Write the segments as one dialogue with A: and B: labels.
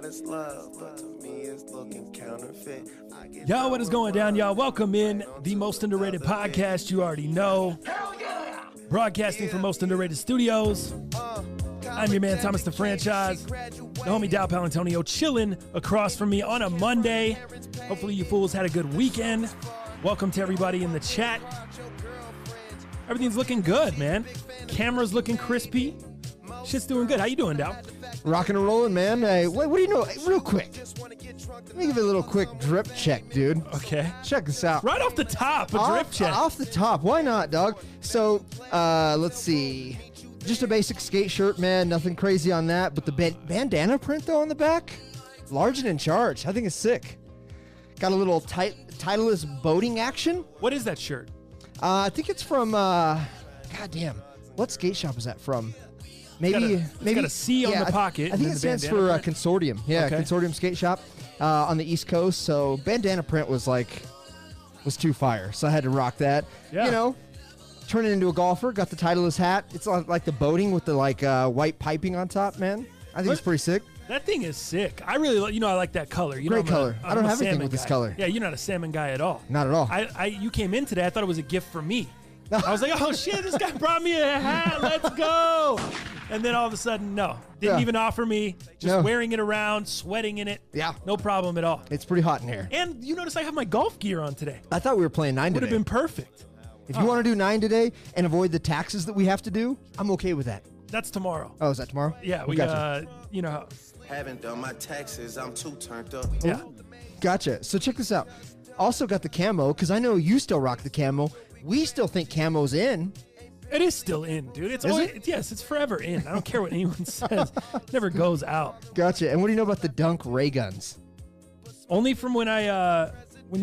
A: that it's love, but to me it's looking counterfeit.
B: Yo, what is going down, y'all? Welcome in the most underrated podcast you already know.
A: Hell yeah!
B: Broadcasting from Most Underrated Studios. I'm your man, Thomas the Franchise. The homie Dow Palantonio chilling across from me on a Monday. Hopefully you fools had a good weekend. Welcome to everybody in the chat. Everything's looking good, man. Camera's looking crispy. Shit's doing good. How you doing, Dow?
C: Rocking and rolling, man. Hey, what do you know? Real quick. Let me give you a little quick drip check, dude.
B: Okay.
C: Check this out.
B: Right off the top, a drip check.
C: Off the top. Why not, dog? So, let's see. Just a basic skate shirt, man. Nothing crazy on that. But the bandana print, though, on the back, large and in charge. I think it's sick. Got a little Titleist boating action.
B: What is that shirt?
C: I think it's from, goddamn. What skate shop is that from? Maybe
B: it's got a C on the pocket.
C: I think it stands for Consortium. Yeah, okay. Consortium Skate Shop on the East Coast. So bandana print was too fire. So I had to rock that.
B: Yeah.
C: You know, turn it into a golfer. Got the Titleist hat. It's like the boating with the white piping on top, man. I think it's pretty sick.
B: That thing is sick. I really, I like that color.
C: Great color. I don't have anything with this color.
B: Yeah, you're not a salmon guy at all.
C: Not at all.
B: You came in today. I thought it was a gift for me. I was like, oh shit, this guy brought me a hat. Let's go. And then all of a sudden, no. Didn't even offer me. Just wearing it around, sweating in it.
C: Yeah.
B: No problem at all.
C: It's pretty hot in here.
B: And you notice I have my golf gear on today.
C: I thought we were playing 9 today.
B: Would have been perfect.
C: If you want to do 9 today and avoid the taxes that we have to do, I'm okay with that.
B: That's tomorrow.
C: Oh, is that tomorrow?
B: Yeah, we
C: gotcha.
B: You know.
A: Haven't done my taxes. I'm too turned up.
B: Yeah.
C: Gotcha. So check this out. Also got the camo, because I know you still rock the camo. We still think camo's in.
B: It is still in, dude. It's always, yes, it's forever in. I don't care what anyone says. It never goes out.
C: Gotcha. And what do you know about the Dunk ray guns?
B: Only from when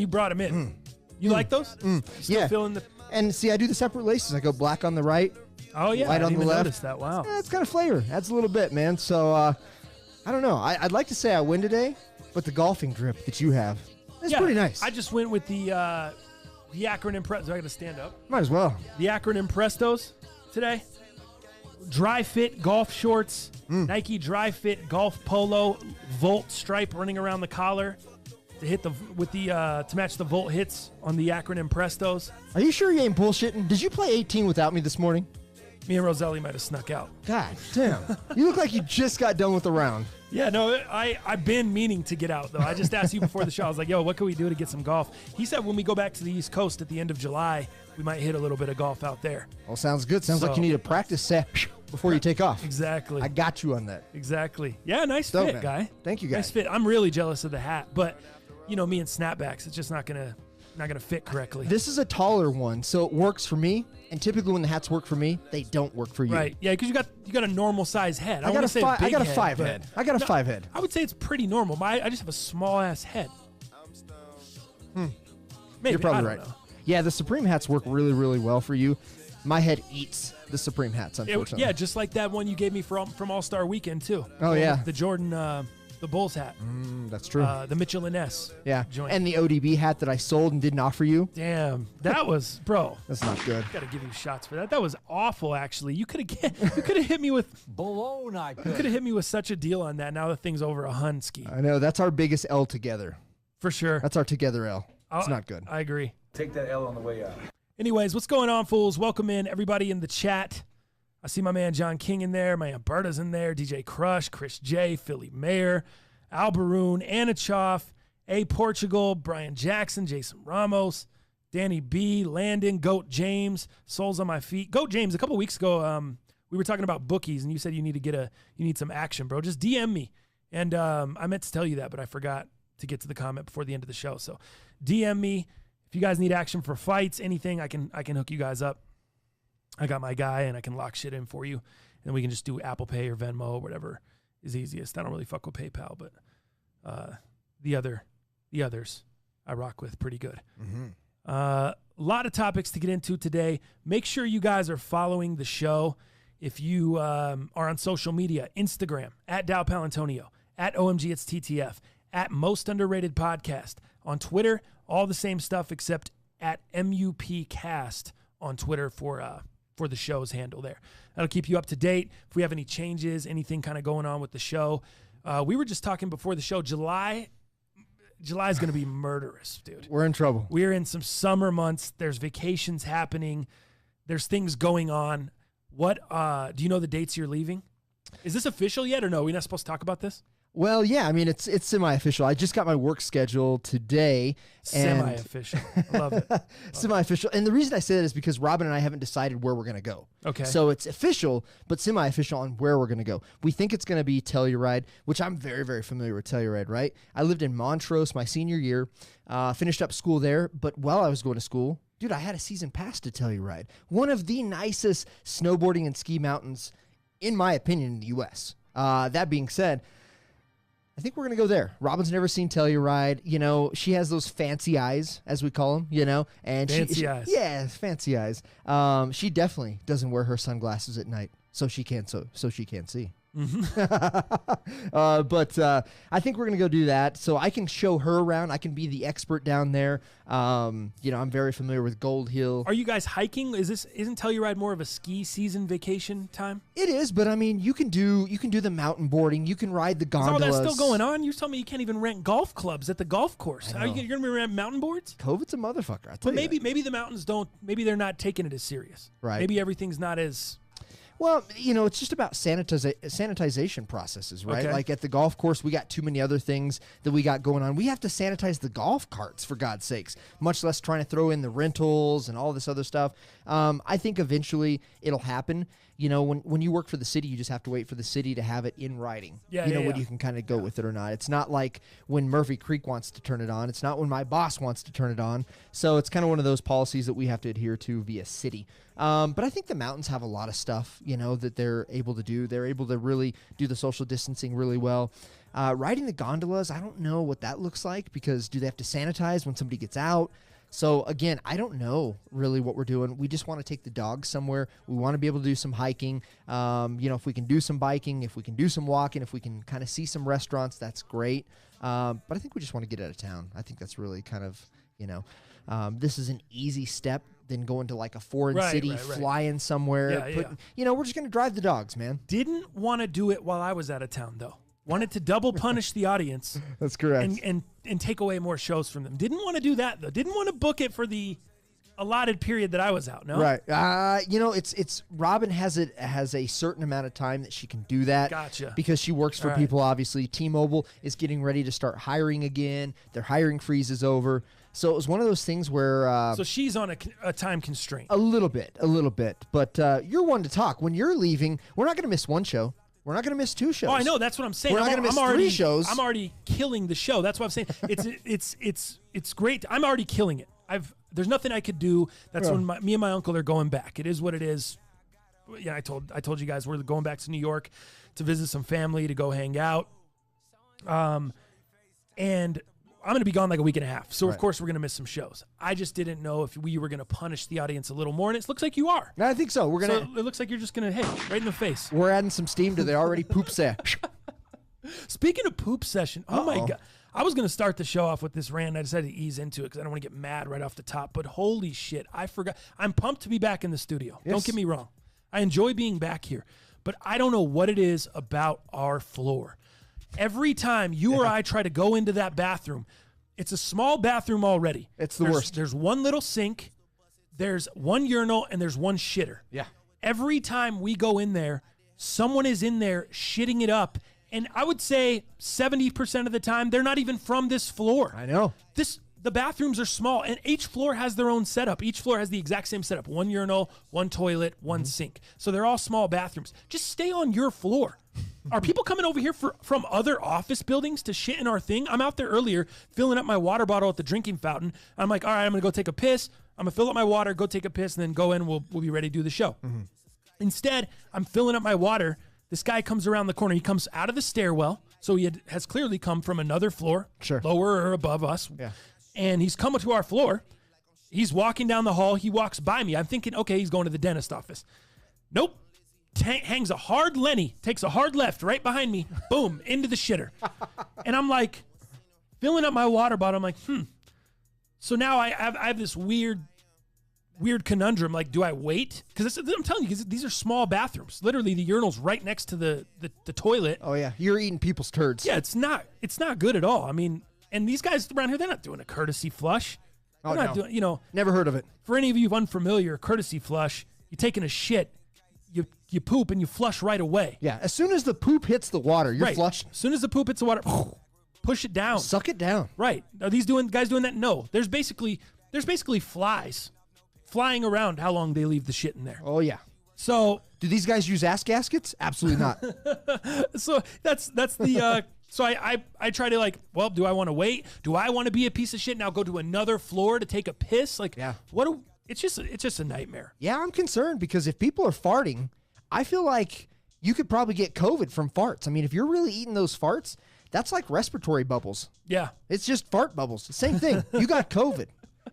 B: you brought them in. You like those? Still feeling the...
C: And see, I do the separate laces. I go black on the right.
B: Oh, yeah.
C: White on the left.
B: Notice that. Wow.
C: It's got a flavor. Adds a little bit, man. So, I don't know. I'd like to say I win today, but the golfing grip that you have is pretty nice.
B: I just went with the Akron Impresto. Do I got to stand up?
C: Might as well.
B: The Akron Imprestos today. Dry fit golf shorts. Nike dry fit golf polo. Volt stripe running around the collar to hit to match the Volt hits on the Akron Imprestos.
C: Are you sure you ain't bullshitting? Did you play 18 without me this morning?
B: Me and Roselli might have snuck out.
C: God damn. You look like you just got done with the round.
B: Yeah, no, I've been meaning to get out, though. I just asked you before the show. I was like, yo, what can we do to get some golf? He said when we go back to the East Coast at the end of July, we might hit a little bit of golf out there.
C: Well, sounds good. Sounds like you need a practice set before you take off.
B: Exactly.
C: I got you on that.
B: Exactly. Yeah, nice
C: Dope,
B: fit,
C: man.
B: guy.
C: Thank you, guys.
B: Nice fit. I'm really jealous of the hat, but, me and snapbacks, it's just not gonna fit correctly.
C: This is a taller one, so it works for me. And typically when the hats work for me, they don't work for you.
B: Right. Yeah, because you got a normal size head.
C: I got a 5
B: head.
C: head. I got a 5 head.
B: I would say it's pretty normal. I just have a small ass head. Maybe.
C: You're probably
B: I don't
C: right.
B: know.
C: Yeah, the Supreme hats work really, really well for you. My head eats the Supreme hats, unfortunately.
B: Yeah, just like that one you gave me from All-Star Weekend, too.
C: Oh, yeah.
B: The Jordan, the Bulls hat.
C: That's true.
B: The Michelin S.
C: Yeah.
B: Joint.
C: And the ODB hat that I sold and didn't offer you.
B: Damn. That was, bro.
C: That's not good.
B: Got to give you shots for that. That was awful, actually. You could have hit me with...
D: Blown, I could.
B: You could have hit me with such a deal on that. Now the thing's over a Hunski.
C: I know. That's our biggest L together.
B: For sure.
C: That's our together L. It's not good.
B: I agree.
D: Take that L on the way out.
B: Anyways, what's going on, fools? Welcome in, everybody in the chat. I see my man John King in there. My Aunt Berta's in there. DJ Crush, Chris J, Philly Mayer, Al Baroon, Anna Choff, A. Portugal, Brian Jackson, Jason Ramos, Danny B, Landon, Goat James, Souls on My Feet. Goat James, a couple weeks ago, we were talking about bookies, and you said you need some action, bro. Just DM me. And I meant to tell you that, but I forgot to get to the comment before the end of the show. So DM me. If you guys need action for fights, anything, I can hook you guys up. I got my guy, and I can lock shit in for you. And we can just do Apple Pay or Venmo or whatever is easiest. I don't really fuck with PayPal, but the others I rock with pretty good. A lot of topics to get into today. Make sure you guys are following the show. If you are on social media, Instagram, at Dow Palantonio, at OMG It's TTF, at Most Underrated Podcast. On Twitter, all the same stuff except at MUPcast on Twitter for the show's handle there. That'll keep you up to date. If we have any changes, anything kind of going on with the show, We were just talking before the show. July is going to be murderous, dude.
C: We're in trouble.
B: We're in some summer months. There's vacations happening. There's things going on. What do you know the dates you're leaving? Is this official yet or no? Are we not supposed to talk about this?
C: Well, yeah, I mean, it's semi-official. I just got my work schedule today.
B: Semi-official. I love it.
C: Semi-official. And the reason I say that is because Robin and I haven't decided where we're going to go.
B: Okay.
C: So it's official, but semi-official on where we're going to go. We think it's going to be Telluride, which I'm very, very familiar with Telluride, right? I lived in Montrose my senior year, finished up school there, but while I was going to school, dude, I had a season pass to Telluride. One of the nicest snowboarding and ski mountains, in my opinion, in the U.S. That being said, I think we're going to go there. Robin's never seen Telluride. You know, she has those fancy eyes, as we call them, you know. And
B: fancy eyes.
C: Yeah, fancy eyes. She definitely doesn't wear her sunglasses at night, so she can't see. But I think we're going to go do that so I can show her around. I can be the expert down there. You know, I'm very familiar with Gold Hill.
B: Are you guys hiking? Isn't Telluride more of a ski season vacation time?
C: It is, but I mean, you can do the mountain boarding. You can ride the gondolas.
B: Is all that still going on? You told me you can't even rent golf clubs at the golf course. You're going to be renting mountain boards?
C: COVID's a motherfucker. I tell
B: But
C: you.
B: maybe the mountains don't. Maybe they're not taking it as serious.
C: Right.
B: Maybe everything's not as.
C: Well, you know, it's just about sanitization processes, right?
B: Okay.
C: Like at the golf course, we got too many other things that we got going on. We have to sanitize the golf carts, for God's sakes, much less trying to throw in the rentals and all this other stuff. I think eventually it'll happen. You know, when you work for the city, you just have to wait for the city to have it in writing. When you can kind of go with it or not. It's not like when Murphy Creek wants to turn it on. It's not when my boss wants to turn it on. So it's kind of one of those policies that we have to adhere to via city. But I think the mountains have a lot of stuff, you know, that they're able to do. They're able to really do the social distancing really well. Riding the gondolas, I don't know what that looks like because do they have to sanitize when somebody gets out? So, again, I don't know really what we're doing. We just want to take the dogs somewhere. We want to be able to do some hiking. You know, if we can do some biking, if we can do some walking, if we can kind of see some restaurants, that's great. But I think we just want to get out of town. I think that's really kind of, you know, this is an easy step than going to like a foreign city, flying somewhere. You know, we're just going to drive the dogs, man.
B: Didn't want to do it while I was out of town, though. Wanted to double punish the audience.
C: That's correct.
B: And take away more shows from them. Didn't want to do that, though. Didn't want to book it for the allotted period that I was out, no?
C: Right. You know, it's Robin has a certain amount of time that she can do that.
B: Gotcha.
C: Because she works for people, obviously. T-Mobile is getting ready to start hiring again. Their hiring freeze is over. So it was one of those things where...
B: so she's on a time constraint.
C: A little bit. But you're one to talk. When you're leaving, we're not going to miss one show. We're not going to miss two shows.
B: Oh, I know. That's what I'm saying.
C: We're not going to miss three shows.
B: I'm already killing the show. That's what I'm saying. It's great. I'm already killing it. There's nothing I could do. That's when me and my uncle are going back. It is what it is. Yeah, I told you guys we're going back to New York to visit some family, to go hang out. And I'm going to be gone like a week and a half. So, of course, we're going to miss some shows. I just didn't know if we were going to punish the audience a little more. And it looks like you are.
C: I think so. We're going
B: to. It looks like you're just going to, right in the face.
C: We're adding some steam to the already poop set.
B: Speaking of poop session, oh my God. I was going to start the show off with this rant. I decided to ease into it because I don't want to get mad right off the top. But holy shit, I forgot. I'm pumped to be back in the studio. Yes. Don't get me wrong. I enjoy being back here. But I don't know what it is about our floor. Every time you or I try to go into that bathroom, it's a small bathroom already.
C: It's the worst.
B: There's one little sink, there's one urinal, and there's one shitter.
C: Yeah.
B: Every time we go in there, someone is in there shitting it up. And I would say 70% of the time, they're not even from this floor.
C: I know.
B: The bathrooms are small, and each floor has their own setup. Each floor has the exact same setup. One urinal, one toilet, one sink. So they're all small bathrooms. Just stay on your floor. Are people coming over here from other office buildings to shit in our thing? I'm out there earlier filling up my water bottle at the drinking fountain. I'm like, all right, I'm going to go take a piss. I'm going to fill up my water, go take a piss, and then go in. We'll be ready to do the show. Mm-hmm. Instead, I'm filling up my water. This guy comes around the corner. He comes out of the stairwell. So he has clearly come from another floor, lower or above us. Yeah. And he's coming to our floor. He's walking down the hall. He walks by me. I'm thinking, okay, he's going to the dentist office. Nope. Hangs a hard Lenny, takes a hard left right behind me, boom, into the shitter. And I'm like, filling up my water bottle. I'm like, So now I have this weird weird conundrum. Like, do I wait? Because I'm telling you, these are small bathrooms. Literally, the urinal's right next to the toilet.
C: Oh yeah, you're eating people's turds.
B: Yeah, it's not good at all. I mean, and these guys around here, they're not doing a courtesy flush.
C: Oh,
B: They're not
C: no.
B: doing, you know.
C: Never heard of it.
B: For any of you unfamiliar, courtesy flush, you're taking a shit, you poop and you flush right away.
C: Yeah, as soon as the poop hits the water, you're
B: Right.
C: flushed.
B: As soon as the poop hits the water, push it down.
C: Suck it down.
B: Right. Are these guys doing that? No. There's basically flies flying around how long they leave the shit in there.
C: Oh yeah.
B: So
C: Do these guys use ass gaskets? Absolutely not.
B: so that's the so I try to like, well, do I want to wait? Do I want to be a piece of shit now go to another floor to take a piss? Like,
C: Yeah.
B: It's just a nightmare.
C: Yeah, I'm concerned because if people are farting, I feel like you could probably get COVID from farts. I mean, if you're really eating those farts, that's like respiratory bubbles.
B: Yeah.
C: It's just fart bubbles. Same thing. You got COVID.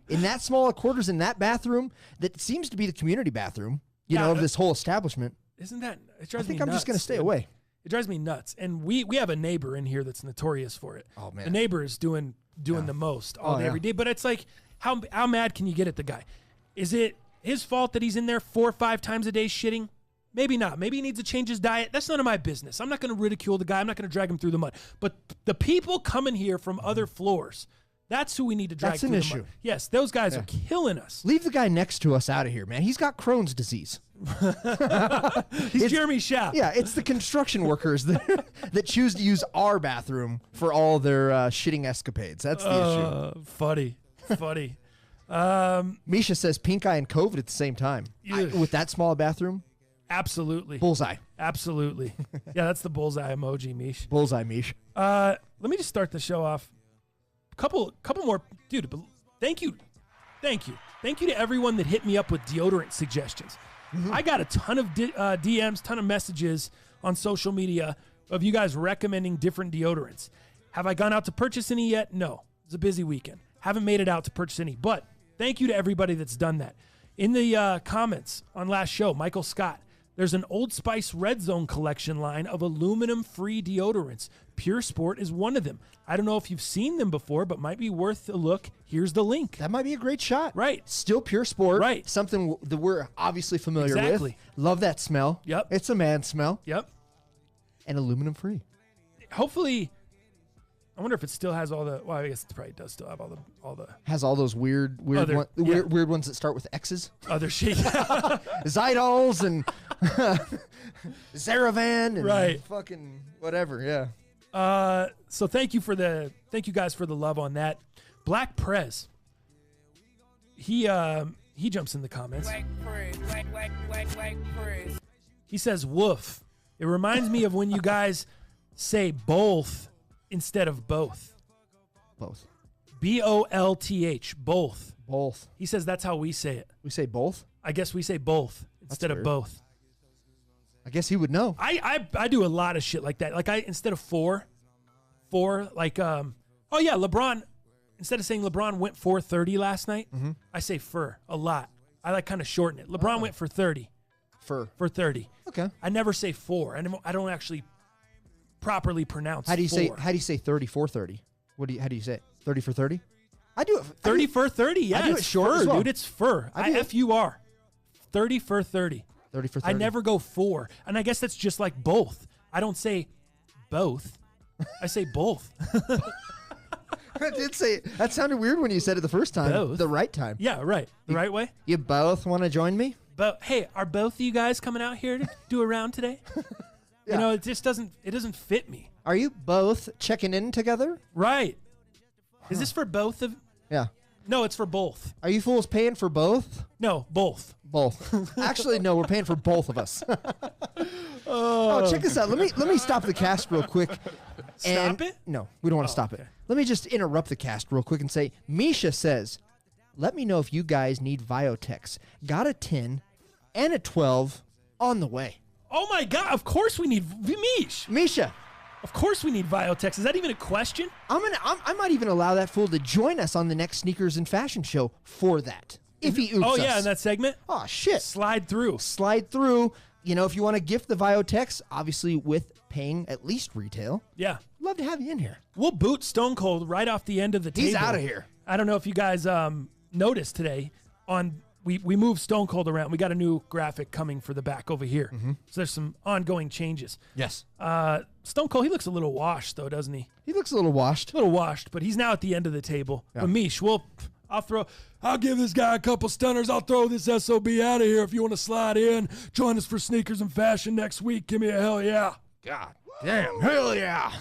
C: In that small of quarters in that bathroom that seems to be the community bathroom, you know, of this whole establishment.
B: Isn't that, it
C: I
B: drives
C: think
B: me
C: I'm
B: nuts,
C: just going to stay
B: dude.
C: away.
B: It drives me nuts. And we have a neighbor in here that's notorious for it.
C: Oh, man.
B: The neighbor is doing the most all
C: Oh,
B: day,
C: yeah.
B: every day. But it's like, how mad can you get at the guy? Is it his fault that he's in there 4 or 5 times a day shitting? Maybe not. Maybe he needs to change his diet. That's none of my business. I'm not going to ridicule the guy. I'm not going to drag him through the mud. But the people coming here from other floors, that's who we need to drag
C: That's
B: through
C: an
B: the
C: issue.
B: mud. Yes, those guys are killing us.
C: Leave the guy next to us out of here, man. He's got Crohn's disease.
B: He's Jeremy Schaap.
C: Yeah, it's the construction workers that choose to use our bathroom for all their shitting escapades. That's the issue.
B: Funny.
C: Misha says pink eye and COVID at the same time.
B: Ugh.
C: With that small bathroom,
B: Absolutely.
C: bullseye.
B: Absolutely. Yeah, that's the bullseye emoji, Mish.
C: Bullseye, Misha.
B: Let me just start the show off. Couple more, dude. Thank you to everyone that hit me up with deodorant suggestions. I got a ton of DMs, ton of messages on social media of you guys recommending different deodorants. Have I gone out to purchase any yet? No. It's a busy weekend. Haven't made it out to purchase any, but thank you to everybody that's done that. In the comments on last show, Michael Scott, there's an Old Spice Red Zone collection line of aluminum-free deodorants. Pure Sport is one of them. I don't know if you've seen them before, but might be worth a look. Here's the link.
C: That might be a great shot.
B: Right.
C: Still pure sport.
B: Right.
C: Something that we're obviously familiar
B: Exactly.
C: with. Love that smell.
B: Yep.
C: It's a man smell.
B: Yep.
C: And aluminum free.
B: Hopefully, I wonder if it still has all the. Well, I guess it probably does still have all the
C: Has all those weird weird ones that start with X's.
B: other shit.
C: Zydols and Zaravan and
B: Right.
C: fucking whatever. Yeah.
B: So thank you guys for the love on that. Black Prez. He jumps in the comments. He says, "Woof." It reminds me of when you guys say both instead of both.
C: Both.
B: BOLTH. Both.
C: Both.
B: He says that's how we say it.
C: We say both?
B: I guess we say both instead of
C: weird.
B: both.
C: I guess he would know.
B: I do a lot of shit like that. Like instead of four, like oh yeah, LeBron, instead of saying LeBron went 430 last night, I say fur a lot. I like kind of shorten it. LeBron went for 30.
C: For
B: 30.
C: Okay.
B: I never say 4. I don't actually properly pronounce
C: How do you
B: 4.
C: say 30 for 30? How do you say it? 30 for 30? I do it
B: 30 for 30. Yeah,
C: do it
B: it's
C: short
B: fur,
C: as well.
B: dude. It's fur.
C: I do it-
B: F-U-R. 30 for 30.
C: 30 for 30.
B: I never go 4. And I guess that's just like both. I don't say both. I say both.
C: I did say that sounded weird when you said it the first time.
B: Both.
C: The right time.
B: Yeah, right. The right way.
C: You both want to join me?
B: But hey, are both of you guys coming out here to do a round today?
C: Yeah.
B: You know, it just doesn't fit me.
C: Are you both checking in together?
B: Right. Is this for both of?
C: Yeah.
B: No, it's for both.
C: Are you fools paying for both?
B: No, both.
C: Both. Actually, no, we're paying for both of us. Oh, check this out. Let me stop the cast real quick.
B: Stop it?
C: No, we don't want to stop it.
B: okay.
C: Let me just interrupt the cast real quick and say, Misha says, let me know if you guys need Viotex. Got a 10 and a 12 on the way.
B: Oh my God! Of course we need Mish.
C: Misha,
B: Of course we need Viotex. Is that even a question?
C: I might even allow that fool to join us on the next Sneakers and Fashion Show for that. If he oops
B: Oh
C: us.
B: yeah, in that segment.
C: Oh, shit.
B: Slide through.
C: Slide through. You know, if you want to gift the Viotex, obviously with paying at least retail,
B: Yeah.
C: love to have you in here.
B: We'll boot Stone Cold right off the end of the table.
C: He's outta here.
B: I don't know if you guys noticed today on we moved Stone Cold around. We got a new graphic coming for the back over here. So there's some ongoing changes.
C: Yes.
B: Stone Cold, he looks a little washed though, doesn't he?
C: He looks a little washed.
B: A little washed, but he's now at the end of the table. But Mish, I'll give this guy a couple stunners. I'll throw this SOB out of here. If you want to slide in, join us for Sneakers and Fashion next week. Give me a hell yeah.
C: God damn. Hell yeah.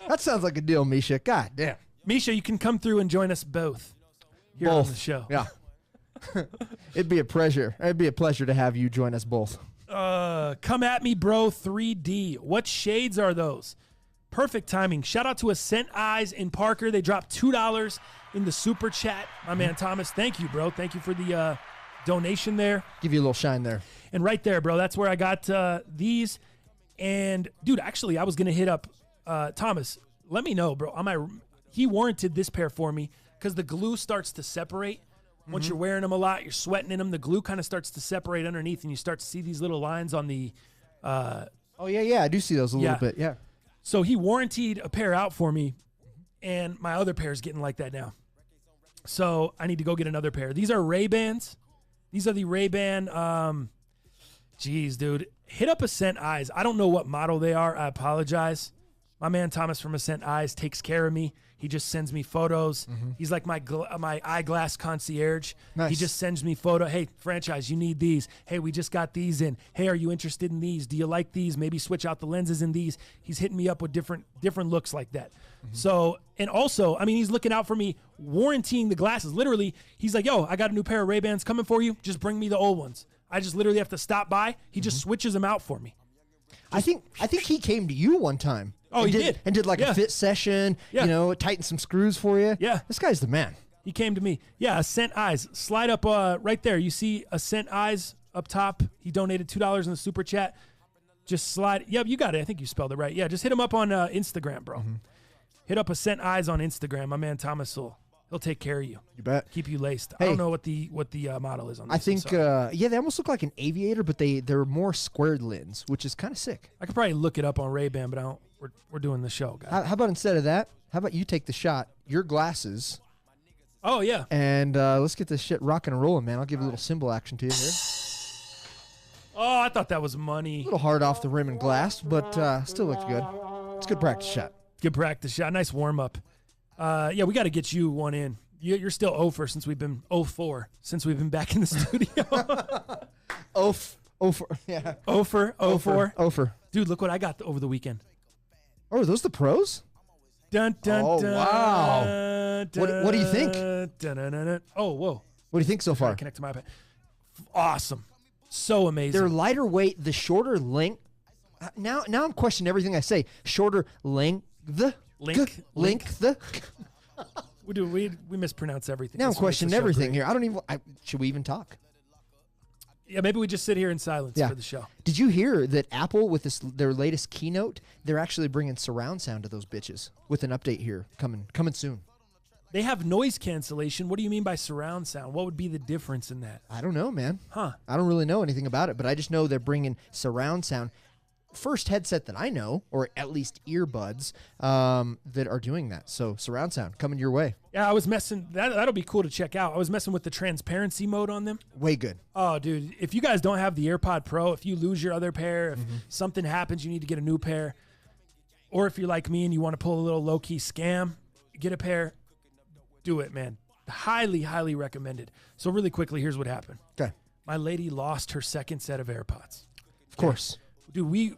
C: That sounds like a deal, Misha. God damn.
B: Misha, you can come through and join us both here on the show.
C: Yeah. It'd be a pleasure. It'd be a pleasure to have you join us both.
B: Come at me, bro. 3D. What shades are those? Perfect timing. Shout out to Ascent Eyes in Parker. They dropped $2 in the super chat. My man Thomas, thank you, bro. Thank you for the donation there.
C: Give you a little shine there.
B: And right there, bro, that's where I got these. And, dude, actually, I was going to hit up Thomas. Let me know, bro. He warranted this pair for me because the glue starts to separate. Once you're wearing them a lot, you're sweating in them, the glue kind of starts to separate underneath, and you start to see these little lines on the
C: Oh, yeah. I do see those a little bit. Yeah.
B: So he warranted a pair out for me, and my other pair is getting like that now. So I need to go get another pair. These are Ray-Bans. These are the Ray-Ban. Geez, dude. Hit up Ascent Eyes. I don't know what model they are. I apologize. My man Thomas from Ascent Eyes takes care of me. He just sends me photos. He's like my eyeglass concierge.
C: Nice.
B: He just sends me photo. Hey, franchise, you need these. Hey, we just got these in. Hey, are you interested in these? Do you like these? Maybe switch out the lenses in these. He's hitting me up with different looks like that. So, and also, I mean, he's looking out for me, warranting the glasses. Literally, he's like, yo, I got a new pair of Ray-Bans coming for you. Just bring me the old ones. I just literally have to stop by. He just switches them out for me.
C: I think he came to you one time.
B: Oh, he did.
C: And did like a fit session, tighten some screws for you.
B: Yeah.
C: This guy's the man.
B: He came to me. Yeah, Ascent Eyes. Slide up right there. You see Ascent Eyes up top. He donated $2 in the super chat. Just slide. Yep, you got it. I think you spelled it right. Yeah, just hit him up on Instagram, bro. Hit up Ascent Eyes on Instagram. My man Thomas he'll take care of you.
C: You bet.
B: Keep you laced.
C: Hey,
B: I don't know what the model is on this.
C: I think, they almost look like an aviator, but they're more squared lens, which is kind of sick.
B: I could probably look it up on Ray-Ban, but I don't. We're doing the show, guys.
C: How about instead of that, how about you take the shot, your glasses.
B: Oh, yeah.
C: And let's get this shit rocking and rolling, man. I'll give a little symbol action to you here.
B: Oh, I thought that was money.
C: A little hard off the rim and glass, but still looked good. It's a good practice shot.
B: Good practice shot. Nice warm-up. Yeah, we got to get you one in. You're still 0-4 since we've been 0-4 since we've been back in the studio.
C: 0-4, yeah.
B: 0-4, 0-4.
C: 0-4.
B: Dude, look what I got over the weekend.
C: Oh, are those the pros?
B: Dun, dun,
C: Oh,
B: dun,
C: wow.
B: dun,
C: What do you think?
B: dun, dun, dun, dun. Oh, whoa.
C: What do you think so far?
B: Connect to my iPad. Awesome. So amazing.
C: They're lighter weight, the shorter length. Now I'm questioning everything I say. Shorter length. Length.
B: We mispronounce everything.
C: Now I'm
B: That's what makes
C: questioning
B: the show
C: everything
B: great.
C: here. I don't even. Should we even talk?
B: Yeah, maybe we just sit here in silence for the show.
C: Did you hear that Apple, with their latest keynote, they're actually bringing surround sound to those bitches with an update here coming soon?
B: They have noise cancellation. What do you mean by surround sound? What would be the difference in that?
C: I don't know, man.
B: Huh.
C: I don't really know anything about it, but I just know they're bringing surround sound. First headset that I know, or at least earbuds, that are doing that. So surround sound coming your way.
B: Yeah, I was messing. That'll be cool to check out. I was messing with the transparency mode on them.
C: Way good.
B: Oh, dude. If you guys don't have the AirPod Pro, if you lose your other pair, if something happens, you need to get a new pair. Or if you're like me and you want to pull a little low-key scam, get a pair. Do it, man. Highly, highly recommended. So really quickly, here's what happened.
C: Okay.
B: My lady lost her second set of AirPods.
C: Of course.
B: Dude,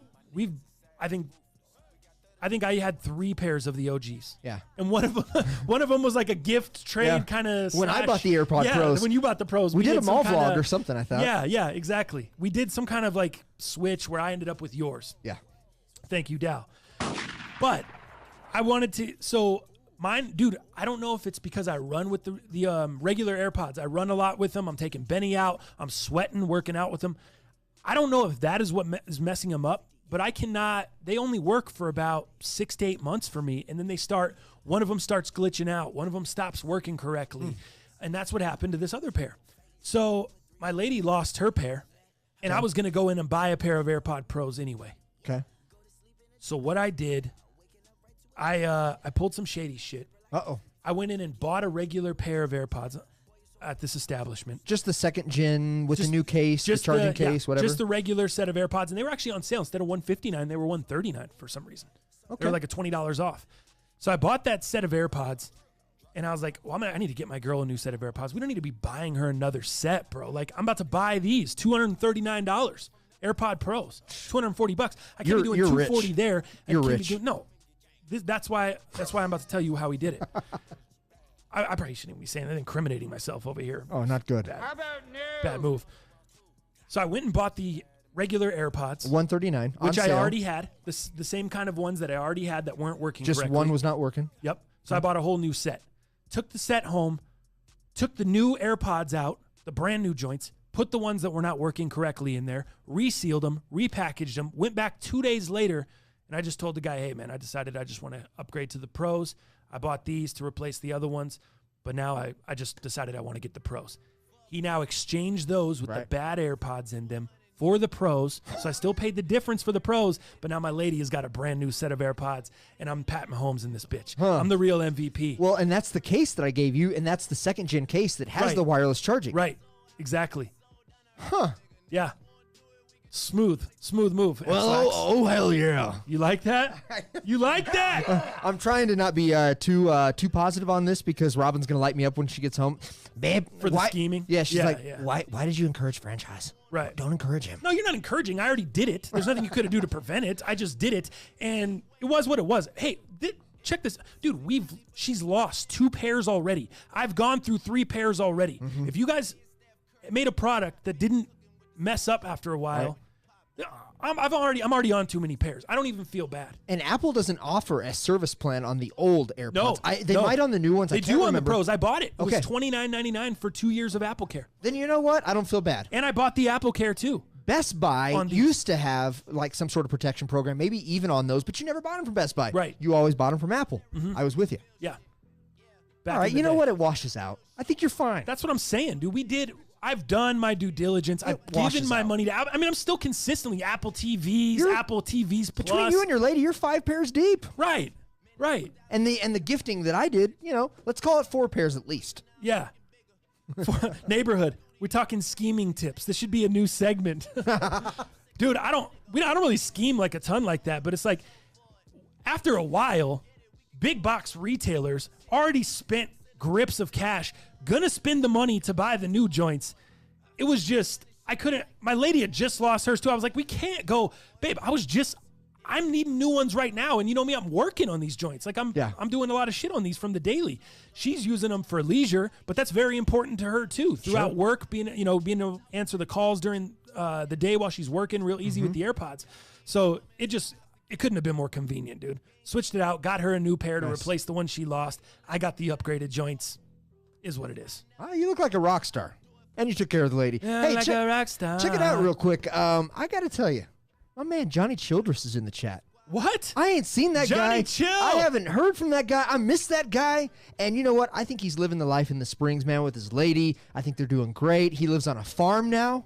B: I think I had 3 pairs of the OGs.
C: Yeah.
B: And one of them was like a gift trade kind of.
C: When I bought the AirPod Pros.
B: When you bought the Pros.
C: We did a mall vlog or
B: or
C: something, I thought.
B: Yeah, exactly. We did some kind of like switch where I ended up with yours.
C: Yeah.
B: Thank you, Dow. But I wanted to, so mine, dude, I don't know if it's because I run with the regular AirPods. I run a lot with them. I'm taking Benny out. I'm sweating, working out with them. I don't know if that is what is messing them up, but I cannot, they only work for about 6 to 8 months for me. And then one of them starts glitching out. One of them stops working correctly. And that's what happened to this other pair. So my lady lost her pair, and I was going to go in and buy a pair of AirPod Pros anyway.
C: Okay.
B: So what I did, I pulled some shady shit.
C: Uh-oh.
B: I went in and bought a regular pair of AirPods. at this establishment.
C: Just the second gen with the new case, the charging case, whatever.
B: Just the regular set of AirPods, and they were actually on sale. Instead of $159, they were $139 for some reason.
C: Okay.
B: They were like a $20 off. So I bought that set of AirPods, and I was like, well, I need to get my girl a new set of AirPods. We don't need to be buying her another set, bro. Like, I'm about to buy these, $239. AirPod Pros, $240. I can't be doing $240
C: rich.
B: there.
C: You're rich.
B: That's why I'm about to tell you how he did it. I probably shouldn't be saying that, incriminating myself over here.
C: Oh, not good.
B: Bad move. So I went and bought the regular AirPods,
C: $139,
B: which I already had. The same kind of ones that I already had that weren't working
C: Just
B: correctly.
C: one was not working.
B: Yep. So I bought a whole new set. Took the set home, took the new AirPods out, the brand new joints, put the ones that were not working correctly in there, resealed them, repackaged them, went back 2 days later, and I just told the guy, hey, man, I decided I just want to upgrade to the Pros. I bought these to replace the other ones, but now I just decided I want to get the Pros. He now exchanged those with the bad AirPods in them for the Pros, so I still paid the difference for the Pros, but now my lady has got a brand new set of AirPods, and I'm Pat Mahomes in this bitch. I'm the real MVP.
C: Well, and that's the case that I gave you, and that's the second gen case that has the wireless charging.
B: Right, exactly.
C: Huh.
B: Yeah. Smooth move.
C: Well, oh hell yeah.
B: You like that? You like that?
C: I'm trying to not be too positive on this because Robin's gonna light me up when she gets home, babe.
B: For the scheming?
C: Yeah, she's like,
B: yeah.
C: why did you encourage franchise?
B: Right.
C: Don't encourage him.
B: No, you're not encouraging. I already did it. There's nothing you could do to prevent it. I just did it, and it was what it was. Hey, check this, dude. She's lost 2 pairs already. I've gone through 3 pairs already. If you guys made a product that didn't mess up after a while, I'm already on too many pairs. I don't even feel bad.
C: And Apple doesn't offer a service plan on the old AirPods.
B: No,
C: they might on the new ones.
B: They
C: I can't
B: do on
C: remember.
B: the Pros. I bought it. It
C: Okay.
B: was $29.99 for 2 years of Apple Care.
C: Then you know what? I don't feel bad.
B: And I bought the Apple Care too.
C: Best Buy
B: On these.
C: used to have like some sort of protection program, maybe even on those, but you never bought them from Best Buy.
B: Right.
C: You always bought them from Apple. I was with you.
B: Yeah. Back
C: All right,
B: in the
C: you know
B: day.
C: what? It washes out. I think you're fine.
B: That's what I'm saying, dude. I've done my due diligence. I've
C: washes
B: given my
C: out.
B: money to Apple. I mean, I'm still consistently Apple TVs, Apple TVs Plus.
C: Between you and your lady, you're 5 pairs deep.
B: Right.
C: And the gifting that I did, let's call it 4 pairs at least.
B: Yeah. Neighborhood. We're talking scheming tips. This should be a new segment. Dude, I don't really scheme like a ton like that, but it's like after a while, big box retailers already spent grips of cash, gonna spend the money to buy the new joints. It was just, my lady had just lost hers too. I was like, we can't go, babe, I'm needing new ones right now. And you know me, I'm working on these joints. Like I'm doing a lot of shit on these from the daily. She's using them for leisure, but that's very important to her too. Throughout work, being able to answer the calls during the day while she's working real easy with the AirPods. So it couldn't have been more convenient, dude. Switched it out, got her a new pair to replace the one she lost. I got the upgraded joints. Is what it is.
C: Oh, you look like a rock star. And you took care of the lady.
B: Yeah,
C: hey,
B: like a rock star.
C: Check it out real quick. I got to tell you, my man Johnny Childress is in the chat.
B: What?
C: I ain't seen that
B: Johnny
C: guy.
B: Chill.
C: I haven't heard from that guy. I miss that guy. And you know what? I think he's living the life in the Springs, man, with his lady. I think they're doing great. He lives on a farm now.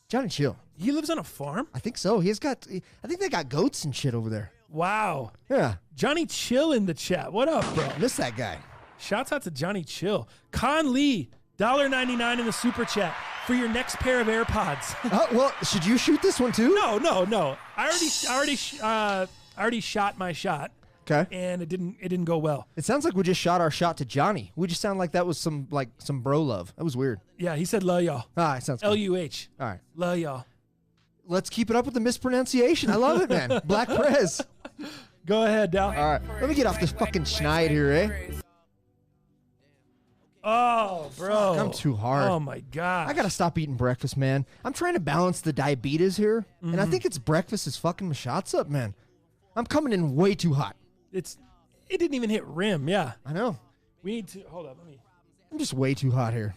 C: Johnny Chill.
B: He lives on a farm?
C: I think so. I think they got goats and shit over there.
B: Wow.
C: Yeah.
B: Johnny Chill in the chat. What up, bro?
C: Miss that guy.
B: Shouts out to Johnny Chill. Con Lee, $1.99 in the super chat for your next pair of AirPods.
C: Well, should you shoot this one too?
B: No. I already shot my shot.
C: Okay.
B: And it didn't go well.
C: It sounds like we just shot our shot to Johnny. We just sound like that was some bro love. That was weird.
B: Yeah, he said love y'all.
C: Ah, it sounds good.
B: L-U-H.
C: All right.
B: Love y'all.
C: Let's keep it up with the mispronunciation. I love it, man. Black Prez.
B: Go ahead, Dal.
C: All right. Let me get off this fucking schneid here, eh?
B: Oh, bro.
C: I'm too hard.
B: Oh, my God.
C: I got to stop eating breakfast, man. I'm trying to balance the diabetes here, and I think it's breakfast is fucking my shots up, man. I'm coming in way too hot.
B: It didn't even hit rim, yeah.
C: I know.
B: We need to, hold up,
C: I'm just way too hot here.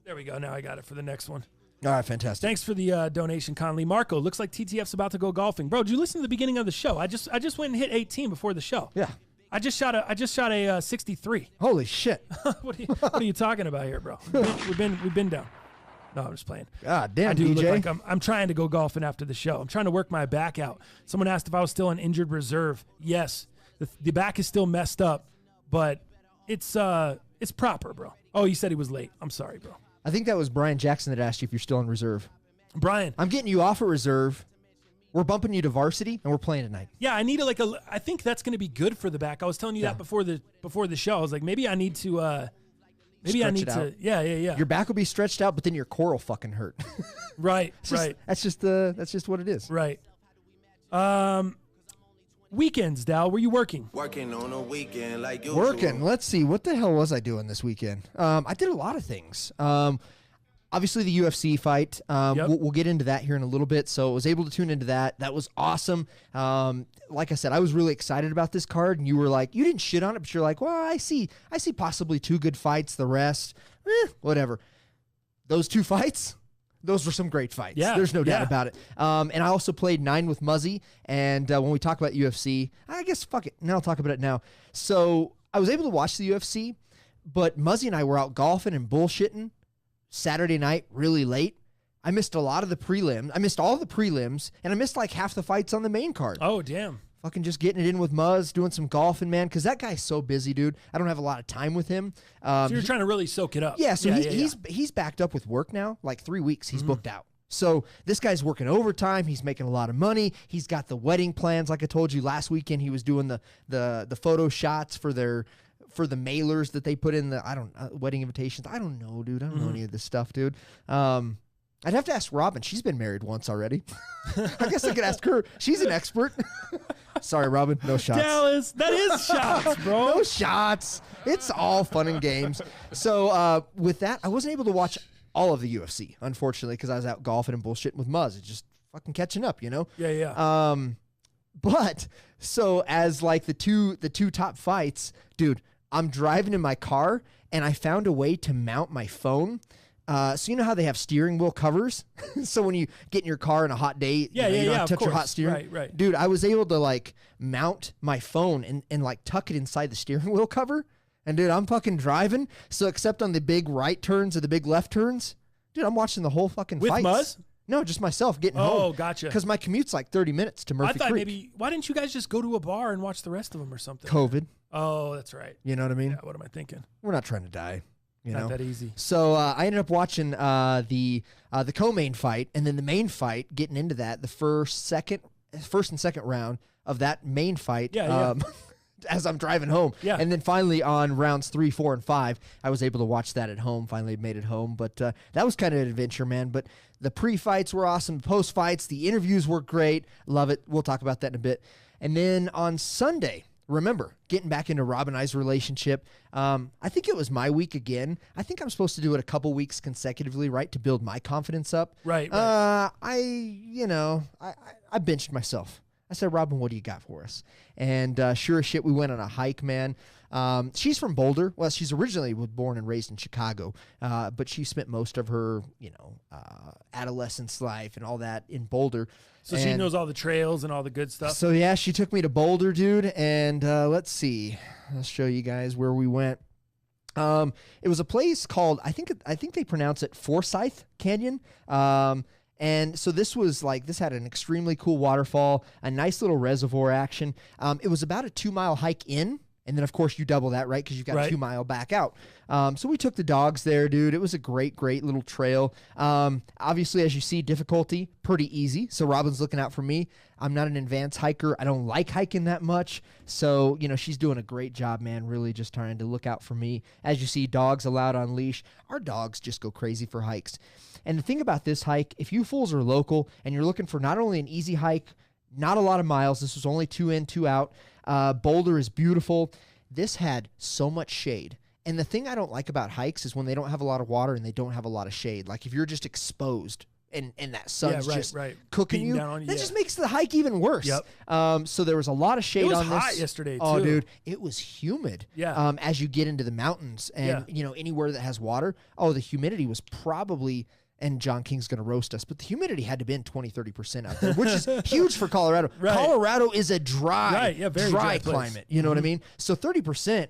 B: there we go. Now I got it for the next one.
C: All right, fantastic.
B: Thanks for the donation, Conley. Marco, looks like TTF's about to go golfing. Bro, did you listen to the beginning of the show? I just went and hit 18 before the show.
C: Yeah.
B: I just shot a 63.
C: Holy shit.
B: What are you talking about here, bro? We've been down. No, I'm just playing.
C: God damn,
B: I do
C: DJ.
B: look like I'm trying to go golfing after the show. I'm trying to work my back out. Someone asked if I was still on injured reserve. Yes, the back is still messed up, but it's proper, bro. Oh, you said he was late. I'm sorry, bro.
C: I think that was Brian Jackson that asked you if you're still on reserve.
B: Brian.
C: I'm getting you off of reserve. We're bumping you to varsity, and we're playing tonight.
B: Yeah, I need I think that's going to be good for the back. I was telling you that before the show. I was like, maybe I need to. Yeah.
C: Your back will be stretched out, but then your core will fucking hurt.
B: Right.
C: That's just what it is.
B: Right. Weekends, Dal. Were you working?
A: Working on a weekend like usual.
C: Working. Let's see. What the hell was I doing this weekend? I did a lot of things. Obviously, the UFC fight. We'll get into that here in a little bit. So I was able to tune into that. That was awesome. Like I said, I was really excited about this card, and you were like, you didn't shit on it, but you're like, well, I see possibly 2 good fights. The rest, whatever. Those 2 fights, those were some great fights.
B: Yeah,
C: there's no doubt about it. And I also played 9 with Muzzy. And when we talk about UFC, I guess fuck it. Now I'll talk about it now. So I was able to watch the UFC, but Muzzy and I were out golfing and bullshitting Saturday night really late. I missed a lot of the prelims. I missed all the prelims, and I missed like half the fights on the main card.
B: Oh, damn.
C: Fucking just getting it in with Muzz, doing some golfing, man, because that guy's so busy, dude. I don't have a lot of time with him.
B: So you're trying to really soak it up.
C: Yeah, so he's backed up with work now, like 3 weeks. He's booked out. So this guy's working overtime. He's making a lot of money. He's got the wedding plans. Like I told you last weekend, he was doing the photo shots for the mailers that they put in the wedding invitations. I don't know, dude. I don't know any of this stuff, dude. I'd have to ask Robin. She's been married once already. I guess I could ask her. She's an expert. Sorry, Robin. No shots.
B: Dallas, that is shots, bro.
C: No shots. It's all fun and games. So with that, I wasn't able to watch all of the UFC, unfortunately, because I was out golfing and bullshitting with Muzz. It's just fucking catching up, you know?
B: Yeah.
C: But so as like the two top fights, dude, I'm driving in my car and I found a way to mount my phone. So you know how they have steering wheel covers? So when you get in your car on a hot day, you don't touch your hot steering.
B: Right.
C: Dude, I was able to like mount my phone and like tuck it inside the steering wheel cover. And dude, I'm fucking driving. So except on the big right turns or the big left turns, dude, I'm watching the whole fucking
B: with
C: fights.
B: Muzz?
C: No, just myself getting home.
B: Oh, gotcha.
C: Because my commute's like 30 minutes to Murphy
B: I thought
C: Creek.
B: maybe, why didn't you guys just go to a bar and watch the rest of them or something?
C: COVID.
B: Oh, that's right.
C: You know what I mean?
B: Yeah, what am I thinking?
C: We're not trying to die.
B: Not that easy.
C: So I ended up watching the co-main fight, and then the main fight, getting into that, the first and second round of that main fight. As I'm driving home.
B: Yeah.
C: And then finally on rounds 3, 4, and 5, I was able to watch that at home. Finally made it home. But that was kind of an adventure, man. But the pre-fights were awesome. Post-fights, the interviews were great. Love it. We'll talk about that in a bit. And then on Sunday, remember, getting back into Rob and I's relationship, I think it was my week again. I think I'm supposed to do it a couple weeks consecutively, right, to build my confidence up.
B: Right.
C: I benched myself. I said, Robin, what do you got for us? And sure as shit, we went on a hike, man. She's from Boulder. Well, she's originally born and raised in Chicago, but she spent most of her, adolescence life and all that in Boulder.
B: So she knows all the trails and all the good stuff.
C: So yeah, she took me to Boulder, dude. And let's see, I'll show you guys where we went. It was a place called, I think they pronounce it Forsyth Canyon. And so this had an extremely cool waterfall, a nice little reservoir action. It was about a 2-mile hike in. And then, of course, you double that, right? Because you've got a 2-mile back out. So we took the dogs there, dude. It was a great, great little trail. Obviously, as you see, difficulty, pretty easy. So Robin's looking out for me. I'm not an advanced hiker. I don't like hiking that much. So, she's doing a great job, man, really just trying to look out for me. As you see, dogs allowed on leash. Our dogs just go crazy for hikes. And the thing about this hike, if you fools are local and you're looking for not only an easy hike, not a lot of miles, this was only 2 in, 2 out. Boulder is beautiful. This had so much shade. And the thing I don't like about hikes is when they don't have a lot of water and they don't have a lot of shade. Like if you're just exposed and that sun's cooking
B: beating
C: you,
B: down on you,
C: that just makes the hike even worse.
B: Yep.
C: So there was a lot of shade on this.
B: It was hot yesterday, too.
C: Oh, dude, it was humid.
B: Yeah.
C: As you get into the mountains and, anywhere that has water, the humidity was probably... And John King's going to roast us, but the humidity had to be 20-30% out there, which is huge for Colorado.
B: Right.
C: Colorado is a dry
B: dry
C: climate. You know what I mean? So 30%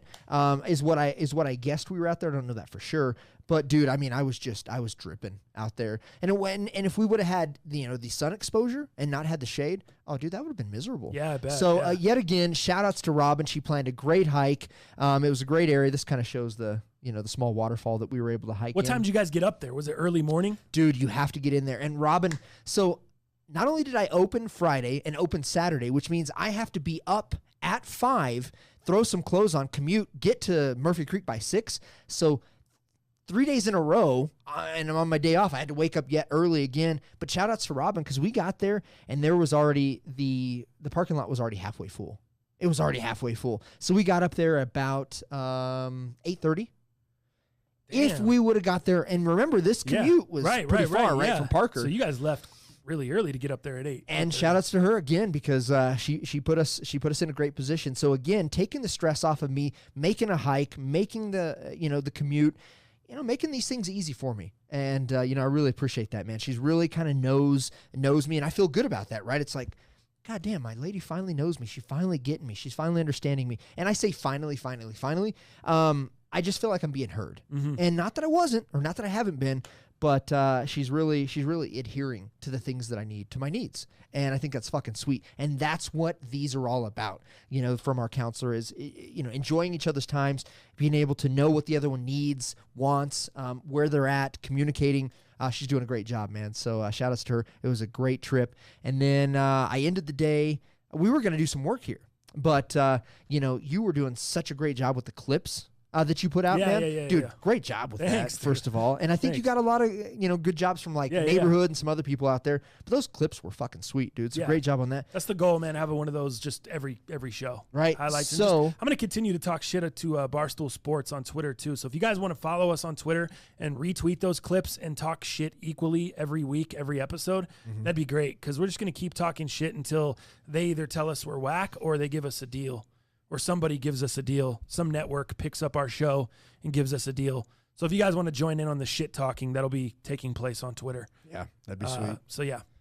C: is what I guessed we were out there. I don't know that for sure, but dude, I mean, I was dripping out there, and if we would have had the sun exposure and not had the shade, oh dude, that would have been miserable.
B: Yeah, I bet.
C: So yet again, shout outs to Robin. She planned a great hike. It was a great area. This kind of shows the the small waterfall that we were able to hike.
B: What time did you guys get up there? Was it early morning?
C: Dude, you have to get in there. And Robin, so not only did I open Friday and open Saturday, which means I have to be up at 5, throw some clothes on, commute, get to Murphy Creek by 6. So 3 days in a row, and I'm on my day off. I had to wake up yet early again. But shout outs to Robin, because we got there and there was already the parking lot was already halfway full. It was already halfway full. So we got up there about 8:30. If we would have got there, and remember, this commute was pretty far, right, from Parker.
B: So you guys left really early to get up there at 8.
C: And shout outs to her again, because she put us in a great position. So again, taking the stress off of me, making a hike, making the commute, making these things easy for me. And I really appreciate that, man. She's really kind of knows me, and I feel good about that, right? It's like, God damn, my lady finally knows me. She's finally getting me. She's finally understanding me. And I say finally. I just feel like I'm being heard. Mm-hmm. And not that I wasn't, or not that I haven't been, but she's really adhering to the things that I need, to my needs. And I think that's fucking sweet. And that's what these are all about, from our counselor is, enjoying each other's times, being able to know what the other one needs, wants, where they're at, communicating. She's doing a great job, man. So shout outs to her. It was a great trip. And then I ended the day. We were going to do some work here, but, you were doing such a great job with the clips that you put out, man. Dude, great job with that, first of all. And I think you got a lot of, good jobs from Neighborhood and some other people out there. But those clips were fucking sweet, dude. It's a great job on that.
B: That's the goal, man. Having one of those just every show.
C: Right.
B: Highlights.
C: So
B: I'm going to continue to talk shit to Barstool Sports on Twitter too. So if you guys want to follow us on Twitter and retweet those clips and talk shit equally every week, every episode, that'd be great. Because we're just going to keep talking shit until they either tell us we're whack or they give us a deal. Or somebody gives us a deal. Some network picks up our show and gives us a deal. So if you guys want to join in on the shit talking, that'll be taking place on Twitter.
C: Yeah, that'd be sweet.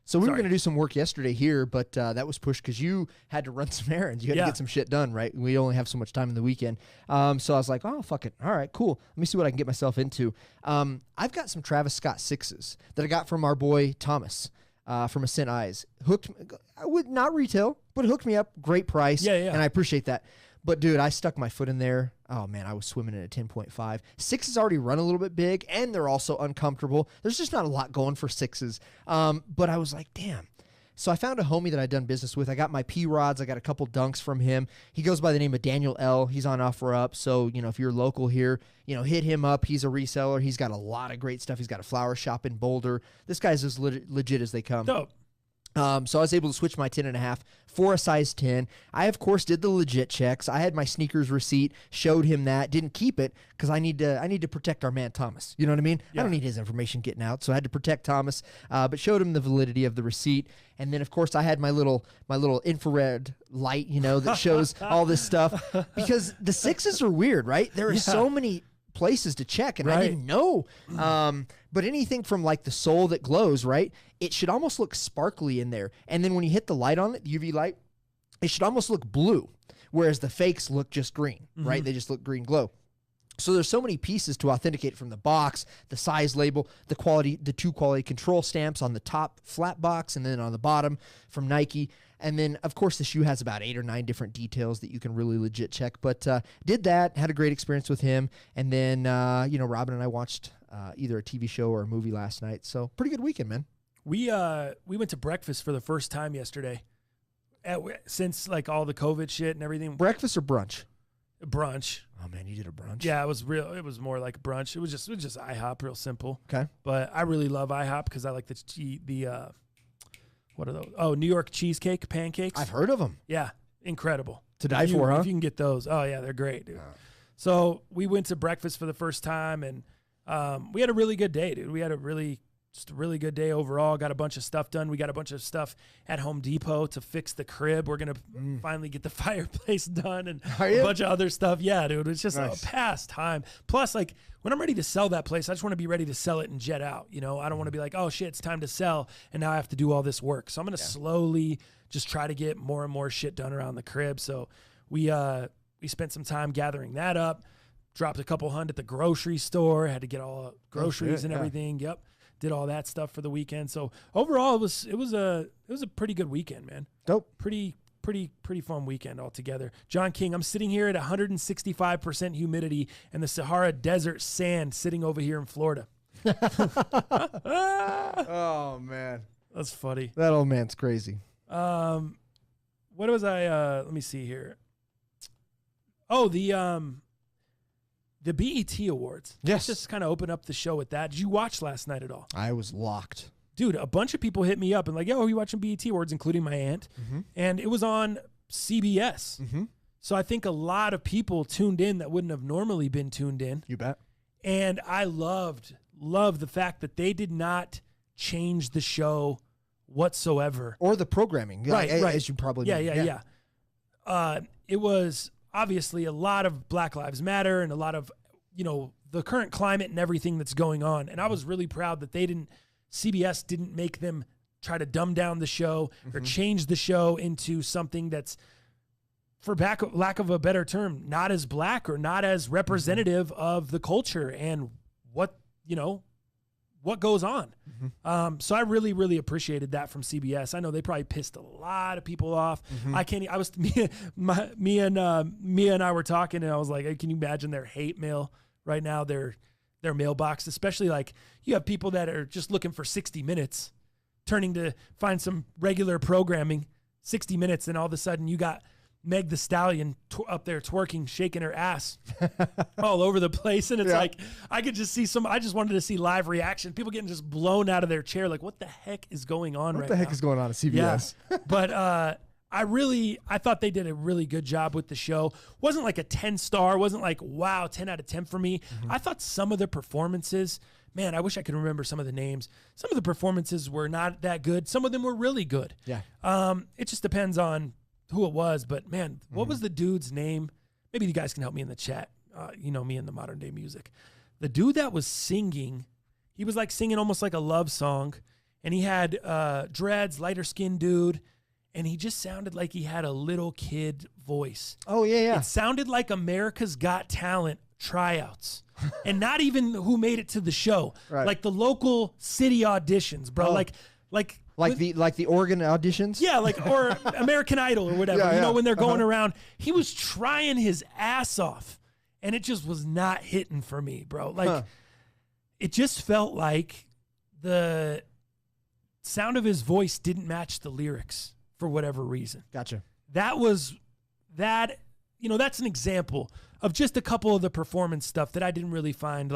B: So
C: we were going to do some work yesterday here, but that was pushed because you had to run some errands. You had to get some shit done, right? We only have so much time in the weekend. So I was like, oh, fuck it. All right, cool. Let me see what I can get myself into. I've got some Travis Scott 6s that I got from our boy Thomas. From Ascent Eyes. I would not retail, but hooked me up. Great price.
B: Yeah.
C: And I appreciate that. But, dude, I stuck my foot in there. Oh, man, I was swimming in a 10.5. 6s already run a little bit big, and they're also uncomfortable. There's just not a lot going for 6s. But I was like, damn. So I found a homie that I'd done business with. I got my P-Rods. I got a couple dunks from him. He goes by the name of Daniel L. He's on OfferUp. So, if you're local here, hit him up. He's a reseller. He's got a lot of great stuff. He's got a flower shop in Boulder. This guy's as legit as they come.
B: Dope.
C: So I was able to switch my 10.5 for a size 10. I, of course, did the legit checks. I had my sneakers receipt, showed him that, didn't keep it because I need to protect our man Thomas. You know what I mean? Yeah. I don't need his information getting out, so I had to protect Thomas, but showed him the validity of the receipt. And then, of course, I had my little infrared light, that shows all this stuff because the 6s are weird, right? There are so many places to check, and I didn't know. But anything from like the sole that glows, right? It should almost look sparkly in there. And then when you hit the light on it, the UV light, it should almost look blue, whereas the fakes look just green, right? They just look green glow. So there's so many pieces to authenticate from the box, the size label, the quality, the 2 quality control stamps on the top flat box, and then on the bottom from Nike. And then, of course, the shoe has about 8 or 9 different details that you can really legit check. But did that, had a great experience with him. And then, Robin and I watched either a TV show or a movie last night. So pretty good weekend, man.
B: We went to breakfast for the first time yesterday. Since like all the COVID shit and everything.
C: Breakfast or brunch?
B: Brunch.
C: Oh man, you did a brunch?
B: Yeah, it was real. It was more like brunch. It was just IHOP, real simple.
C: Okay.
B: But I really love IHOP because I like the what are those? Oh, New York cheesecake pancakes.
C: I've heard of them.
B: Yeah, incredible.
C: To die for, huh?
B: If you can get those. Oh yeah, they're great, dude. So we went to breakfast for the first time, and we had a really good day, dude. We had just a really good day overall. Got a bunch of stuff done. We got a bunch of stuff at Home Depot to fix the crib. We're going to finally get the fireplace done and a bunch of other stuff. Yeah, dude, it's just a past time. Plus, like, when I'm ready to sell that place, I just want to be ready to sell it and jet out. I don't want to be like, oh, shit, it's time to sell, and now I have to do all this work. So I'm going to slowly just try to get more and more shit done around the crib. So we spent some time gathering that up, dropped a couple $100 at the grocery store, had to get all groceries and everything. Yep. Did all that stuff for the weekend. So overall, it was a pretty good weekend, man.
C: Dope.
B: Pretty pretty fun weekend altogether. John King, I'm sitting here at 165% humidity and the Sahara Desert sand sitting over here in Florida.
C: Oh, man.
B: That's funny.
C: That old man's crazy.
B: What was I? Let me see here. Oh, the BET Awards.
C: Yes.
B: Let's just kind of open up the show with that. Did you watch last night at all?
C: I was locked.
B: Dude, a bunch of people hit me up and like, yo, are you watching BET Awards, including my aunt?
C: Mm-hmm.
B: And it was on CBS.
C: Mm-hmm.
B: So I think a lot of people tuned in that wouldn't have normally been tuned in.
C: You bet.
B: And I loved the fact that they did not change the show whatsoever.
C: Or the programming.
B: Right.
C: As you probably know.
B: Yeah. It was obviously a lot of Black Lives Matter and a lot of, the current climate and everything that's going on. And I was really proud that CBS didn't make them try to dumb down the show or change the show into something that's, for lack of a better term, not as black or not as representative of the culture and what goes on. So I really, really appreciated that from CBS. I know they probably pissed a lot of people off. Mia and I were talking and I was like, hey, can you imagine their hate mail right now? Their mailbox, especially like you have people that are just looking for 60 minutes, turning to find some regular programming, 60 minutes. And all of a sudden you got Meg the Stallion up there twerking, shaking her ass all over the place. And it's like, I could just see I just wanted to see live reaction. People getting just blown out of their chair. Like, what the heck is going on right now?
C: What the heck is going on at CBS?
B: Yeah. But I thought they did a really good job with the show. Wasn't like a 10-star. Wasn't like, wow, 10 out of 10 for me. I thought some of the performances, man, I wish I could remember some of the names. Some of the performances were not that good. Some of them were really good.
C: Yeah.
B: It just depends on who it was, but man, what was the dude's name? Maybe you guys can help me in the chat. Me in the modern day music. The dude that was singing, he was like singing almost like a love song, and he had dreads, lighter skinned dude, and he just sounded like he had a little kid voice.
C: Oh, yeah.
B: It sounded like America's Got Talent tryouts. And not even who made it to the show.
C: Right.
B: Like the local city auditions, bro.
C: Oh.
B: Like
C: the Oregon auditions?
B: Yeah, or American Idol or whatever.
C: Yeah.
B: When they're going around. He was trying his ass off, and it just was not hitting for me, bro. It just felt like the sound of his voice didn't match the lyrics for whatever reason.
C: Gotcha.
B: That's an example of just a couple of the performance stuff that I didn't really find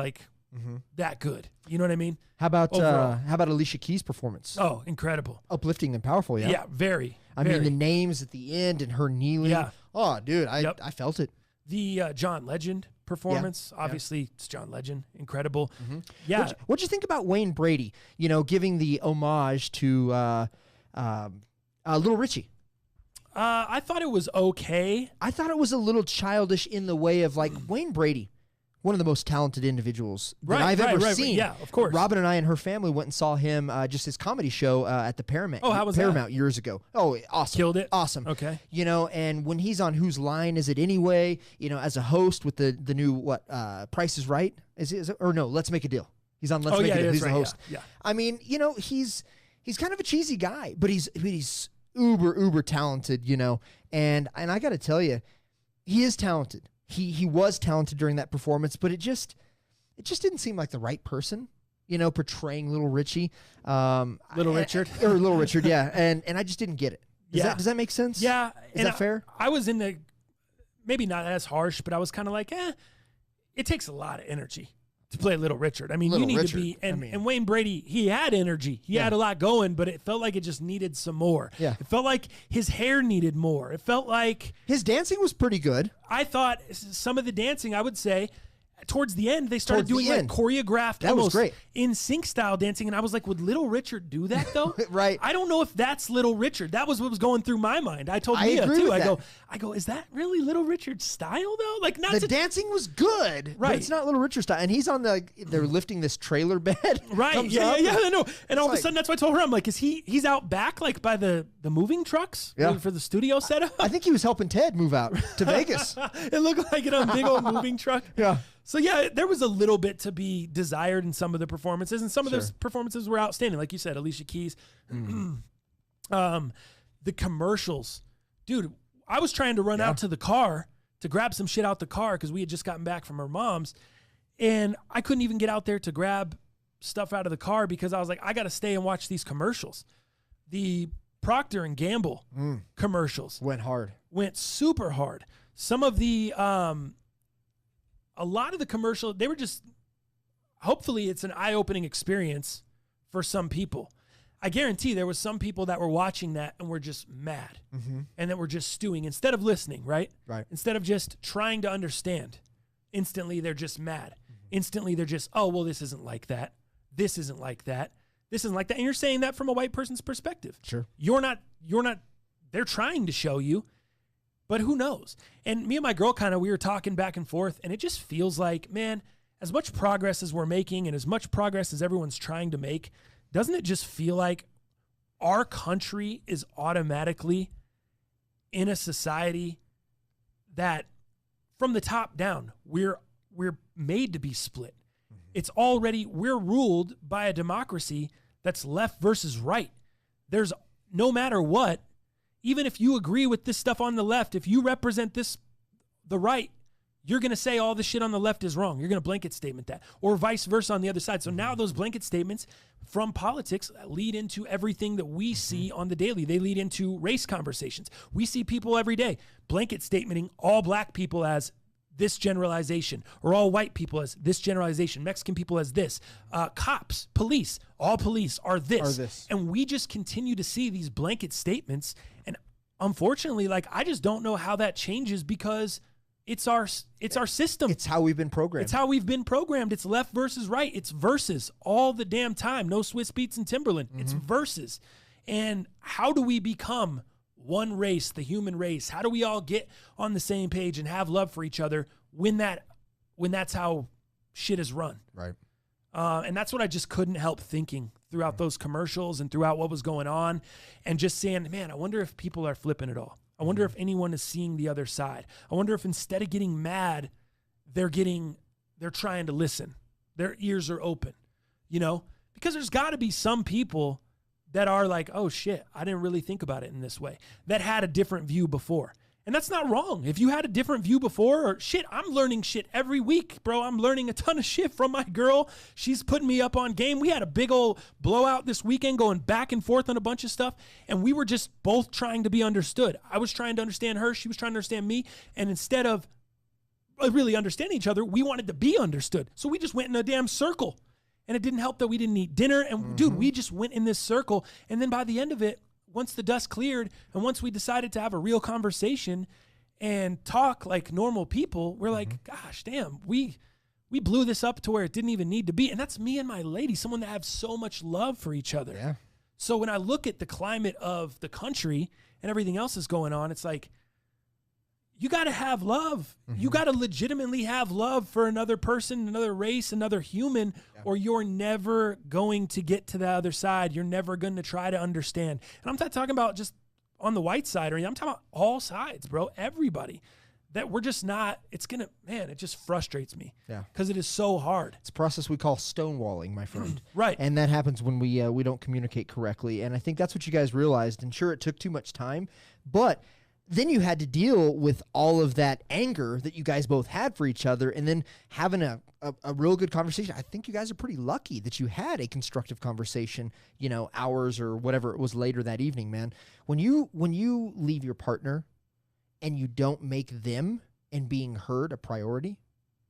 B: that good. You know what I mean?
C: How about Alicia Keys' performance?
B: Oh, incredible.
C: Uplifting and powerful, yeah.
B: Yeah, very.
C: I mean, the names at the end and her kneeling.
B: Yeah.
C: Oh, dude, I felt it.
B: The John Legend performance, obviously, it's John Legend. Incredible. Yeah.
C: What'd you think about Wayne Brady, giving the homage to Little Richie?
B: I thought it was okay.
C: I thought it was a little childish in the way of Wayne Brady, one of the most talented individuals that I've ever seen.
B: Yeah, of course.
C: Robin and I and her family went and saw him just his comedy show at the Paramount.
B: Oh, how was
C: Paramount
B: that?
C: Years ago. Oh, awesome.
B: Killed it?
C: Awesome.
B: Okay.
C: And when he's on Whose Line Is It Anyway, as a host with the new Price is Right? Is it or no, Let's Make a Deal. He's on Let's Make a Deal. He's the host.
B: Yeah.
C: I mean, he's kind of a cheesy guy, but he's uber talented, and I got to tell you, he is talented. He was talented during that performance, but it just didn't seem like the right person, portraying Little Richie,
B: Little Richard,
C: yeah, and I just didn't get it. Does that make sense?
B: Yeah,
C: is that fair?
B: I was in the maybe not as harsh, but I was kind of like, it takes a lot of energy to play Little Richard. I mean, you need to be, and Wayne Brady, he had energy. He had a lot going, but it felt like it just needed some more.
C: Yeah.
B: It felt like his hair needed more. It felt like
C: his dancing was pretty good.
B: I thought some of the dancing, I would say, towards the end, they started doing choreographed,
C: that was great,
B: in sync style dancing, and I was like, would Little Richard do that though?
C: Right.
B: I don't know if that's Little Richard. That was what was going through my mind. I told Mia too. I go, is that really Little Richard's style though? Like, not
C: the dancing was good,
B: right?
C: But it's not Little Richard style, and he's on they're lifting this trailer bed,
B: right? Yeah, I know. And all of a sudden, that's why I told her, I'm like, he's out back, like by the moving trucks, for the studio setup?
C: I think he was helping Ted move out to Vegas.
B: It looked like it on a big old moving truck.
C: Yeah.
B: So, yeah, there was a little bit to be desired in some of the performances, and some of those performances were outstanding. Like you said, Alicia Keys. The commercials dude, I was trying to run out to the car to grab some shit out the car because we had just gotten back from our mom's, and I couldn't even get out there to grab stuff out of the car because I was like, I got to stay and watch these commercials. The Procter and Gamble commercials went super hard. Some of the, a lot of the commercial, they were just, hopefully it's an eye-opening experience for some people. I guarantee there was some people that were watching that and were just mad and that were just stewing instead of listening, right?
C: Right.
B: Instead of just trying to understand. Instantly, they're just mad. Instantly, they're just, oh, well, this isn't like that. This isn't like that. This isn't like that. And you're saying that from a white person's perspective.
C: Sure.
B: You're not, they're trying to show you, but who knows? And me and my girl we were talking back and forth, and it just feels like, man, as much progress as we're making and as much progress as everyone's trying to make, doesn't it just feel like our country is automatically in a society that from the top down, we're made to be split. It's already, we're ruled by a democracy that's left versus right. There's no matter what, even if you agree with this stuff on the left, if you represent the right, you're going to say all the shit on the left is wrong. You're going to blanket statement that, or vice versa on the other side. So now those blanket statements from politics lead into everything that we see on the daily. They lead into race conversations. We see people every day blanket statementing all black people as this generalization, or all white people as this generalization, Mexican people as this, cops, police, all police are this. And we just continue to see these blanket statements. And unfortunately, like, I just don't know how that changes because it's our system.
C: It's how we've been programmed.
B: It's how we've been programmed. It's left versus right. It's versus all the damn time. No Swiss Beats and Timberland. It's versus. And how do we become one race, the human race? How do we all get on the same page and have love for each other when that's how shit is run?
C: Right.
B: And that's what I just couldn't help thinking throughout those commercials and throughout what was going on, and just saying, man, I wonder if people are flipping it all. I wonder if anyone is seeing the other side. I wonder if instead of getting mad, they're trying to listen. Their ears are open, because there's got to be some people that are like, oh shit, I didn't really think about it in this way, that had a different view before. And that's not wrong. If you had a different view before, or shit, I'm learning shit every week, bro. I'm learning a ton of shit from my girl. She's putting me up on game. We had a big old blowout this weekend going back and forth on a bunch of stuff. And we were just both trying to be understood. I was trying to understand her. She was trying to understand me. And instead of really understanding each other, we wanted to be understood. So we just went in a damn circle. And it didn't help that we didn't eat dinner. And dude, we just went in this circle. And then by the end of it, once the dust cleared and once we decided to have a real conversation and talk like normal people, we're like, gosh, damn, we blew this up to where it didn't even need to be. And that's me and my lady, someone that have so much love for each other.
C: Yeah.
B: So when I look at the climate of the country and everything else is going on, it's like, you got to have love. You got to legitimately have love for another person, another race, another human, or you're never going to get to the other side. You're never going to try to understand. And I'm not talking about just on the white side or anything. I'm talking about all sides, bro. Everybody. That we're just not, it just frustrates me.
C: Yeah.
B: Because it is so hard.
C: It's a process we call stonewalling, my friend.
B: Right.
C: And that happens when we don't communicate correctly. And I think that's what you guys realized. And sure, it took too much time, but then you had to deal with all of that anger that you guys both had for each other, and then having a real good conversation. I think you guys are pretty lucky that you had a constructive conversation, hours or whatever it was later that evening, man. When you leave your partner and you don't make them and being heard a priority,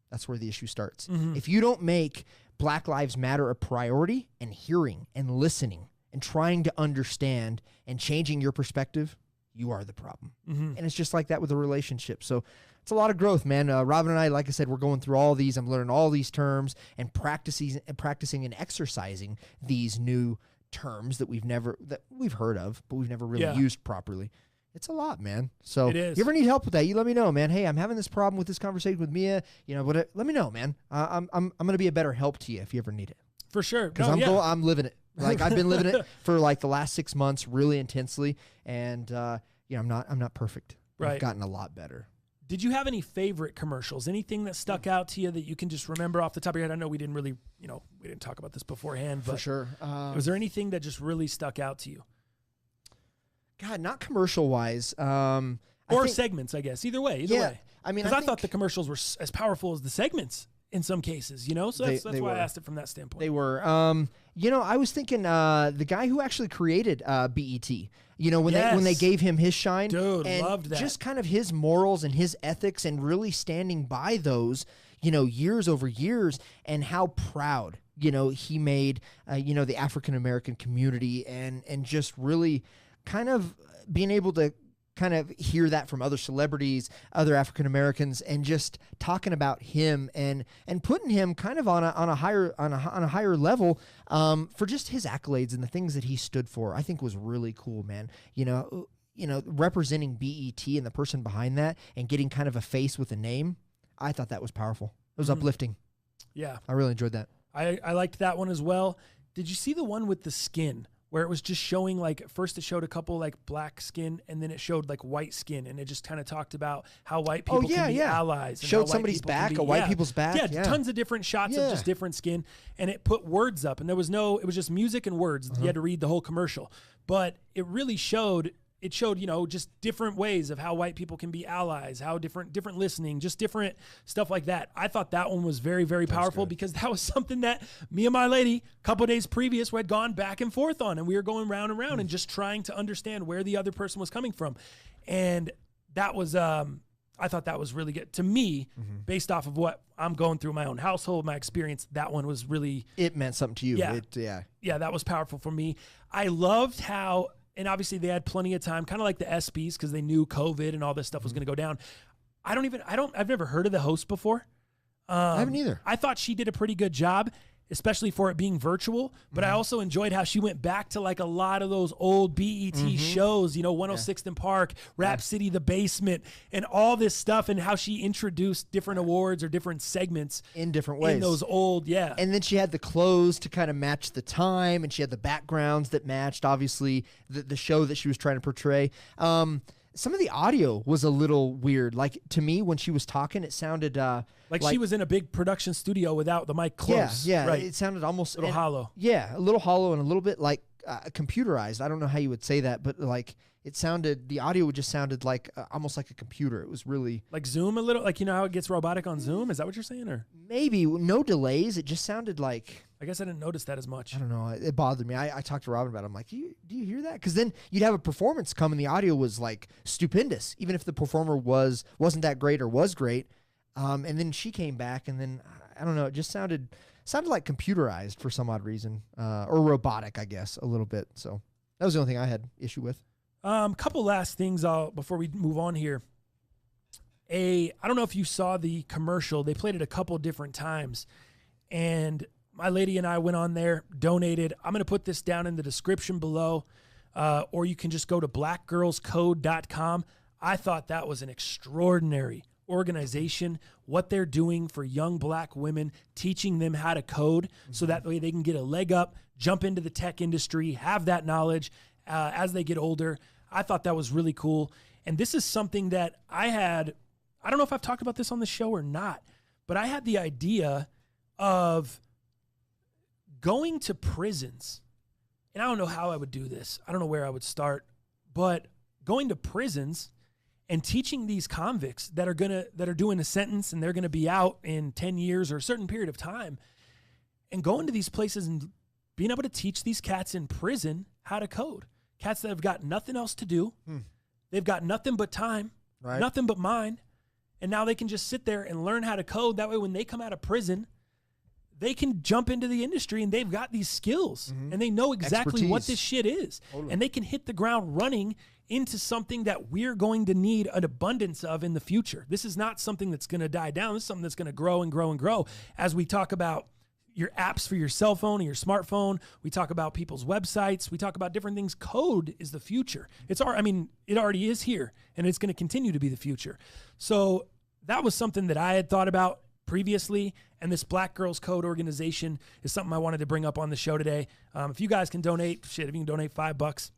C: that's where the issue starts. If you don't make Black Lives Matter a priority and hearing and listening and trying to understand and changing your perspective, you are the problem. And it's just like that with a relationship. So it's a lot of growth, man. Robin and I, like I said, we're going through all these. I'm learning all these terms and practicing and exercising these new terms that we've heard of, but we've never really used properly. It's a lot, man. So
B: it is.
C: You ever need help with that, you let me know, man. Hey, I'm having this problem with this conversation with Mia. But let me know, man. I'm going to be a better help to you if you ever need it.
B: For sure.
C: Because I'm living it. Like I've been living it for like the last 6 months really intensely. And I'm not perfect.
B: Right.
C: I've gotten a lot better.
B: Did you have any favorite commercials? Anything that stuck out to you that you can just remember off the top of your head? I know we didn't really, we didn't talk about this beforehand, but
C: for sure.
B: Was there anything that just really stuck out to you?
C: God, not commercial wise.
B: Or segments, I guess. Either way.
C: I mean,
B: because I thought the commercials were as powerful as the segments in some cases, you know? So that's why I asked it from that standpoint.
C: They were. You know, I was thinking the guy who actually created BET, you know, when they gave him his shine.
B: Dude,
C: and
B: loved that.
C: Just kind of his morals and his ethics and really standing by those, you know, years over years, and how proud, you know, he made, you know, the African-American community, and just really kind of being able to kind of hear that from other celebrities, other African Americans, and just talking about him and putting him kind of on a higher level for just his accolades and the things that he stood for. I think was really cool, man. You know, representing BET and the person behind that, and getting kind of a face with a name. I thought that was powerful. It was uplifting.
B: Yeah,
C: I really enjoyed that.
B: I liked that one as well. Did you see the one with the skin? Where it was just showing, like, first it showed a couple, like, black skin, and then it showed, like, white skin, and it just kind of talked about how white people can be allies. And
C: showed somebody's back, white people's back.
B: Yeah, tons of different shots of just different skin, and it put words up, and it was just music and words. You had to read the whole commercial. But it really showed, you know, just different ways of how white people can be allies, how different listening, just different stuff like that. I thought that one was very, very powerful, because that was something that me and my lady a couple of days previous had gone back and forth on, and we were going round and round and just trying to understand where the other person was coming from. And that was, I thought that was really good to me, based off of what I'm going through in my own household, my experience. That one was really,
C: it meant something to you.
B: Yeah, that was powerful for me. I loved how, and obviously they had plenty of time, kind of like the ESPYs, because they knew COVID and all this stuff was going to go down. I've never heard of the host before.
C: I haven't either.
B: I thought she did a pretty good job, especially for it being virtual. But I also enjoyed how she went back to, like, a lot of those old BET shows, you know, 106th and Park, Rap City, The Basement, and all this stuff, and how she introduced different awards or different segments
C: in different ways.
B: In those old, And
C: then she had the clothes to kind of match the time, and she had the backgrounds that matched, obviously, the show that she was trying to portray. Some of the audio was a little weird. Like, to me, when she was talking, it sounded
B: like she was in a big production studio without the mic close.
C: Yeah,
B: right.
C: It sounded almost
B: a little hollow.
C: Yeah, a little hollow and a little bit like computerized. I don't know how you would say that, but like the audio just sounded like almost like a computer. It was really
B: like Zoom a little, like, you know how it gets robotic on Zoom? Is that what you're saying? Or
C: maybe no delays. It just sounded like,
B: I guess I didn't notice that as much.
C: I don't know. It bothered me. I talked to Robin about it. I'm like, do you hear that? Because then you'd have a performance come and the audio was like stupendous, even if the performer wasn't that great or was great. And then she came back, and then I don't know. It just sounded like computerized for some odd reason, or robotic, I guess, a little bit. So that was the only thing I had issue with.
B: Couple last things before we move on here. I don't know if you saw the commercial. They played it a couple different times, and my lady and I went on there, donated. I'm going to put this down in the description below, or you can just go to blackgirlscode.com. I thought that was an extraordinary organization, what they're doing for young black women, teaching them how to code so that way they can get a leg up, jump into the tech industry, have that knowledge as they get older. I thought that was really cool. And this is something that I don't know if I've talked about this on the show or not, but I had the idea of going to prisons. And I don't know how I would do this. I don't know where I would start, but going to prisons and teaching these convicts that are doing a sentence and they're going to be out in 10 years or a certain period of time, and going to these places and being able to teach these cats in prison how to code. Cats that have got nothing else to do. They've got nothing but time, nothing but mind. And now they can just sit there and learn how to code. That way when they come out of prison, they can jump into the industry and they've got these skills and they know exactly what this shit is. Totally. And they can hit the ground running into something that we're going to need an abundance of in the future. This is not something that's going to die down. This is something that's going to grow and grow and grow. As we talk about your apps for your cell phone and your smartphone, we talk about people's websites, we talk about different things. Code is the future. It already is here, and it's going to continue to be the future. So that was something that I had thought about previously, and this Black Girls Code organization is something I wanted to bring up on the show today. If you guys can donate, if you can donate $5,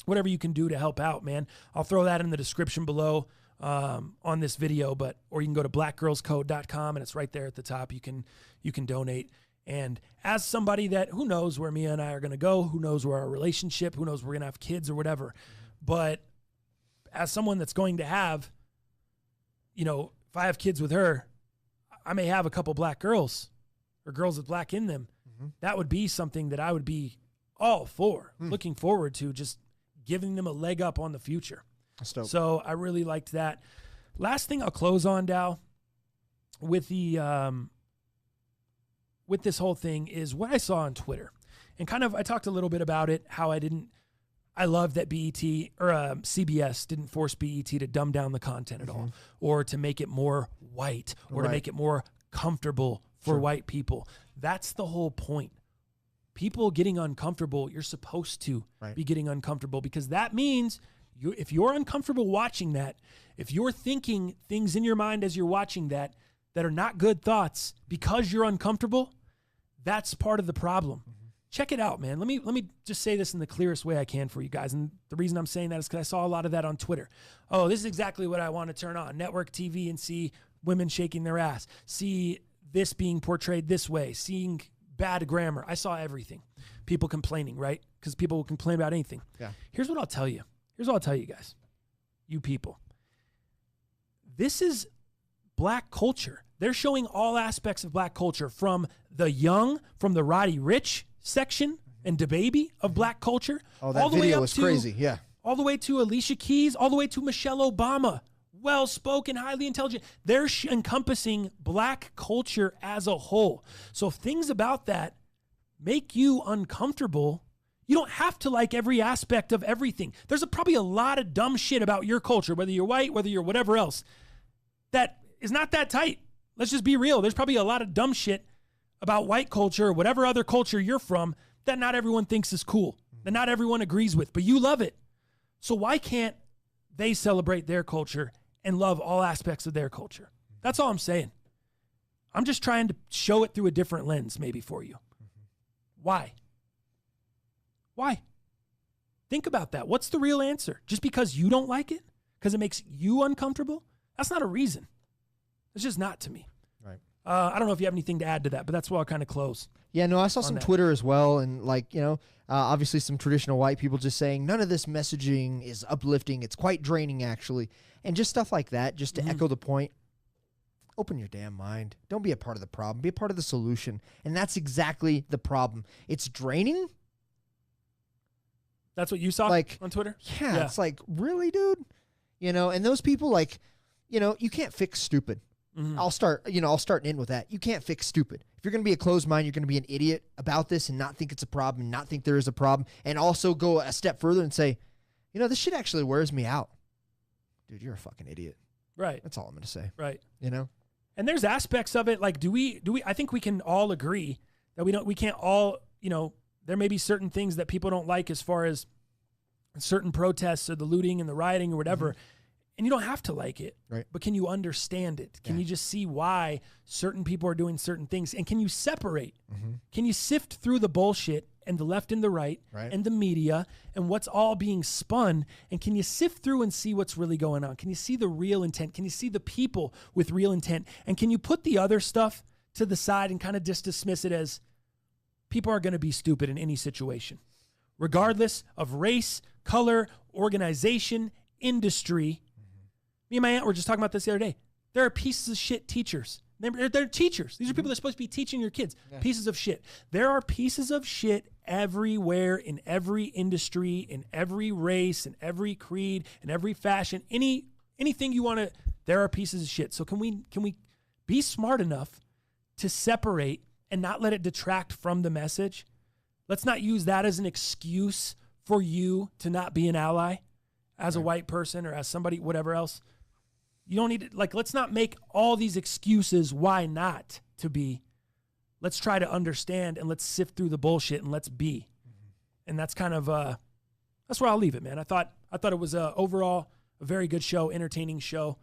B: whatever you can do to help out, man, I'll throw that in the description below on this video, or you can go to blackgirlscode.com and it's right there at the top. You can donate. And as somebody that, who knows where Mia and I are going to go, who knows where our relationship, who knows we're going to have kids or whatever, But as someone that's going to have, if I have kids with her, I may have a couple black girls or girls with black in them. Mm-hmm. That would be something that I would be all for, looking forward to, just giving them a leg up on the future.
C: That's dope.
B: So I really liked that. Last thing I'll close on, Dow, with the with this whole thing is what I saw on Twitter. And I talked a little bit about it, how I love that BET or CBS didn't force BET to dumb down the content at all, or to make it more white, or to make it more comfortable for white people. That's the whole point. People getting uncomfortable, you're supposed to be getting uncomfortable, because that means if you're uncomfortable watching that, if you're thinking things in your mind as you're watching that are not good thoughts because you're uncomfortable, that's part of the problem. Check it out, man. Let me just say this in the clearest way I can for you guys. And the reason I'm saying that is because I saw a lot of that on Twitter. Oh, this is exactly what I want to turn on. Network TV and see women shaking their ass. See this being portrayed this way. Seeing bad grammar. I saw everything. People complaining, right? Because people will complain about anything. Yeah. Here's what I'll tell you. Here's what I'll tell you guys. You people. This is black culture. They're showing all aspects of black culture, from the young, from the Roddy Ricch section and DaBaby of black culture.
C: Oh, that video was crazy. Yeah.
B: All the way to Alicia Keys, all the way to Michelle Obama. Well-spoken, highly intelligent. They're encompassing black culture as a whole. So if things about that make you uncomfortable, you don't have to like every aspect of everything. There's probably a lot of dumb shit about your culture, whether you're white, whether you're whatever else, that is not that tight. Let's just be real. There's probably a lot of dumb shit about white culture or whatever other culture you're from that not everyone thinks is cool, that not everyone agrees with, but you love it. So why can't they celebrate their culture and love all aspects of their culture? That's all I'm saying. I'm just trying to show it through a different lens maybe for you. Why? Why? Think about that. What's the real answer? Just because you don't like it? Because it makes you uncomfortable? That's not a reason. It's just not to me.
C: Right.
B: I don't know if you have anything to add to that, but that's where I'll kind of close.
C: Yeah, no, I saw some Twitter as well, and obviously some traditional white people just saying none of this messaging is uplifting. It's quite draining, actually. And just stuff like that, just to echo the point. Open your damn mind. Don't be a part of the problem. Be a part of the solution. And that's exactly the problem. It's draining.
B: That's what you saw on Twitter?
C: Yeah, it's like, really, dude? And those people, you can't fix stupid. Mm-hmm. I'll start and end with that. You can't fix stupid. If you're going to be a closed mind, you're going to be an idiot about this and not think it's a problem and not think there is a problem, and also go a step further and say, this shit actually wears me out. Dude, you're a fucking idiot.
B: Right.
C: That's all I'm going to say.
B: Right. And there's aspects of it, like, do we, I think we can all agree that we can't all, there may be certain things that people don't like as far as certain protests or the looting and the rioting or whatever. Mm-hmm. And you don't have to like it, right? But can you understand it? Can you just see why certain people are doing certain things? And can you separate? Mm-hmm. Can you sift through the bullshit and the left and the right, and the media and what's all being spun? And can you sift through and see what's really going on? Can you see the real intent? Can you see the people with real intent? And can you put the other stuff to the side and kind of just dismiss it as people are going to be stupid in any situation, regardless of race, color, organization, industry? Me and my aunt were just talking about this the other day. There are pieces of shit teachers. They're teachers. These are people that are supposed to be teaching your kids. Yeah. Pieces of shit. There are pieces of shit everywhere, in every industry, in every race, in every creed, in every fashion. Anything you want to, there are pieces of shit. So can we be smart enough to separate and not let it detract from the message? Let's not use that as an excuse for you to not be an ally as a white person or as somebody, whatever else. You don't need to, let's not make all these excuses why not to be. Let's try to understand and let's sift through the bullshit and let's be. Mm-hmm. And that's kind of, that's where I'll leave it, man. I thought it was overall a very good show, entertaining show.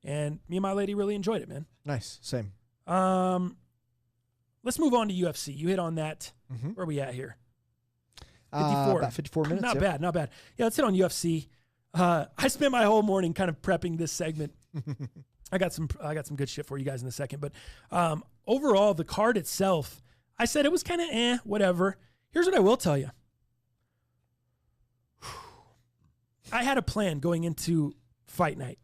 B: And me and my lady really enjoyed it, man.
C: Nice. Same.
B: Let's move on to UFC. You hit on that. Mm-hmm. Where are we at here?
C: 54. About 54 minutes.
B: Not bad. Yeah, let's hit on UFC. I spent my whole morning kind of prepping this segment. I got some good shit for you guys in a second, but overall, the card itself, I said it was kind of whatever. Here's what I will tell you. I had a plan going into fight night.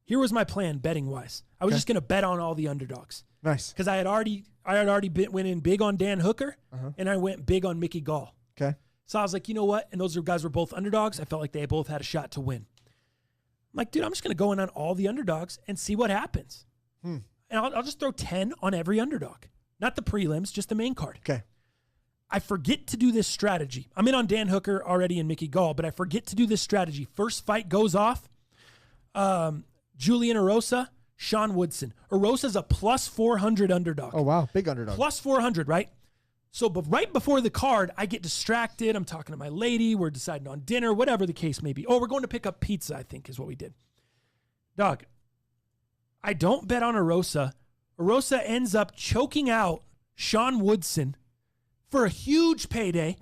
B: Here was my plan betting wise. I was just going to bet on all the underdogs.
C: Nice.
B: Because I had already went in big on Dan Hooker, and I went big on Mickey Gall.
C: Okay.
B: So I was like, you know what? And those guys were both underdogs. I felt like they both had a shot to win. I'm like, dude, I'm just going to go in on all the underdogs and see what happens. And I'll just throw 10 on every underdog. Not the prelims, just the main card.
C: Okay.
B: I forget to do this strategy. I'm in on Dan Hooker already and Mickey Gall, but I forget to do this strategy. First fight goes off. Julian Erosa, Sean Woodson. Erosa's a plus 400 underdog.
C: Oh, wow. Big underdog.
B: Plus 400, right? So but right before the card, I get distracted. I'm talking to my lady. We're deciding on dinner, whatever the case may be. Oh, we're going to pick up pizza, I think is what we did. Dog, I don't bet on Erosa. Erosa ends up choking out Sean Woodson for a huge payday.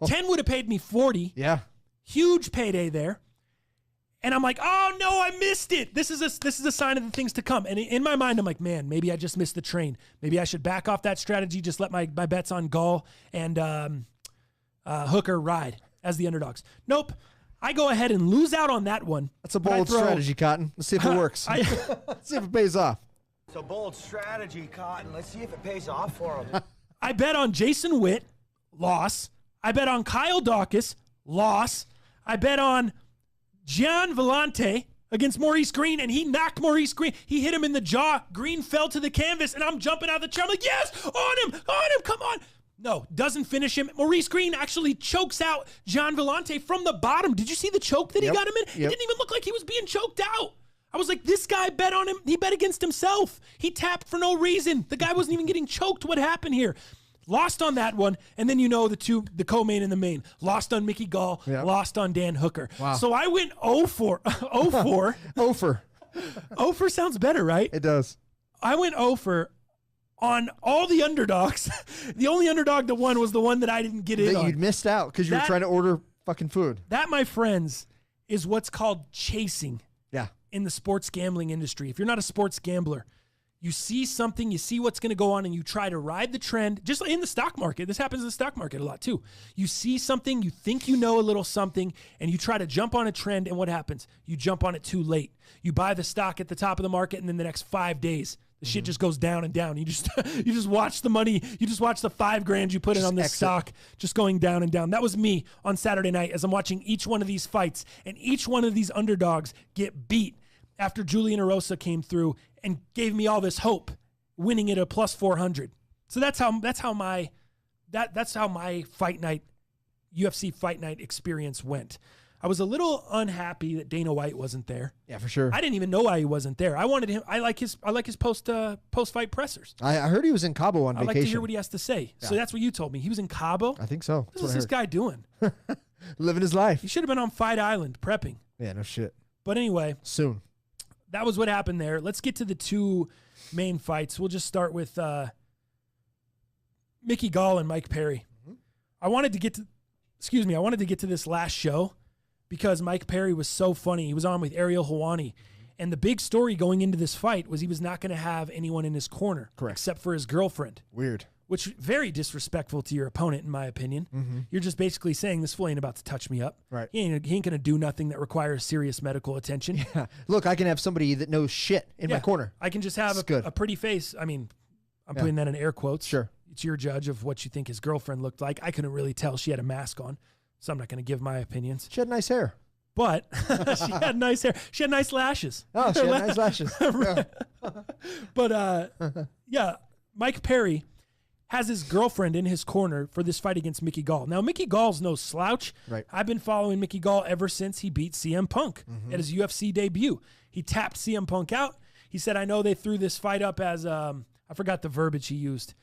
B: 10 would have paid me 40.
C: Yeah.
B: Huge payday there. And I'm like, oh no, I missed it. This is a sign of the things to come. And in my mind, I'm like, man, maybe I just missed the train. Maybe I should back off that strategy. Just let my bets on Gall and Hooker ride as the underdogs. Nope. I go ahead and lose out on that one.
C: That's a bold strategy, Cotton. Let's see if it works. Let's see if it pays off.
D: It's a bold strategy, Cotton. Let's see if it pays off for him.
B: I bet on Jason Witt, loss. I bet on Kyle Dawkins, loss. I bet on Gian Vellante against Maurice Green, and he knocked Maurice Green. He hit him in the jaw. Green fell to the canvas, and I'm jumping out of the chair. I'm like, yes, on him, come on. No, doesn't finish him. Maurice Green actually chokes out Gian Vellante from the bottom. Did you see the choke that he got him in? It didn't even look like he was being choked out. I was like, this guy bet on him. He bet against himself. He tapped for no reason. The guy wasn't even getting choked. What happened here? Lost on that one, and then the co-main and the main. Lost on Mickey Gall, lost on Dan Hooker.
C: Wow.
B: So I went 0-4. 0-4.
C: 0-4.
B: 0-4 sounds better, right?
C: It does.
B: I went 0-4 on all the underdogs. The only underdog that won was the one that I didn't get in on.
C: You'd missed out because you were trying to order fucking food.
B: That, my friends, is what's called chasing in the sports gambling industry. If you're not a sports gambler, you see something, you see what's going to go on, and you try to ride the trend. Just in the stock market. This happens in the stock market a lot too. You see something, you think you know a little something, and you try to jump on a trend, and what happens? You jump on it too late. You buy the stock at the top of the market, and then the next 5 days, the shit just goes down and down. You just watch the money. You just watch the $5,000 you put in on this stock just going down and down. That was me on Saturday night as I'm watching each one of these fights, and each one of these underdogs get beat after Julian Erosa came through and gave me all this hope, winning it a plus 400. So that's how my fight night, UFC fight night experience went. I was a little unhappy that Dana White wasn't there.
C: Yeah, for sure.
B: I didn't even know why he wasn't there. I wanted him. I like his post fight pressers.
C: I heard he was in Cabo on vacation.
B: I like to hear what he has to say. Yeah. So that's what you told me. He was in Cabo.
C: I think so.
B: What was this guy doing?
C: Living his life.
B: He should have been on Fight Island prepping.
C: Yeah, no shit.
B: But anyway,
C: soon.
B: That was what happened there. Let's get to the two main fights. We'll just start with Mickey Gall and Mike Perry. I wanted to get to this last show because Mike Perry was so funny. He was on with Ariel Helwani. And the big story going into this fight was he was not going to have anyone in his corner.
C: Correct.
B: Except for his girlfriend.
C: Weird.
B: Which very disrespectful to your opponent, in my opinion.
C: Mm-hmm.
B: You're just basically saying this fool ain't about to touch me up.
C: Right.
B: He ain't going to do nothing that requires serious medical attention.
C: Yeah. Look, I can have somebody that knows shit in my corner.
B: I can just have a pretty face. I mean, I'm putting that in air quotes.
C: Sure.
B: It's your judge of what you think his girlfriend looked like. I couldn't really tell. She had a mask on, so I'm not going to give my opinions.
C: She had nice hair.
B: But she had nice hair. She had nice lashes.
C: Oh, she had nice lashes.
B: But, Mike Perry has his girlfriend in his corner for this fight against Mickey Gall. Now, Mickey Gall's no slouch.
C: Right.
B: I've been following Mickey Gall ever since he beat CM Punk at his UFC debut. He tapped CM Punk out. He said, I know they threw this fight up as, I forgot the verbiage he used,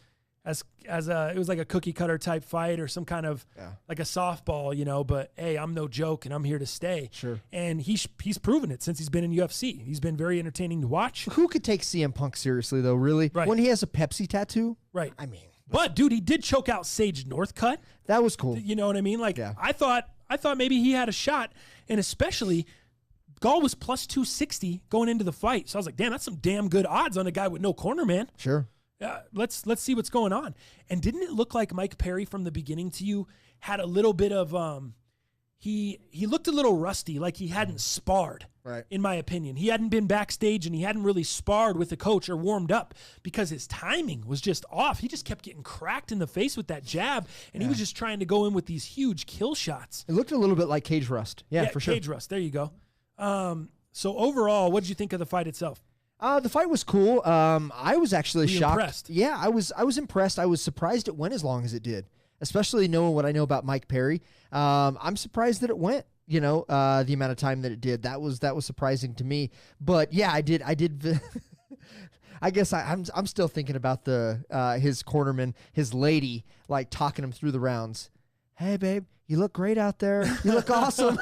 B: as it was like a cookie cutter type fight or some kind of like a softball, but hey, I'm no joke and I'm here to stay.
C: Sure.
B: And he's proven it since he's been in UFC. He's been very entertaining to watch.
C: Who could take CM Punk seriously though, really?
B: Right.
C: When he has a Pepsi tattoo?
B: Right.
C: I mean.
B: But dude, he did choke out Sage Northcutt.
C: That was cool.
B: You know what I mean? Like I thought maybe he had a shot, and especially Gall was plus 260 going into the fight. So I was like, damn, that's some damn good odds on a guy with no corner, man.
C: Sure.
B: Let's see what's going on. And didn't it look like Mike Perry from the beginning to you had a little bit of he looked a little rusty, like he hadn't sparred.
C: Right.
B: In my opinion, he hadn't been backstage and he hadn't really sparred with the coach or warmed up because his timing was just off. He just kept getting cracked in the face with that jab, and he was just trying to go in with these huge kill shots.
C: It looked a little bit like cage rust. Yeah, for sure.
B: Cage rust. There you go. So overall, what did you think of the fight itself?
C: The fight was cool. I was actually shocked.
B: Impressed?
C: Yeah, I was impressed. I was surprised it went as long as it did, especially knowing what I know about Mike Perry. I'm surprised that it went, the amount of time that it did. That was surprising to me. But yeah, I did. I guess I'm still thinking about his cornerman, his lady, like talking him through the rounds. Hey, babe, you look great out there. You look awesome.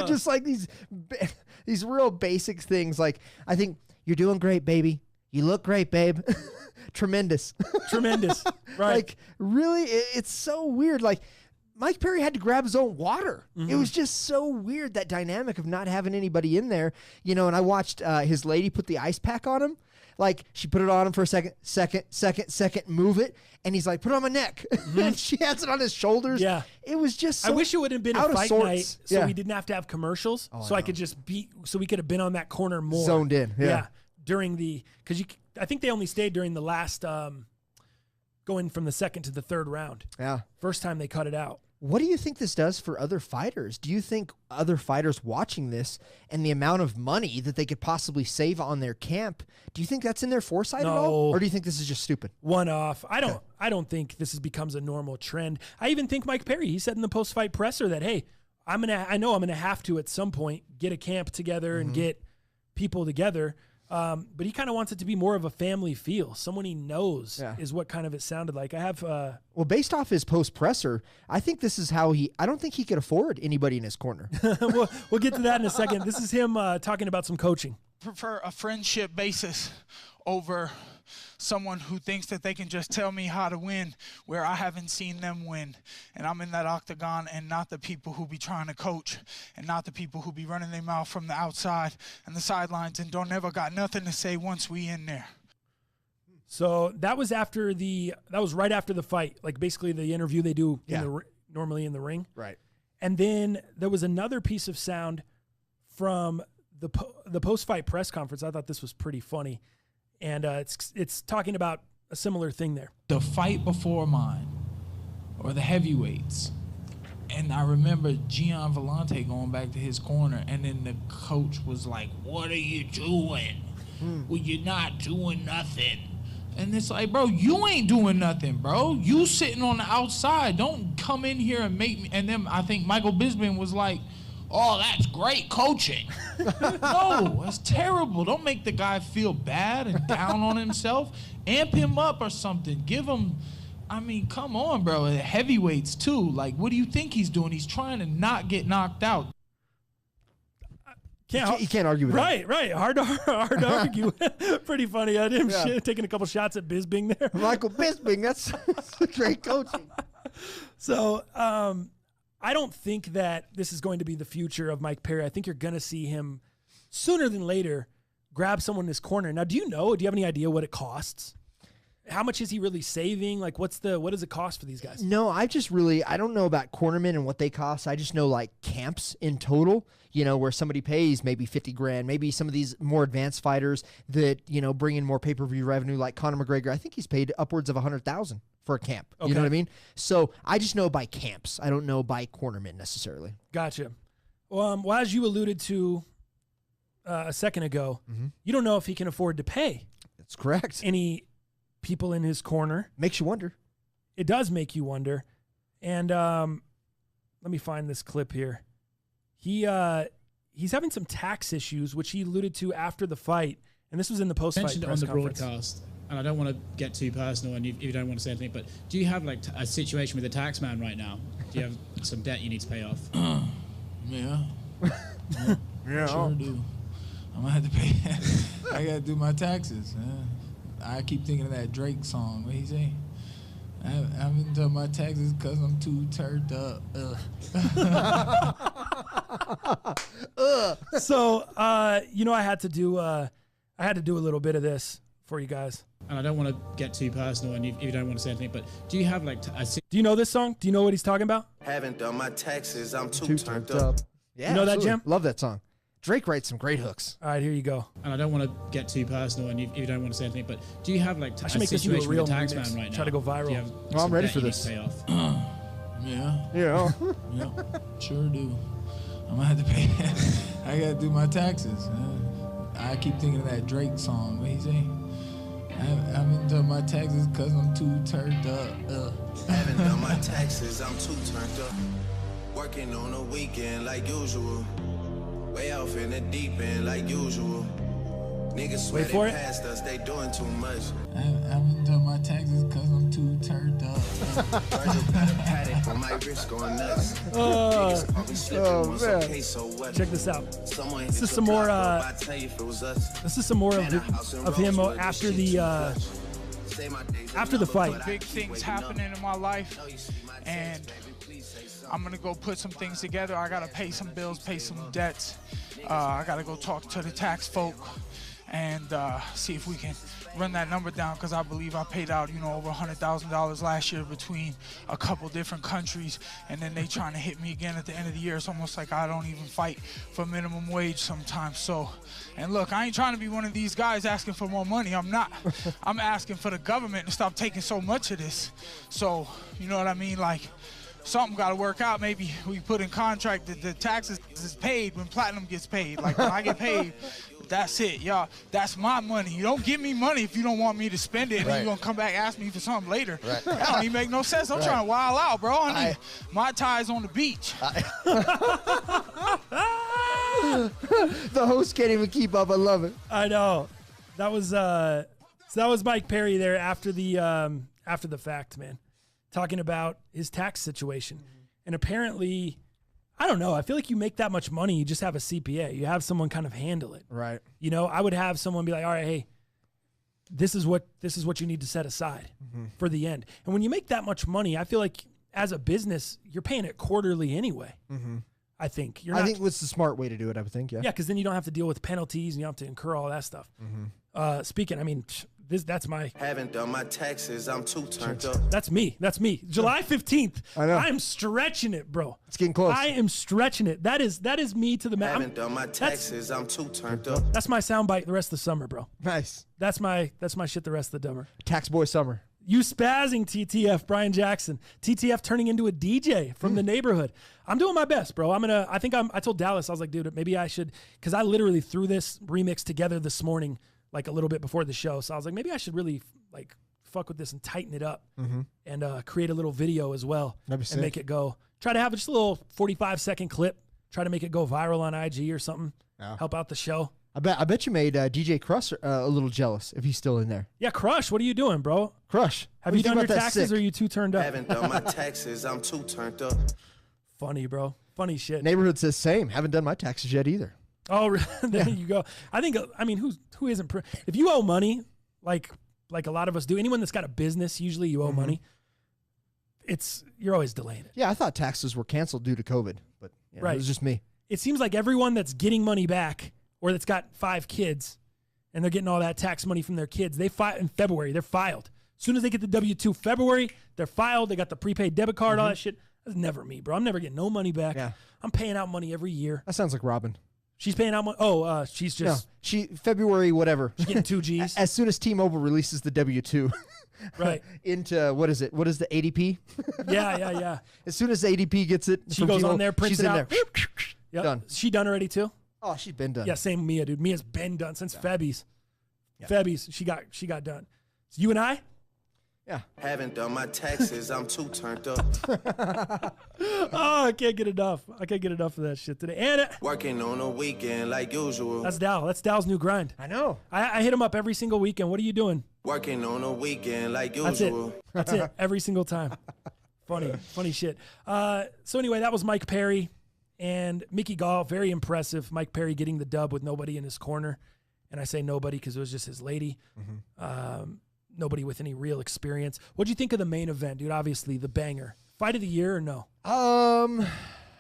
C: Just like these real basic things. Like, I think you're doing great, baby. You look great, babe. Tremendous.
B: Tremendous. Right.
C: Like, really, it's so weird. Like, Mike Perry had to grab his own water. It was just so weird, that dynamic of not having anybody in there. And I watched his lady put the ice pack on him. Like, she put it on him for a second, move it, and he's like, put it on my neck. And she has it on his shoulders.
B: Yeah.
C: It was just so
B: I wish it would have been a
C: out of
B: fight
C: sorts.
B: night so we didn't have to have commercials, so I could just so we could have been on that corner more.
C: Zoned in, yeah.
B: During because I think they only stayed during the last, going from the second to the third round.
C: Yeah.
B: First time they cut it out.
C: What do you think this does for other fighters? Do you think other fighters watching this and the amount of money that they could possibly save on their camp, do you think that's in their foresight at all? Or do you think this is just stupid?
B: One off. I don't think this becomes a normal trend. I even think Mike Perry, he said in the post-fight presser that, hey, I know I'm gonna have to at some point get a camp together and get people together. But he kind of wants it to be more of a family feel. Someone he knows is what kind of it sounded like. I have
C: well, based off his post presser, I think this is how I don't think he could afford anybody in his corner.
B: We'll get to that in a second. This is him talking about some coaching.
E: Prefer a friendship basis over someone who thinks that they can just tell me how to win where I haven't seen them win. And I'm in that octagon, and not the people who be trying to coach, and not the people who be running their mouth from the outside and the sidelines and don't ever got nothing to say once we in there.
B: So that was right after the fight, like basically the interview they do normally in the ring.
C: Right.
B: And then there was another piece of sound from the post-fight press conference. I thought this was pretty funny. And it's talking about a similar thing there.
F: The fight before mine, or the heavyweights, and I remember Gian Vellante going back to his corner, and then the coach was like, "What are you doing? Well, you're not doing nothing." And it's like, bro, you ain't doing nothing, bro. You sitting on the outside. Don't come in here and make me. And then I think Michael Bisping was like, "Oh, that's great coaching." No, that's terrible. Don't make the guy feel bad and down on himself. Amp him up or something. Give him, come on, bro. Heavyweights, too. Like, what do you think he's doing? He's trying to not get knocked out.
C: You can't argue with that.
B: Right. Hard to argue. Pretty funny. I him taking a couple shots at Bisping there.
C: Michael Bisping, that's great coaching.
B: So, I don't think that this is going to be the future of Mike Perry. I think you're going to see him sooner than later grab someone in his corner. Now, do you have any idea what it costs? How much is he really saving? Like, what does it cost for these guys?
C: No, I don't know about cornermen and what they cost. I just know like camps in total, where somebody pays maybe $50,000, maybe some of these more advanced fighters that, bring in more pay-per-view revenue like Conor McGregor. I think he's paid upwards of $100,000 for a camp. You know what I mean? So I just know by camps. I don't know by cornermen necessarily.
B: Gotcha. Well, as you alluded to a second ago, you don't know if he can afford to pay.
C: That's correct.
B: Any people in his corner.
C: Makes you wonder.
B: It does make you wonder. And let me find this clip here. He's having some tax issues, which he alluded to after the fight. And this was in the post-fight press
G: conference. Mentioned it on the
B: conference.
G: broadcast, and I don't want to get too personal, and if you don't want to say anything, but do you have like a situation with a tax man right now? Do you have some debt you need to pay off?
F: Yeah. Yeah. Sure do. I'm gonna have to pay. I gotta do my taxes. I keep thinking of that Drake song. What he say? I haven't done my taxes because I'm too turned up.
B: So, I had to do a little bit of this for you guys.
G: And I don't want to get too personal, and if you don't want to say anything, but do you have like
B: Do you know this song? Do you know what he's talking about?
A: Haven't done my taxes, I'm too turned up.
C: Yeah,
B: You know that,
C: absolutely.
B: Jim?
C: Love that song. Drake writes some great hooks.
B: All right, here you go.
G: and I don't want to get too personal, and if you don't want to say anything, but do you have like
B: I
G: a
B: should make this into a
G: situation
B: real
G: with a tax
B: remix.
G: man right now?
B: Try to go viral.
G: Do you have
C: Well, I'm
G: some
C: ready
G: debt
C: for
G: you need
C: this.
G: to pay off?
F: Yeah,
C: Yeah.
F: yeah, sure do. I'm gonna have to pay. I gotta do my taxes. I keep thinking of that Drake song. What he say? I haven't done my taxes because I'm too turned up.
A: Haven't done my taxes, I'm too turned up. Working on a weekend like usual. Way off in the deep end like usual. Niggas
B: Wait for
A: sweating
B: it.
A: past us, they doing too much.
F: I haven't done my taxes because I'm too turned up.
A: Virgil got a paddock on my wrist going nuts. Niggas caught me slipping once,
C: man.
A: okay, so what?
B: Check this out.
A: Someone
B: This
A: hit
B: is
A: the
B: some more,
A: block, bro, I'd tell you if it was us.
B: This is some more
A: Man, a house in
B: of him
A: Rosewood,
B: after
A: this
B: the
A: shit too clutch. Say my days are
B: after the
A: numbered,
B: fight.
A: but I
E: Big
A: keep
E: things
A: waking
E: happening
A: up.
E: in my life,
A: Know you see my text,
E: and
A: baby, please say something.
E: I'm gonna go put some things together. I gotta pay some bills, pay some debts. I gotta go talk to the tax folk and see if we can run that number down, because I believe I paid out, over $100,000 last year between a couple different countries, and then they trying to hit me again at the end of the year. It's almost like I don't even fight for minimum wage sometimes. So, and look, I ain't trying to be one of these guys asking for more money. I'm not. I'm asking for the government to stop taking so much of this. So, you know what I mean? Like, something got to work out. Maybe we put in contract that the taxes is paid when platinum gets paid. Like, when I get paid, that's it, y'all. That's my money. You don't give me money if you don't want me to spend it, and then you're going to come back and ask me for something later.
C: Right.
E: That don't even make no sense. I'm trying to wild out, bro. I need my ties on the beach.
C: The host can't even keep up. I love it.
B: I know. That was so that was Mike Perry there after the fact, man, talking about his tax situation. And apparently, I don't know, I feel like you make that much money, you just have a CPA. You have someone kind of handle it.
C: Right.
B: I would have someone be like, all right, hey, this is what you need to set aside for the end. And when you make that much money, I feel like as a business, you're paying it quarterly anyway. I think.
C: I think it's the smart way to do it, I would think, yeah.
B: Yeah, because then you don't have to deal with penalties and you don't have to incur all that stuff. Speaking, I mean, that's my.
A: Haven't done my taxes, I'm too turned up.
B: That's me. July 15th.
C: I know.
B: I'm stretching it, bro.
C: It's getting close.
B: I am stretching it. That is me to the max.
A: Haven't done my taxes, I'm too turned up.
B: That's my soundbite the rest of the summer, bro.
C: Nice.
B: That's my shit the rest of the summer.
C: Tax boy summer.
B: You spazzing, TTF, Brian Jackson. TTF turning into a DJ from the neighborhood. I'm doing my best, bro. I told Dallas, I was like, dude, maybe I should, because I literally threw this remix together this morning, like a little bit before the show. So I was like, maybe I should really like fuck with this and tighten it up and create a little video as well.
C: That'd be
B: and
C: sick.
B: make it go. Try to have just a little 45-second clip. Try to make it go viral on IG or something.
C: Yeah.
B: Help out the show.
C: I bet you made DJ Crush a little jealous if he's still in there.
B: Yeah, Crush, what are you doing, bro?
C: Crush.
B: Have
C: what
B: you
C: do
B: done
C: think
B: your
C: about that
B: taxes
C: sick?
B: or are you too turned up?
A: Haven't done my taxes, I'm too turned up.
B: Funny, bro. Funny shit.
C: Neighborhood says same. Haven't done my taxes yet either.
B: Oh, there you go. I mean, who isn't? If you owe money, like a lot of us do, anyone that's got a business, usually you owe money. You're always delaying it.
C: Yeah, I thought taxes were canceled due to COVID, but yeah,
B: Right.
C: it was just me.
B: It seems like everyone that's getting money back or that's got 5 kids and they're getting all that tax money from their kids, they file in February. They're filed. As soon as they get the W-2 February, they're filed. They got the prepaid debit card, all that shit. That's never me, bro. I'm never getting no money back.
C: Yeah.
B: I'm paying out money every year.
C: That sounds like Robin.
B: She's paying out money. Oh, she's just
C: February whatever.
B: getting 2 Gs.
C: As soon as T-Mobile releases the W-2
B: Right.
C: into what is it? What is the ADP?
B: Yeah.
C: As soon as ADP gets it,
B: She
C: from
B: goes
C: T-Mobile,
B: on there, prints
C: she's
B: it
C: in
B: out.
C: there.
B: Yep.
C: Done.
B: She done already too?
C: Oh, she's been done.
B: Yeah, same Mia, dude. Mia's been done since Febby's. Febby's, she got done. So you and I?
C: Yeah.
A: Haven't done my taxes, I'm too turned up.
B: Oh, I can't get enough. I can't get enough of that shit today. And
A: Working on a weekend like usual.
B: that's Dal. That's Dal's new grind.
C: I know.
B: I hit him up every single weekend. What are you doing?
A: Working on a weekend like
B: That's
A: usual.
B: it. That's it. Every single time. Funny shit. So anyway, that was Mike Perry and Mickey Gall. Very impressive. Mike Perry getting the dub with nobody in his corner. And I say nobody because it was just his lady. Nobody with any real experience. What'd you think of the main event, dude? Obviously, the banger. Fight of the year or no?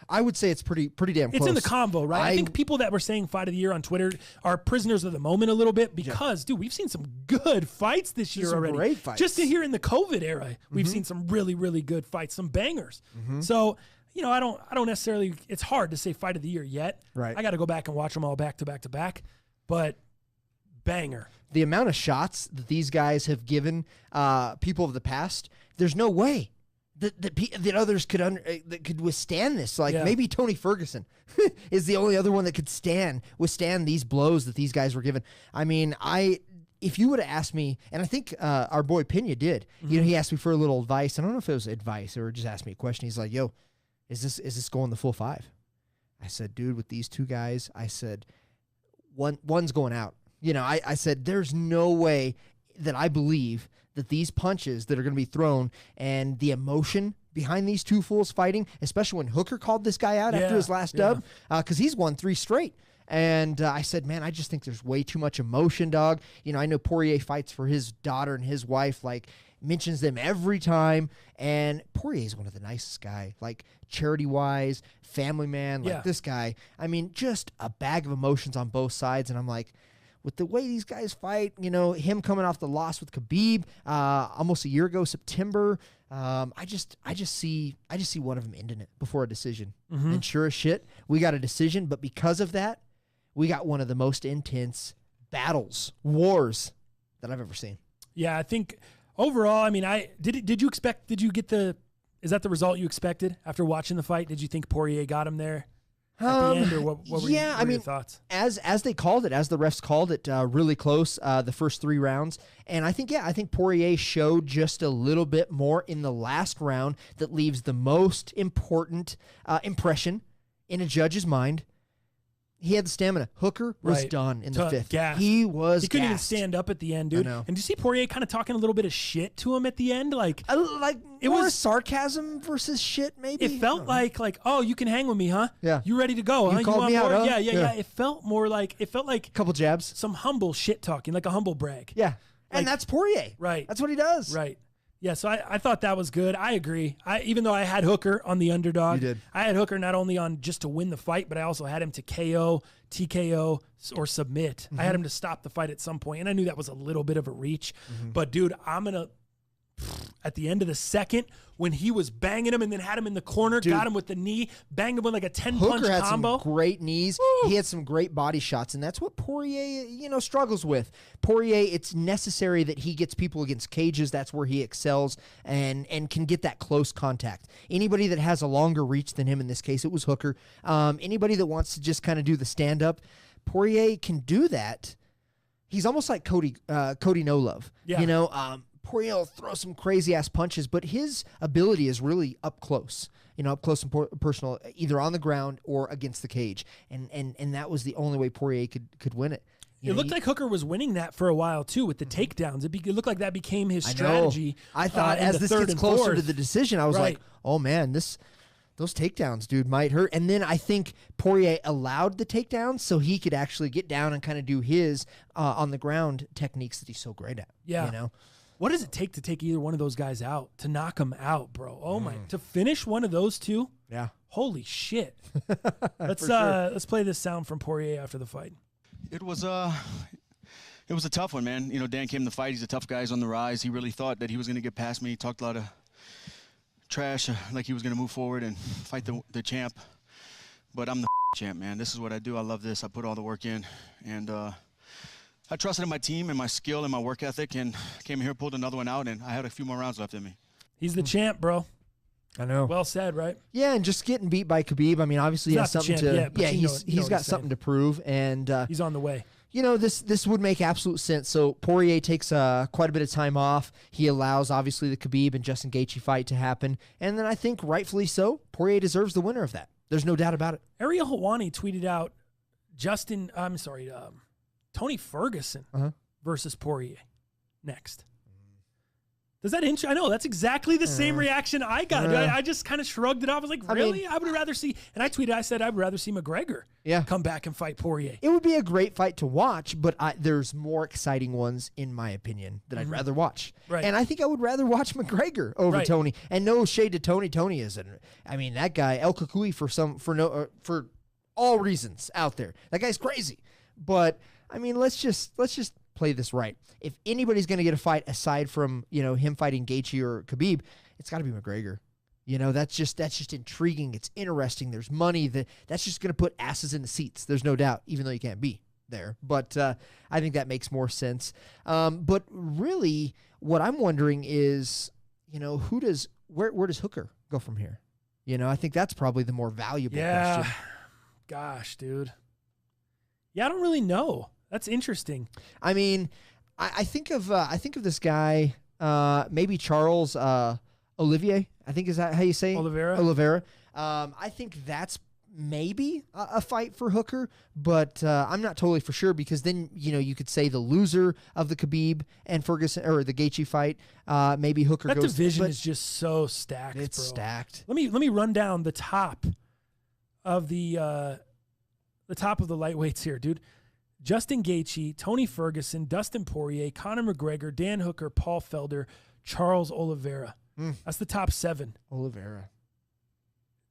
C: I would say it's pretty damn close.
B: It's in the convo, right? I think people that were saying fight of the year on Twitter are prisoners of the moment a little bit because, dude, we've seen some good fights this year already.
C: Great fights.
B: Just to hear in the COVID era, we've seen some really, really good fights, some bangers. So, I don't necessarily. It's hard to say fight of the year yet.
C: Right.
B: I got to go back and watch them all back to back to back, but banger.
C: The amount of shots that these guys have given people of the past, there's no way that others that could withstand this. Like maybe Tony Ferguson is the only other one that could withstand these blows that these guys were given. I mean, if you would have asked me, and I think our boy Pena did, he asked me for a little advice. I don't know if it was advice or just asked me a question. He's like, "Yo, is this going the full 5?" I said, "Dude, with these two guys," I said, one's going out. I said, there's no way that I believe that these punches that are going to be thrown and the emotion behind these two fools fighting, especially when Hooker called this guy out after his last dub, because he's won 3 straight. And I said, man, I just think there's way too much emotion, dog. I know Poirier fights for his daughter and his wife, mentions them every time. And Poirier is one of the nicest guy, charity-wise, family man, this guy. I mean, just a bag of emotions on both sides. And I'm like, with the way these guys fight, him coming off the loss with Khabib almost a year ago, September, I just see one of them ending it before a decision. And sure as shit, we got a decision. But because of that, we got one of the most intense wars that I've ever seen.
B: Yeah, I think overall, I mean, did you get is that the result you expected after watching the fight? Did you think Poirier got him there at the end, or what were your thoughts?
C: As they called it, as the refs called it, really close, the first 3 rounds. And I think Poirier showed just a little bit more in the last round that leaves the most important impression in a judge's mind. He had the stamina. Hooker was done in the 5th.
B: Gassed.
C: He couldn't
B: even stand up at the end, dude. And do you see Poirier kind of talking a little bit of shit to him at the end?
C: It was sarcasm versus shit, maybe.
B: It felt like, oh, you can hang with me, huh?
C: Yeah.
B: You ready to go, huh?
C: You called me out, huh?
B: Yeah. It felt like
C: a couple jabs.
B: Some humble shit talking, like a humble brag.
C: Yeah. And that's Poirier.
B: Right.
C: That's what he does.
B: Right. Yeah, so I thought that was good. I agree. Even though I had Hooker on the underdog,
C: you did.
B: I had Hooker not only on just to win the fight, but I also had him to KO, TKO, or submit. I had him to stop the fight at some point, and I knew that was a little bit of a reach. But, dude, at the end of the second, when he was banging him and then had him in the corner, got him with the knee, banged him with like a 10-punch combo.
C: Hooker had some great knees. Woo. He had some great body shots, and that's what Poirier, struggles with. Poirier, it's necessary that he gets people against cages. That's where he excels and can get that close contact. Anybody that has a longer reach than him, in this case, it was Hooker. Anybody that wants to just kind of do the stand-up, Poirier can do that. He's almost like Cody No Love. Yeah. Poirier will throw some crazy-ass punches, but his ability is really up close, up close and personal, either on the ground or against the cage. And that was the only way Poirier could win it.
B: It looked like Hooker was winning that for a while, too, with the takedowns. It looked like that became his strategy.
C: I thought as this gets closer to the decision, I was like, oh, man, those takedowns, dude, might hurt. And then I think Poirier allowed the takedowns so he could actually get down and kind of do his on-the-ground techniques that he's so great at.
B: Yeah. What does it take to take either one of those guys out, to knock them out, bro? Oh, my. To finish one of those two?
C: Yeah.
B: Holy shit. Let's play this sound from Poirier after the fight.
H: It was a tough one, man. Dan came to the fight. He's a tough guy. He's on the rise. He really thought that he was going to get past me. He talked a lot of trash, like he was going to move forward and fight the champ. But I'm the champ, man. This is what I do. I love this. I put all the work in. And I trusted in my team and my skill and my work ethic, and came here, pulled another one out, and I had a few more rounds left in me.
B: He's the champ, bro.
C: I know.
B: Well said, right?
C: Yeah, and just getting beat by Khabib, I mean, obviously he has something he's got something to prove, and
B: he's on the way.
C: This would make absolute sense. So Poirier takes quite a bit of time off. He allows, obviously, the Khabib and Justin Gaethje fight to happen, and then I think rightfully so, Poirier deserves the winner of that. There's no doubt about it.
B: Ariel Helwani tweeted out Tony Ferguson versus Poirier next. Does that I know that's exactly the same reaction I got. I just kind of shrugged it off. I was like, really? I would rather see, and I tweeted, I said, I would rather see McGregor come back and fight Poirier.
C: It would be a great fight to watch, but there's more exciting ones, in my opinion, that I'd rather watch.
B: Right.
C: And I think I would rather watch McGregor over Tony. And no shade to Tony. Tony isn't. I mean, that guy, El Kukui, for all reasons out there. That guy's crazy. But I mean, let's just play this right. If anybody's going to get a fight aside from, him fighting Gaethje or Khabib, it's got to be McGregor. That's just intriguing. It's interesting. There's money. That's just going to put asses in the seats. There's no doubt, even though you can't be there. But I think that makes more sense. But really, what I'm wondering is, where does Hooker go from here? I think that's probably the more valuable question.
B: Gosh, dude. Yeah, I don't really know. That's interesting.
C: I mean, I think of this guy, maybe Charles Olivier. I think is that how you say
B: Oliveira.
C: I think that's maybe a fight for Hooker, but I'm not totally for sure because then you could say the loser of the Khabib and Ferguson or the Gaethje fight, maybe Hooker.
B: That
C: goes.
B: Division is just so stacked.
C: It's
B: bro.
C: stacked.
B: Let me run down the top of the lightweights here, dude. Justin Gaethje, Tony Ferguson, Dustin Poirier, Conor McGregor, Dan Hooker, Paul Felder, Charles Oliveira. That's the top 7.
C: Oliveira.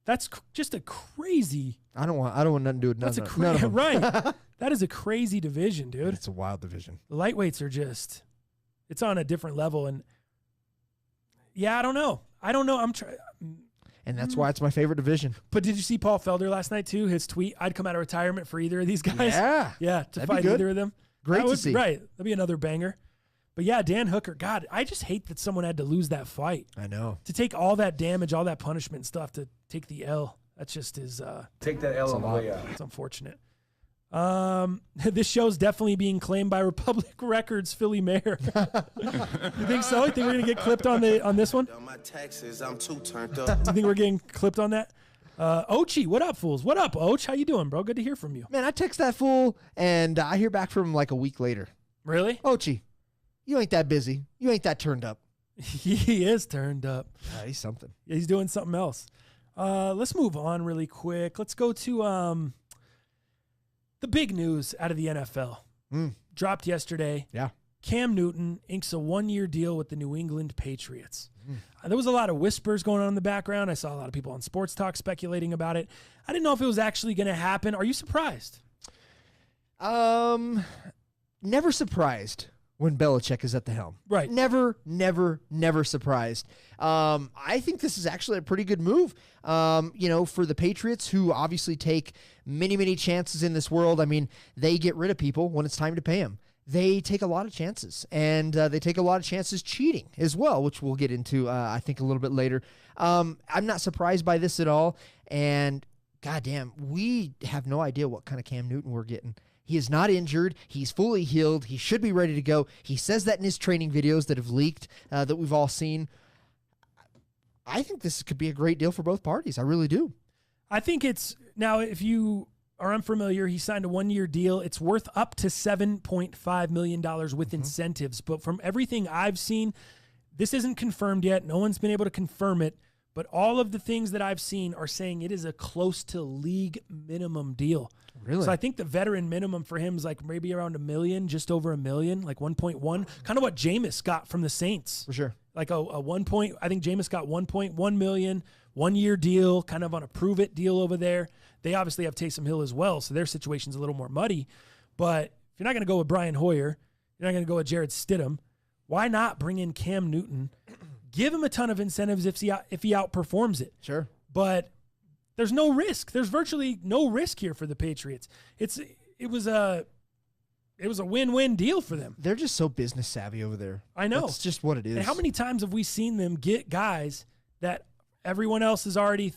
B: That's just a crazy.
C: I don't want nothing to do with
B: That's
C: none.
B: right. That is a crazy division, dude.
C: It's a wild division.
B: The lightweights are just, it's on a different level, and I don't know. I'm trying.
C: And that's why it's my favorite division.
B: But did you see Paul Felder last night too? His tweet, I'd come out of retirement for either of these guys.
C: Yeah.
B: To fight either of them.
C: Great to see.
B: Right. That'd be another banger. But yeah, Dan Hooker, God, I just hate that someone had to lose that fight.
C: I know.
B: To take all that damage, all that punishment and stuff to take the L. That just is
D: Take that L on the way out.
B: It's unfortunate. This show's definitely being claimed by Republic Records, Philly Mayor. You think so? You think we're gonna get clipped on this one?
A: On my taxes, I'm too turned up.
B: You think we're getting clipped on that? Ochi, what up, fools? What up, Och? How you doing, bro? Good to hear from you.
C: Man, I text that fool, and I hear back from him like a week later.
B: Really?
C: Ochi, you ain't that busy. You ain't that turned up.
B: He is turned up.
C: Yeah, he's something.
B: Yeah, he's doing something else. Let's move on really quick. Let's go to the big news out of the NFL. Dropped yesterday.
C: Yeah.
B: Cam Newton inks a 1-year deal with the New England Patriots. There was a lot of whispers going on in the background. I saw a lot of people on Sports Talk speculating about it. I didn't know if it was actually going to happen. Are you surprised?
C: Never surprised when Belichick is at the helm.
B: Right.
C: Never surprised. I think this is actually a pretty good move, for the Patriots, who obviously take many, many chances in this world. I mean, they get rid of people when it's time to pay them. They take a lot of chances, and they take a lot of chances cheating as well, which we'll get into, I think, a little bit later. I'm not surprised by this at all, and goddamn, we have no idea what kind of Cam Newton we're getting. He is not injured. He's fully healed. He should be ready to go. He says that in his training videos that have leaked, that we've all seen. I think this could be a great deal for both parties. I really do.
B: I think it's, now if you are unfamiliar, he signed a 1-year deal. It's worth up to $7.5 million with incentives. But from everything I've seen, this isn't confirmed yet. No one's been able to confirm it. But all of the things that I've seen are saying it is a close to league minimum deal.
C: Really?
B: So I think the veteran minimum for him is like maybe around $1 million, just over $1 million, like 1.1. Kind of what Jameis got from the Saints.
C: For sure.
B: Like I think Jameis got 1.1 million, 1-year deal, kind of on a prove it deal over there. They obviously have Taysom Hill as well, so their situation's a little more muddy. But if you're not going to go with Brian Hoyer, you're not going to go with Jared Stidham, why not bring in Cam Newton? Give him a ton of incentives if he outperforms it.
C: Sure.
B: But there's no risk. There's virtually no risk here for the Patriots. It was a win-win deal for them.
C: They're just so business savvy over there.
B: I know.
C: That's just what it is.
B: And how many times have we seen them get guys that everyone else has already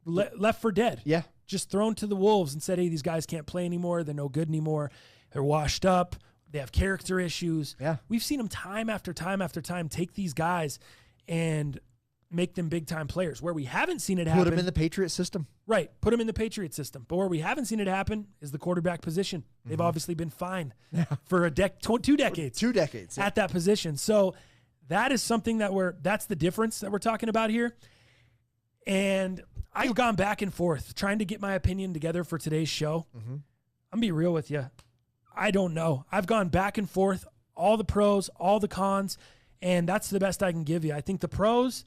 B: left for dead?
C: Yeah.
B: Just thrown to the wolves and said, hey, these guys can't play anymore. They're no good anymore. They're washed up. They have character issues.
C: Yeah.
B: We've seen them time after time after time take these guys and make them big-time players. Where we haven't seen it happen.
C: Put them in the Patriot system.
B: Right. Put them in the Patriot system. But where we haven't seen it happen is the quarterback position. They've obviously been fine for 2 decades.
C: 2 decades.
B: At that position. So That is something that's the difference that we're talking about here. And I've gone back and forth trying to get my opinion together for today's show.
C: Mm-hmm.
B: I'm gonna be real with you. I don't know. I've gone back and forth, all the pros, all the cons, and that's the best I can give you. I think the pros,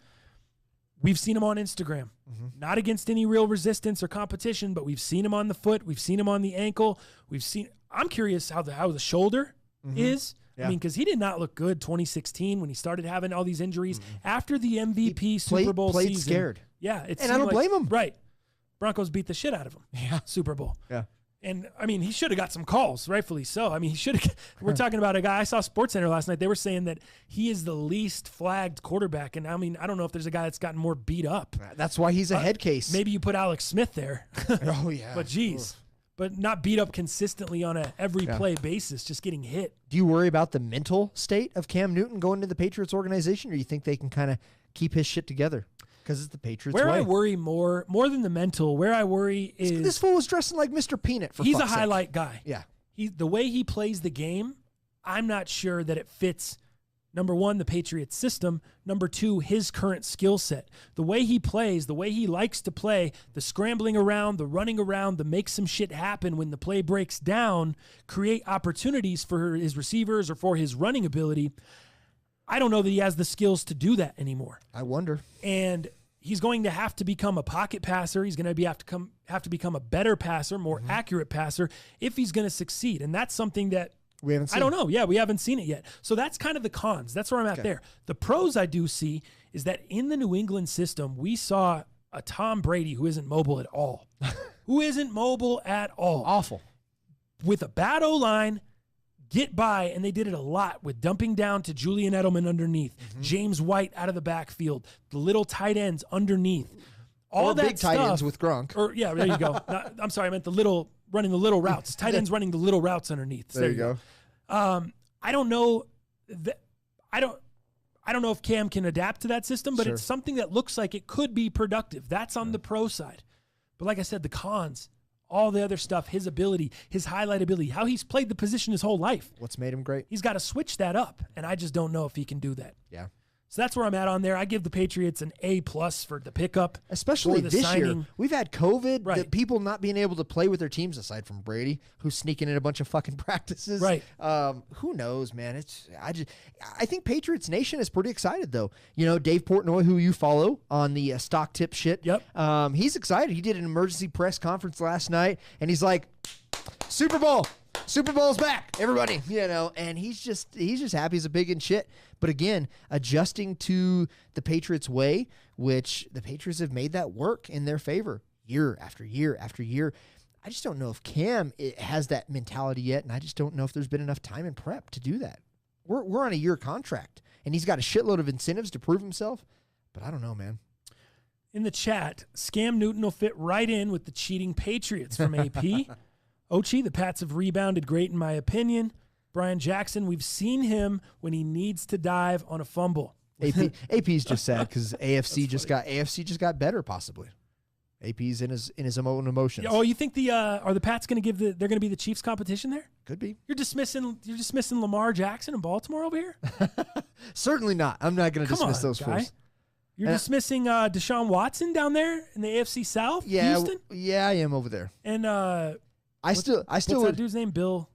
B: we've seen them on Instagram, not against any real resistance or competition, but we've seen him on the foot. We've seen him on the ankle. I'm curious how the shoulder is.
C: Yeah.
B: I mean, because he did not look good 2016 when he started having all these injuries after the MVP Super Bowl
C: played
B: season.
C: Scared.
B: Yeah.
C: And I don't blame him.
B: Right. Broncos beat the shit out of him.
C: Yeah.
B: Super Bowl.
C: Yeah.
B: And, I mean, he should have got some calls, rightfully so. I mean, he should have. We're talking about a guy. I saw SportsCenter last night. They were saying that he is the least flagged quarterback. And, I mean, I don't know if there's a guy that's gotten more beat up.
C: That's why he's a head case.
B: Maybe you put Alex Smith there.
C: Oh, yeah.
B: But, geez. But not beat up consistently on a every play basis, just getting hit.
C: Do you worry about the mental state of Cam Newton going to the Patriots organization, or you think they can kind of keep his shit together? Because it's the Patriots
B: Where
C: way.
B: I worry more than the mental, where I worry is
C: this fool was dressing like Mr. Peanut.
B: He's a
C: fuck's sake.
B: highlight guy.
C: Yeah.
B: The way he plays the game, I'm not sure that it fits, number one, the Patriots system, number two, his current skill set. The way he plays, the way he likes to play, the scrambling around, the running around, the make some shit happen when the play breaks down, create opportunities for his receivers or for his running ability. I don't know that he has the skills to do that anymore.
C: I wonder.
B: And he's going to have to become a pocket passer. He's going to have to become a better passer, more accurate passer if he's going to succeed. And that's something that
C: we haven't seen.
B: I don't know. Yeah, we haven't seen it yet. So that's kind of the cons. That's where I'm at there. The pros I do see is that in the New England system, we saw a Tom Brady who isn't mobile at all. Who isn't mobile at all.
C: Awful.
B: With a bad O-line, get by, and they did it a lot with dumping down to Julian Edelman underneath, James White out of the backfield, the little tight ends underneath. All
C: or
B: that
C: big tight ends with Gronk.
B: Or yeah, there you go. I'm sorry, I meant running the little routes. Tight ends running the little routes underneath.
C: There you go.
B: I don't know that I don't know if Cam can adapt to that system, but
C: Sure.
B: it's something that looks like it could be productive. That's on the pro side. But like I said, the cons, all the other stuff, his ability, his highlight ability, how he's played the position his whole life.
C: What's made him great?
B: He's got to switch that up, and I just don't know if he can do that.
C: Yeah.
B: So that's where I'm at on there. I give the Patriots an A+ for the pickup.
C: Especially
B: for the
C: this
B: signing.
C: year. We've had COVID,
B: Right.
C: the people not being able to play with their teams aside from Brady, who's sneaking in a bunch of fucking practices.
B: Right.
C: Who knows, man? I think Patriots Nation is pretty excited though. You know, Dave Portnoy, who you follow on the stock tip shit.
B: Yep.
C: He's excited. He did an emergency press conference last night, and he's like, Super Bowl's back, everybody, you know, and he's just happy as a pig and shit. But again, adjusting to the Patriots way, which the Patriots have made that work in their favor year after year after year. I just don't know if Cam has that mentality yet, and I just don't know if there's been enough time and prep to do that. We're on a year contract, and he's got a shitload of incentives to prove himself, but I don't know, man.
B: In the chat, Scam Newton will fit right in with the cheating Patriots from AP. Ochi, the Pats have rebounded great in my opinion. Brian Jackson, we've seen him when he needs to dive on a fumble.
C: AP's just sad because AFC just got better possibly. AP's in his own emotions.
B: Oh, you think are the Pats going to they're going to be the Chiefs competition there?
C: Could be.
B: You're dismissing Lamar Jackson in Baltimore over here?
C: Certainly not. I'm not going to dismiss those fools.
B: You're dismissing Deshaun Watson down there in the AFC South?
C: Yeah,
B: Houston?
C: Yeah, I am over there.
B: And
C: I still
B: what's
C: would.
B: that dude's name? Bill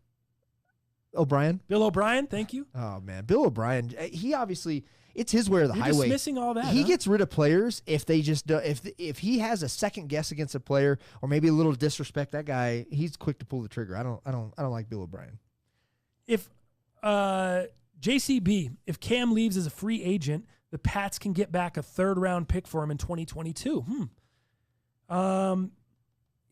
C: O'Brien.
B: Bill O'Brien, thank you.
C: Oh man, Bill O'Brien. He obviously, it's his way or the
B: You're
C: highway.
B: Dismissing all that.
C: He gets rid of players if they just if he has a second guess against a player or maybe a little disrespect. That guy, he's quick to pull the trigger. I don't like Bill O'Brien.
B: If JCB, if Cam leaves as a free agent, the Pats can get back a third-round pick for him in 2022.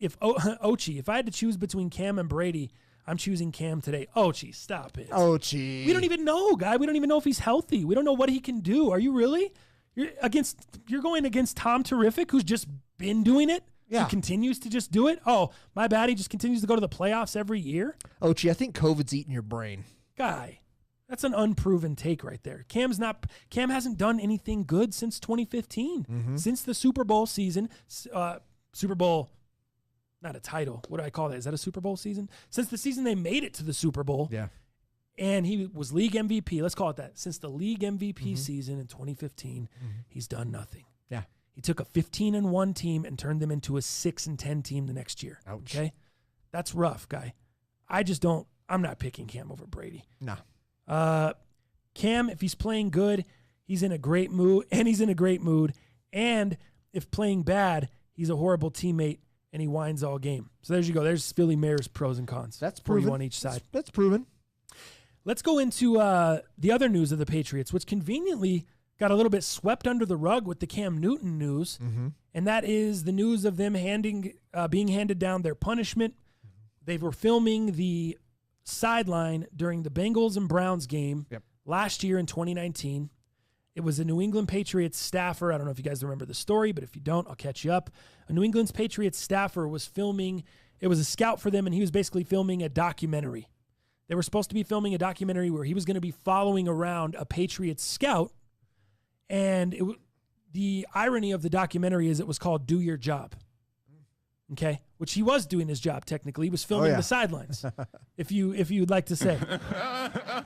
B: If I had to choose between Cam and Brady, I'm choosing Cam today. Ochi, stop it.
C: Ochi.
B: We don't even know, guy. We don't even know if he's healthy. We don't know what he can do. Are you really? You're going against Tom Terrific, who's just been doing it?
C: Yeah.
B: He continues to just do it? Oh, my bad. He just continues to go to the playoffs every year?
C: Ochi, I think COVID's eating your brain.
B: Guy, that's an unproven take right there. Cam hasn't done anything good since 2015. Since the Super Bowl season, Super Bowl, not a title. What do I call that? Is that a Super Bowl season? Since the season they made it to the Super Bowl.
C: Yeah.
B: And he was league MVP. Let's call it that. Since the league MVP season in 2015, he's done nothing.
C: Yeah.
B: He took a 15-1 team and turned them into a 6-10 team the next year.
C: Ouch.
B: Okay? That's rough, guy. I'm not picking Cam over Brady.
C: No.
B: Cam, if he's playing good, he's in a great mood, and if playing bad, he's a horrible teammate, and he whines all game. So there you go. There's Philly Mayor's pros and cons.
C: That's
B: for you
C: proven.
B: on each side.
C: That's proven.
B: Let's go into the other news of the Patriots, which conveniently got a little bit swept under the rug with the Cam Newton news, and that is the news of them being handed down their punishment. They were filming the sideline during the Bengals and Browns game last year in 2019. It was a New England Patriots staffer. I don't know if you guys remember the story, but if you don't, I'll catch you up. A New England Patriots staffer was filming. It was a scout for them, and he was basically filming a documentary. They were supposed to be filming a documentary where he was going to be following around a Patriots scout, and the irony of the documentary is it was called Do Your Job. Okay, which he was doing his job technically. He was filming the sidelines, if you'd like to say.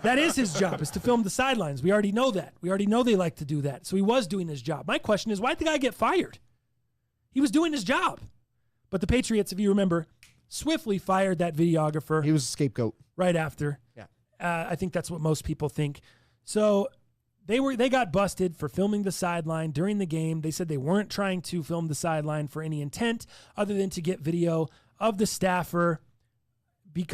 B: That is his job, is to film the sidelines. We already know that. We already know they like to do that. So he was doing his job. My question is, why'd the guy get fired? He was doing his job. But the Patriots, if you remember, swiftly fired that videographer.
C: He was a scapegoat.
B: Right after.
C: Yeah.
B: I think that's what most people think. So they got busted for filming the sideline during the game. They said they weren't trying to film the sideline for any intent other than to get video of the staffer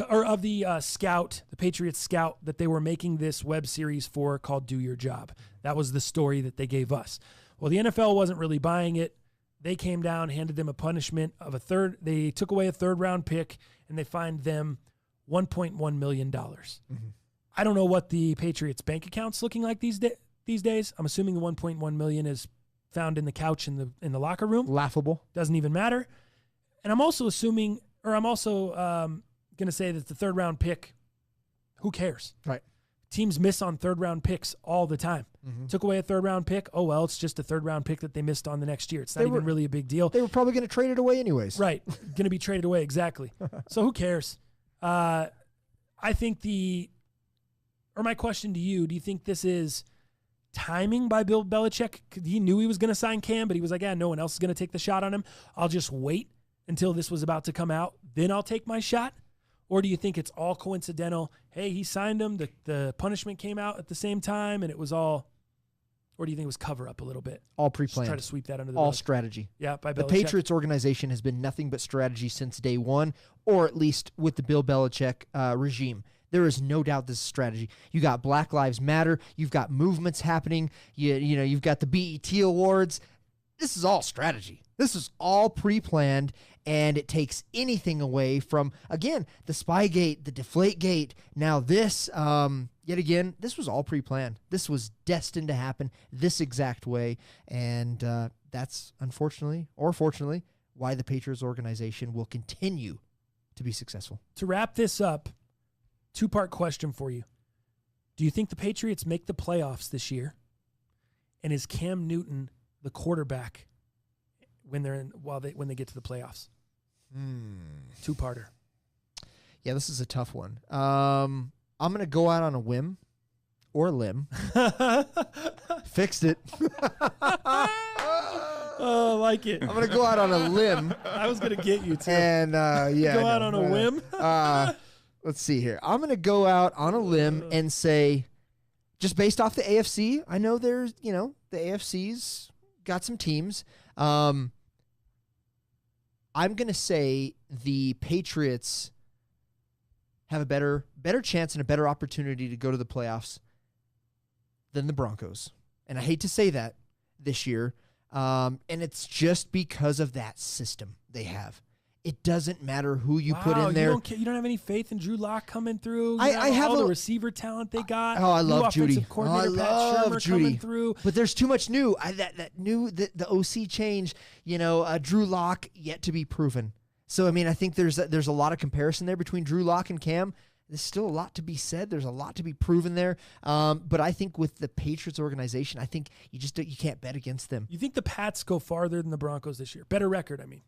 B: or of the scout, the Patriots scout that they were making this web series for called Do Your Job. That was the story that they gave us. Well, the NFL wasn't really buying it. They came down, handed them a punishment of they took away a third-round pick, and they fined them $1.1 million. I don't know what the Patriots' bank account's looking like these days. I'm assuming the $1.1 million is found in the couch in the locker room.
C: Laughable.
B: Doesn't even matter. And I'm also assuming, or I'm also going to say that the third-round pick, who cares?
C: Right.
B: Teams miss on third-round picks all the time. Took away a third-round pick. Oh, well, it's just a third-round pick that they missed on the next year. It's not even really a big deal.
C: They were probably going to trade it away anyways.
B: Right. Going to be traded away, exactly. So who cares? I think my question to you, do you think this is timing by Bill Belichick? He knew he was going to sign Cam, but he was like, no one else is going to take the shot on him. I'll just wait until this was about to come out. Then I'll take my shot. Or do you think it's all coincidental? Hey, he signed him. The punishment came out at the same time, and it was all. Or do you think it was cover up a little bit?
C: All pre-planned.
B: Just try to sweep that under the
C: all
B: rug.
C: strategy.
B: Yeah, by Belichick.
C: The Patriots organization has been nothing but strategy since day one, or at least with the Bill Belichick regime. There is no doubt this is strategy. You got Black Lives Matter. You've got movements happening. You've got the BET Awards. This is all strategy. This is all pre-planned, and it takes anything away from, again, the Spygate, the Deflategate. Now this, yet again, this was all pre-planned. This was destined to happen this exact way, and that's unfortunately, or fortunately, why the Patriots organization will continue to be successful.
B: To wrap this up, two-part question for you. Do you think the Patriots make the playoffs this year? And is Cam Newton the quarterback when they get to the playoffs? Two-parter.
C: Yeah, this is a tough one. I'm going to go out on a whim or limb. Fixed it.
B: Oh, I like it.
C: I'm going to go out on a limb.
B: I was going to get you, too.
C: And,
B: Go out on a whim?
C: Let's see here. I'm going to go out on a limb and say, just based off the AFC, I know there's, the AFC's got some teams. I'm going to say the Patriots have a better chance and a better opportunity to go to the playoffs than the Broncos. And I hate to say that this year. And it's just because of that system they have. It doesn't matter who you put in there.
B: You don't have any faith in Drew Lock coming through.
C: I have
B: all the receiver talent they got.
C: Oh, I love Judy.
B: I love
C: Judy.
B: Coming through.
C: But there's too much new. The OC change. Drew Lock yet to be proven. So I mean, I think there's a lot of comparison there between Drew Lock and Cam. There's still a lot to be said. There's a lot to be proven there. But I think with the Patriots organization, I think you can't bet against them.
B: You think the Pats go farther than the Broncos this year? Better record, I mean.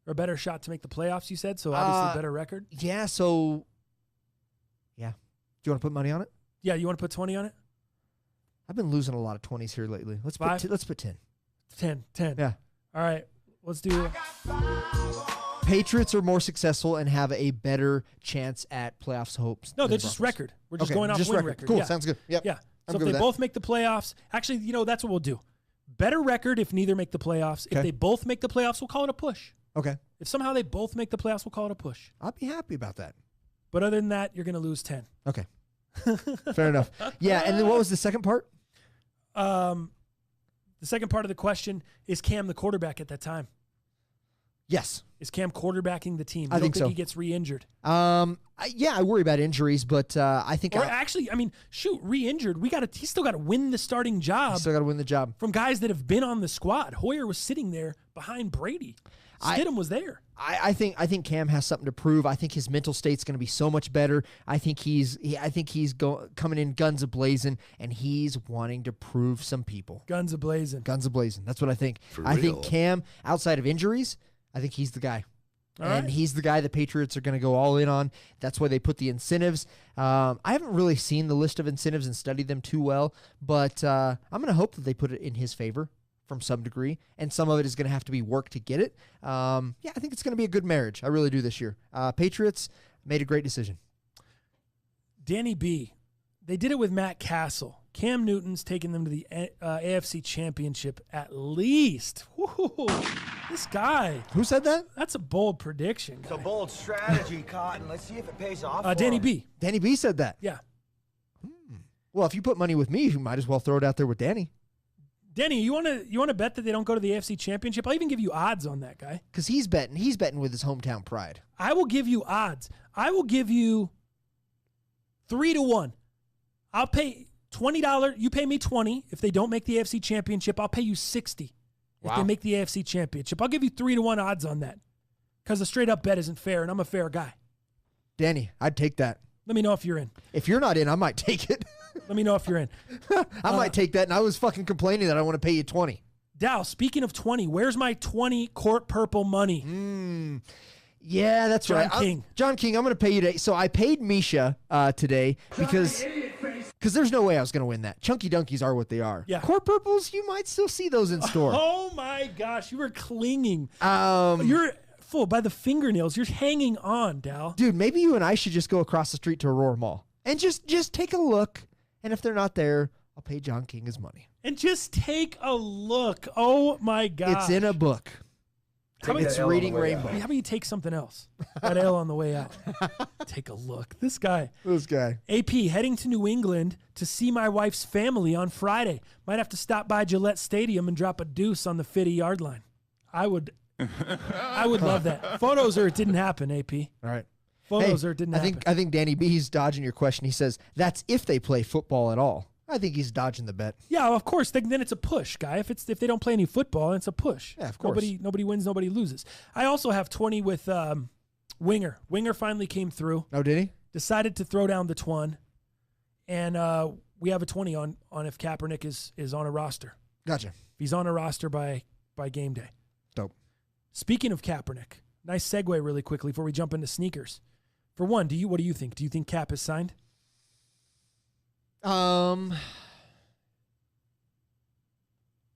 B: Or a better shot to make the playoffs, you said? So obviously better record?
C: Yeah, so, yeah. you want to put money on it?
B: Yeah, you want to put 20 on it?
C: I've been losing a lot of 20s here lately. Let's put 10.
B: 10.
C: Yeah.
B: All right. Let's do it.
C: Patriots are more successful and have a better chance at playoffs hopes.
B: No,
C: than
B: they're
C: the
B: just
C: Broncos.
B: record. We're just
C: Okay,
B: going off
C: just
B: win
C: record.
B: record.
C: Cool.
B: Yeah.
C: Sounds good. Yep.
B: Yeah.
C: I'm
B: So
C: good
B: if
C: with
B: they
C: that.
B: both make the playoffs, actually, that's what we'll do. Better record if neither make the playoffs. If
C: Okay.
B: they both make the playoffs, we'll call it a push.
C: Okay.
B: If somehow they both make the playoffs, we'll call it a push.
C: I'll be happy about that.
B: But other than that, you're going to lose 10.
C: Okay. Fair enough. Yeah, and then what was the second part?
B: The second part of the question, is Cam the quarterback at that time?
C: Yes.
B: Is Cam quarterbacking the team?
C: I
B: You don't
C: think so.
B: he gets re-injured?
C: I worry about injuries, but I think
B: Or actually, I mean, shoot, re-injured. He's still got to win the starting job
C: still got to win the job.
B: from guys that have been on the squad. Hoyer was sitting there behind Brady. Stidham was there.
C: I think Cam has something to prove. I think his mental state's going to be so much better. I think he's coming in guns a-blazing, and he's wanting to prove some people.
B: Guns a-blazing.
C: Guns a-blazing. That's what I think. I think Cam, outside of injuries, I think he's the guy.
B: All
C: and
B: right.
C: he's the guy the Patriots are going to go all in on. That's why they put the incentives. I haven't really seen the list of incentives and studied them too well, but I'm going to hope that they put it in his favor from some degree, and some of it is going to have to be work to get it. I think it's going to be a good marriage. I really do this year. Patriots made a great decision.
B: Danny B. They did it with Matt Castle. Cam Newton's taking them to the AFC Championship at least. Woo-hoo. This guy.
C: Who said that?
B: That's a bold prediction.
D: It's a
B: guy.
D: bold strategy, Cotton. Let's see if it pays off. for
B: Danny
D: him.
B: B.
C: Danny B said that.
B: Yeah.
C: Well, if you put money with me, you might as well throw it out there with Danny.
B: Danny, you want to bet that they don't go to the AFC Championship? I'll even give you odds on that guy.
C: Because he's betting. He's betting with his hometown pride.
B: I will give you odds. I will give you 3-1. I'll pay $20. You pay me $20. If they don't make the AFC Championship, I'll pay you $60. If they make the AFC Championship, I'll give you 3-1 odds on that. Because a straight up bet isn't fair, and I'm a fair guy.
C: Danny, I'd take that.
B: Let me know if you're in.
C: If you're not in, I might take it.
B: Let me know if you're in.
C: I might take that, and I was fucking complaining that I want to pay you 20.
B: Dow, speaking of 20, where's my 20 court purple money?
C: Yeah, that's
B: John
C: right.
B: King.
C: John King, I'm going to pay you today. So I paid Misha today because there's no way I was going to win that. Chunky Dunkies are what they are.
B: Yeah.
C: Court purples, you might still see those in store.
B: Oh my gosh, you were clinging.
C: Um,
B: You're full by the fingernails. You're hanging on, Dow.
C: Dude, maybe you and I should just go across the street to Aurora Mall and just take a look. And if they're not there, I'll pay John King his money.
B: And just take a look. Oh my God.
C: It's in a book. It's reading Rainbow.
B: How about you take something else? That L on the way out. Take a look. This guy. AP, heading to New England to see my wife's family on Friday. Might have to stop by Gillette Stadium and drop a deuce on the 50-yard line. I would love that. Photos or it didn't happen, AP.
C: All right.
B: Photos or it didn't happen.
C: I think Danny B's dodging your question. He says, that's if they play football at all. I think he's dodging the bet.
B: Yeah, of course. Then it's a push, guy. If they don't play any football, it's a push.
C: Yeah, of course.
B: Nobody wins, nobody loses. I also have 20 with Winger. Winger finally came through.
C: Oh, did he?
B: Decided to throw down the twin, and we have a 20 on if Kaepernick is on a roster.
C: Gotcha.
B: If he's on a roster by game day.
C: Dope.
B: Speaking of Kaepernick, nice segue really quickly before we jump into sneakers. For one, what do you think? Do you think Cap is signed?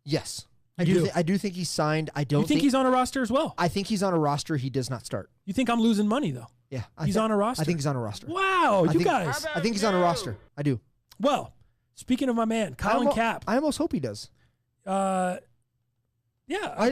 C: Yes.
B: You
C: I do think he's signed. I don't
B: You think he's on a roster as well?
C: I think he's on a roster. He does not start.
B: You think I'm losing money, though?
C: Yeah.
B: He's on a roster?
C: I think he's on a roster.
B: Wow, guys.
C: I think he's on a roster. I do.
B: Well, speaking of my man, Colin Cap.
C: I almost hope he does.
B: Yeah.
C: I'm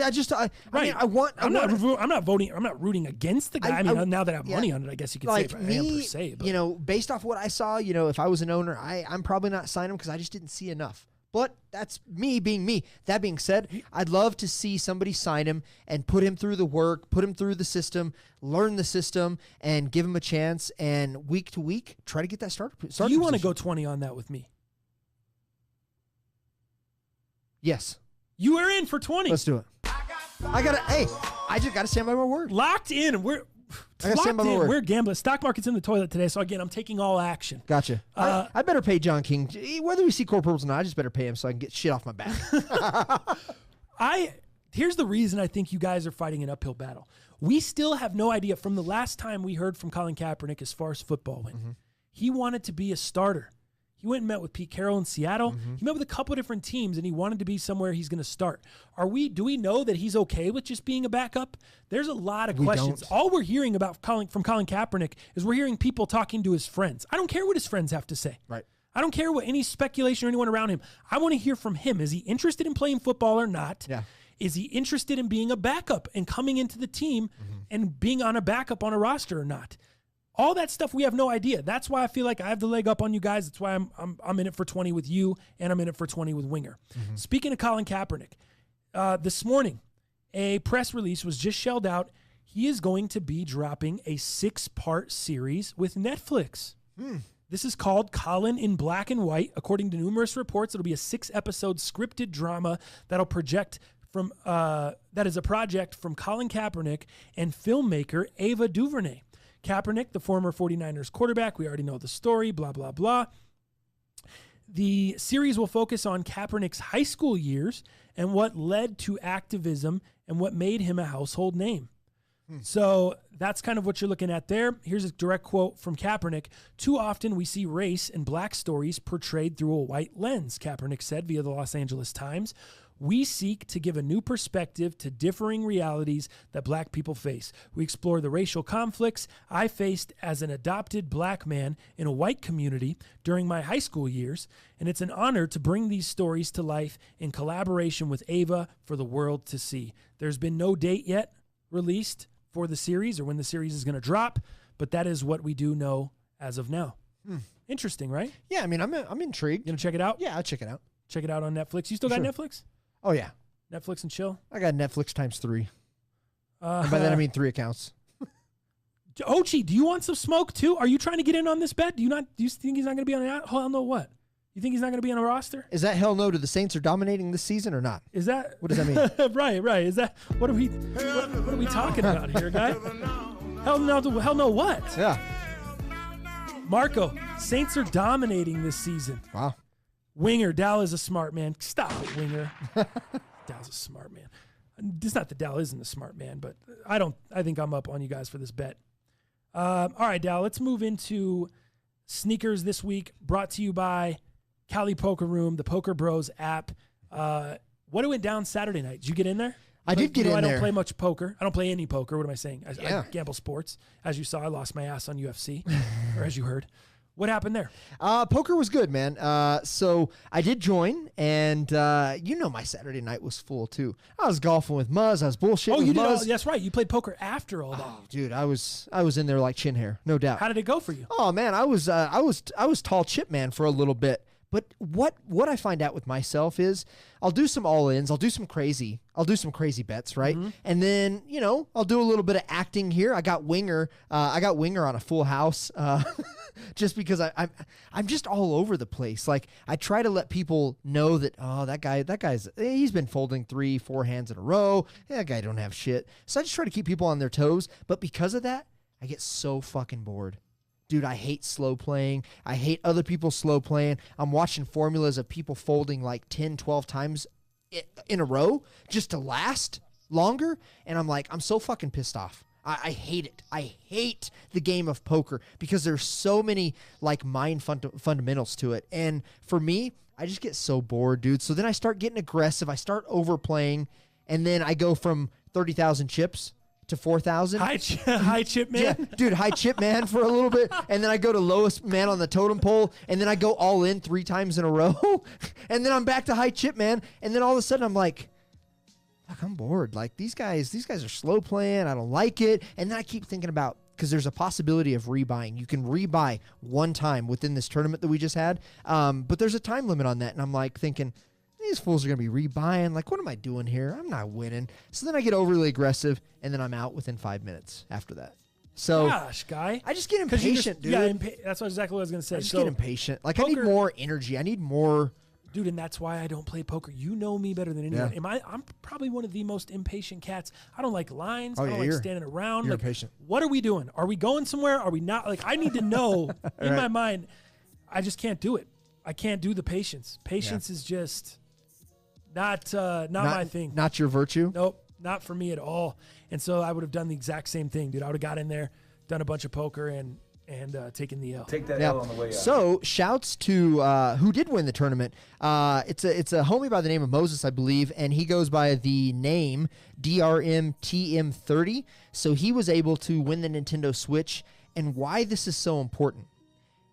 B: not rooting against the guy. Now that I have money on it, I guess you could say, but I am per se. But.
C: Based off what I saw, if I was an owner, I'm probably not signing him because I just didn't see enough. But that's me being me. That being said, I'd love to see somebody sign him and put him through the work, put him through the system, learn the system, and give him a chance. And week to week, try to get that starter.
B: Do you want to go 20 on that with me?
C: Yes.
B: You are in for 20.
C: Let's do it. I just got to stand by my word.
B: Locked in. We're gambling. Stock market's in the toilet today. So again, I'm taking all action.
C: Gotcha. I better pay John King. Whether we see corporals or not, I just better pay him so I can get shit off my back.
B: Here's the reason I think you guys are fighting an uphill battle. We still have no idea from the last time we heard from Colin Kaepernick as far as football went. Mm-hmm. he wanted to be a starter. He went and met with Pete Carroll in Seattle.
C: Mm-hmm.
B: He met with a couple of different teams, and he wanted to be somewhere he's going to start. Do we know that he's okay with just being a backup? There's a lot of questions.
C: Don't.
B: All we're hearing about from Colin Kaepernick is we're hearing people talking to his friends. I don't care what his friends have to say.
C: Right.
B: I don't care what any speculation or anyone around him. I want to hear from him. Is he interested in playing football or not?
C: Yeah.
B: Is he interested in being a backup and coming into the team and being on a backup on a roster or not? All that stuff, we have no idea. That's why I feel like I have the leg up on you guys. That's why I'm in it for 20 with you, and I'm in it for 20 with Winger. Speaking of Colin Kaepernick, this morning, a press release was just shelled out. He is going to be dropping a 6-part series with Netflix. This is called Colin in Black and White. According to numerous reports, it'll be a 6-episode scripted drama that'll project from that is a project from Colin Kaepernick and filmmaker Ava DuVernay. Kaepernick, the former 49ers quarterback, we already know the story, blah, blah, blah. The series will focus on Kaepernick's high school years and what led to activism and what made him a household name. So that's kind of what you're looking at there. Here's a direct quote from Kaepernick. "Too often we see race and black stories portrayed through a white lens," Kaepernick said via the Los Angeles Times. "We seek to give a new perspective to differing realities that black people face. We explore the racial conflicts I faced as an adopted black man in a white community during my high school years, and it's an honor to bring these stories to life in collaboration with Ava for the world to see." There's been no date yet released for the series or when the series is going to drop, but that is what we do know as of now. Interesting, right?
C: Yeah, I mean, I'm intrigued.
B: You gonna check it out?
C: Yeah, I'll check it out.
B: Check it out on Netflix. You still got
C: Sure.
B: Netflix?
C: Oh, yeah.
B: Netflix and chill?
C: I got Netflix times 3. And by that, I mean 3 accounts.
B: Ochi, do you want some smoke too? Are you trying to get in on this bet? Do you think he's not going to be on a hell no what? You think he's not going to be on a roster?
C: Is that hell no to the Saints are dominating this season or not?
B: Is that
C: What does that mean?
B: right? Is that what are we talking about here, guy? Hell no what?
C: Yeah.
B: Marco, Saints are dominating this season.
C: Wow.
B: Winger, Dal is a smart man. Stop it, Winger. Dal's a smart man. It's not that Dal isn't a smart man, but I think I'm up on you guys for this bet. All right, Dal, let's move into sneakers this week, brought to you by Cali Poker Room, the Poker Bros app. What went down Saturday night? Did you get in there?
C: I did get in there.
B: I don't play much poker. I don't play any poker. What am I saying?
C: Yeah.
B: I gamble sports. As you saw, I lost my ass on UFC, or as you heard. What happened there?
C: Poker was good, man. So I did join, and my Saturday night was full too. I was golfing with Muzz. I was bullshitting with
B: you did.
C: Muzz.
B: That's right. You played poker after all that.
C: Oh, dude, I was in there like chin hair, no doubt.
B: How did it go for you?
C: Oh man, I was tall chip man for a little bit. But what I find out with myself is I'll do some all-ins, I'll do some crazy bets, right? And then, I'll do a little bit of acting here. I got Winger on a full house just because I'm just all over the place. Like I try to let people know that, he's been folding 3-4 hands in a row. That guy don't have shit. So I just try to keep people on their toes. But because of that, I get so fucking bored. Dude, I hate slow playing. I hate other people slow playing. I'm watching formulas of people folding like 10, 12 times in a row just to last longer. And I'm like, I'm so fucking pissed off. I hate it. I hate the game of poker because there's so many like mind fundamentals to it. And for me, I just get so bored, dude. So then I start getting aggressive. I start overplaying. And then I go from 30,000 chips to 4,000.
B: High chip man.
C: Yeah, dude, high chip man for a little bit, and then I go to lowest man on the totem pole, and then I go all in 3 times in a row, and then I'm back to high chip man, and then all of a sudden I'm like, fuck, I'm bored. Like these guys are slow playing. I don't like it, and then I keep thinking about because there's a possibility of rebuying. You can rebuy one time within this tournament that we just had, but there's a time limit on that, and I'm like thinking, these fools are going to be rebuying. Like, what am I doing here? I'm not winning. So then I get overly aggressive, and then I'm out within 5 minutes after that. So,
B: gosh, guy.
C: I just get impatient, dude.
B: Yeah, that's exactly what I was going to say.
C: I just get impatient. Like, I need more energy. I need more.
B: Dude, and that's why I don't play poker. You know me better than anyone.
C: Yeah.
B: I'm probably one of the most impatient cats. I don't like lines.
C: Oh,
B: I don't
C: yeah,
B: like standing around.
C: You're
B: like,
C: impatient.
B: What are we doing? Are we going somewhere? Are we not? Like, I need to know in my mind. I just can't do it. I can't do the patience. Patience is just... Not my thing.
C: Not your virtue?
B: Nope, not for me at all. And so I would have done the exact same thing, dude. I would have got in there, done a bunch of poker, and and taking the L.
D: Take that L on the way out.
C: So, shouts to who did win the tournament. It's a homie by the name of Moses, I believe, and he goes by the name DRMTM30. So he was able to win the Nintendo Switch. And why this is so important.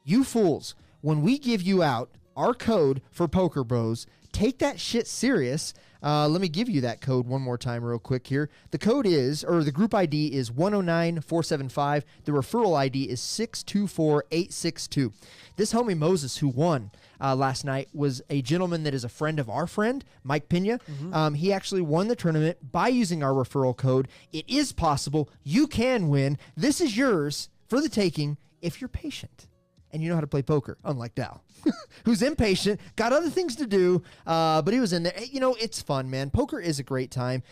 C: You fools, when we give you out our code for Poker Bros, take that shit serious. Let me give you that code one more time real quick here. The code is, or the group ID is 109475. The referral ID is 624862. This homie Moses, who won last night, was a gentleman that is a friend of our friend, Mike Pena. He actually won the tournament by using our referral code. It is possible. You can win. This is yours for the taking if you're patient and you know how to play poker, unlike Dal, who's impatient, got other things to do, but he was in there. You know, it's fun, man. Poker is a great time.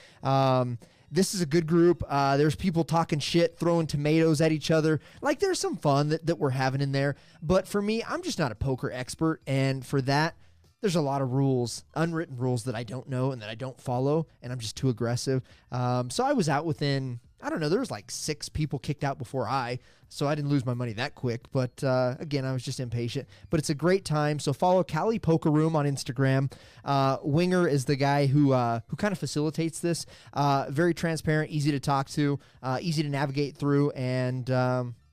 C: This is a good group. There's people talking shit, throwing tomatoes at each other. Like, there's some fun that we're having in there. But for me, I'm just not a poker expert, and for that, there's a lot of rules, unwritten rules that I don't know and that I don't follow, and I'm just too aggressive. So I was out within, I don't know, there was like 6 people kicked out before so I didn't lose my money that quick. But again, I was just impatient. But it's a great time. So follow Cali Poker Room on Instagram. Winger is the guy who kind of facilitates this. Very transparent, easy to talk to, easy to navigate through. And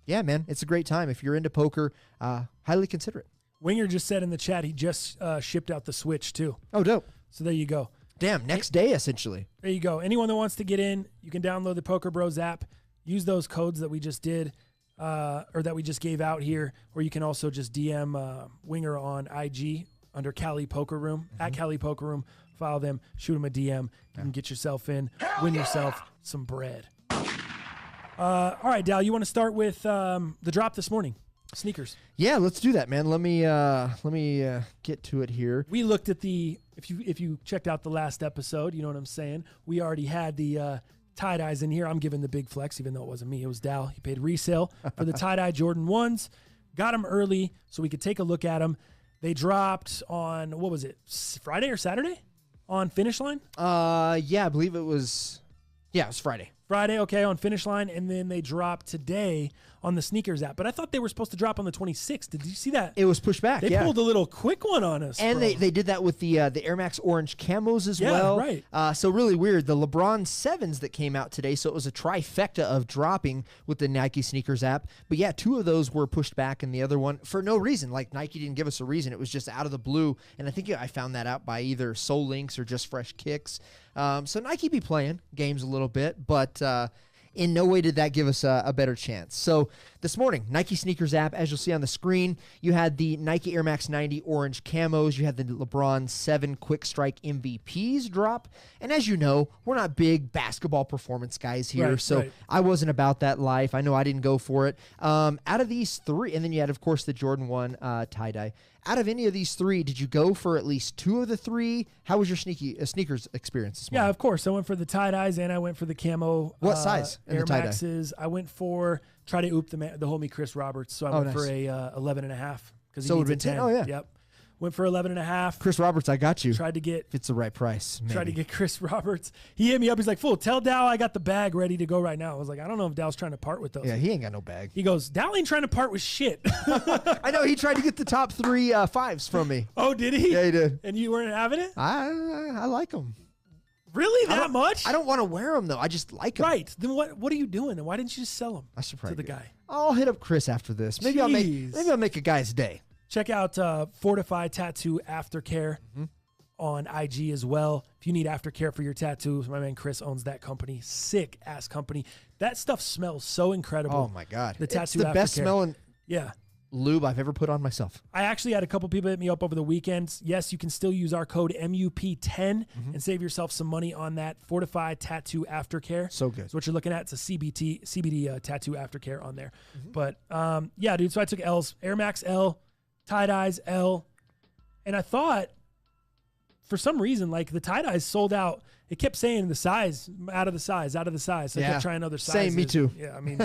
C: yeah, man, it's a great time. If you're into poker, highly consider it.
B: Winger just said in the chat he just shipped out the Switch too.
C: Oh, dope.
B: So there you go.
C: Damn, next day, essentially.
B: There you go. Anyone that wants to get in, you can download the Poker Bros app. Use those codes that we just did, or that we just gave out here, or you can also just DM Winger on IG under Cali Poker Room, at Cali Poker Room. Follow them, shoot them a DM. You can get yourself in, win yourself some bread. All right, Dal, you want to start with the drop this morning? Sneakers.
C: Yeah, let's do that, man. Let me get to it here.
B: We looked at the, if you checked out the last episode, you know what I'm saying? We already had the tie-dyes in here. I'm giving the big flex, even though it wasn't me. It was Dal. He paid resale for the tie-dye Jordan 1s. Got them early so we could take a look at them. They dropped on, what was it, Friday or Saturday on Finish Line?
C: Yeah, I believe it was Friday.
B: Friday, okay, on Finish Line, and then they dropped today on the Sneakers app. But I thought they were supposed to drop on the 26th. Did you see that?
C: It was pushed back,
B: They pulled a little quick one on us.
C: And
B: bro.
C: they did that with the Air Max Orange camos as well.
B: Right.
C: So really weird. The LeBron 7s that came out today, so it was a trifecta of dropping with the Nike Sneakers app. But yeah, 2 of those were pushed back, and the other one for no reason. Like, Nike didn't give us a reason. It was just out of the blue. And I think I found that out by either Soul Links or just Fresh Kicks. So Nike be playing games a little bit, but in no way did that give us a better chance. So this morning, Nike Sneakers app, as you'll see on the screen, you had the Nike Air Max 90 orange camos. You had the LeBron 7 Quick Strike MVPs drop. And as you know, we're not big basketball performance guys here, so I wasn't about that life. I know I didn't go for it. Out of these 3, and then you had, of course, the Jordan 1 tie-dye. Out of any of these 3, did you go for at least 2 of the 3? How was your sneakers experience this morning?
B: Yeah, of course. I went for the tie-dyes and I went for the camo.
C: What size in
B: Air
C: the tie-dye?
B: Maxes. I went for, try to oop the homie Chris Roberts. So I went for a 11.5.
C: So it would have been 10. Oh, yeah.
B: Yep. Went for 11.5.
C: Chris Roberts, I got you.
B: Tried to get.
C: If it's the right price. Maybe.
B: Tried to get Chris Roberts. He hit me up. He's like, fool, tell Dow I got the bag ready to go right now. I was like, I don't know if Dow's trying to part with those.
C: Yeah, he ain't got no bag.
B: He goes, Dow ain't trying to part with shit.
C: I know. He tried to get the top 3 5s from me.
B: Oh, did he?
C: Yeah, he did.
B: And you weren't having it?
C: I like them.
B: Really? That much?
C: I don't want to wear them, though. I just like them.
B: Right. Then what are you doing? Then why didn't you just sell them
C: to
B: the guy?
C: I'll hit up Chris after this. Maybe I'll make a guy's day.
B: Check out Fortify Tattoo Aftercare on IG as well. If you need aftercare for your tattoos, my man Chris owns that company. Sick ass company. That stuff smells so incredible.
C: Oh my God.
B: The tattoo
C: it's the
B: aftercare.
C: best smelling lube I've ever put on myself.
B: I actually had a couple people hit me up over the weekend. Yes, you can still use our code MUP10 and save yourself some money on that Fortify Tattoo Aftercare.
C: So good.
B: So what you're looking at, it's a CBD tattoo aftercare on there. But yeah, dude, so I took L's. Air Max L, tie-dyes L, and I thought for some reason, like, the tie-dyes sold out. It kept saying the size, out of the size. So I kept trying other sizes.
C: Same, me too.
B: Yeah, I mean,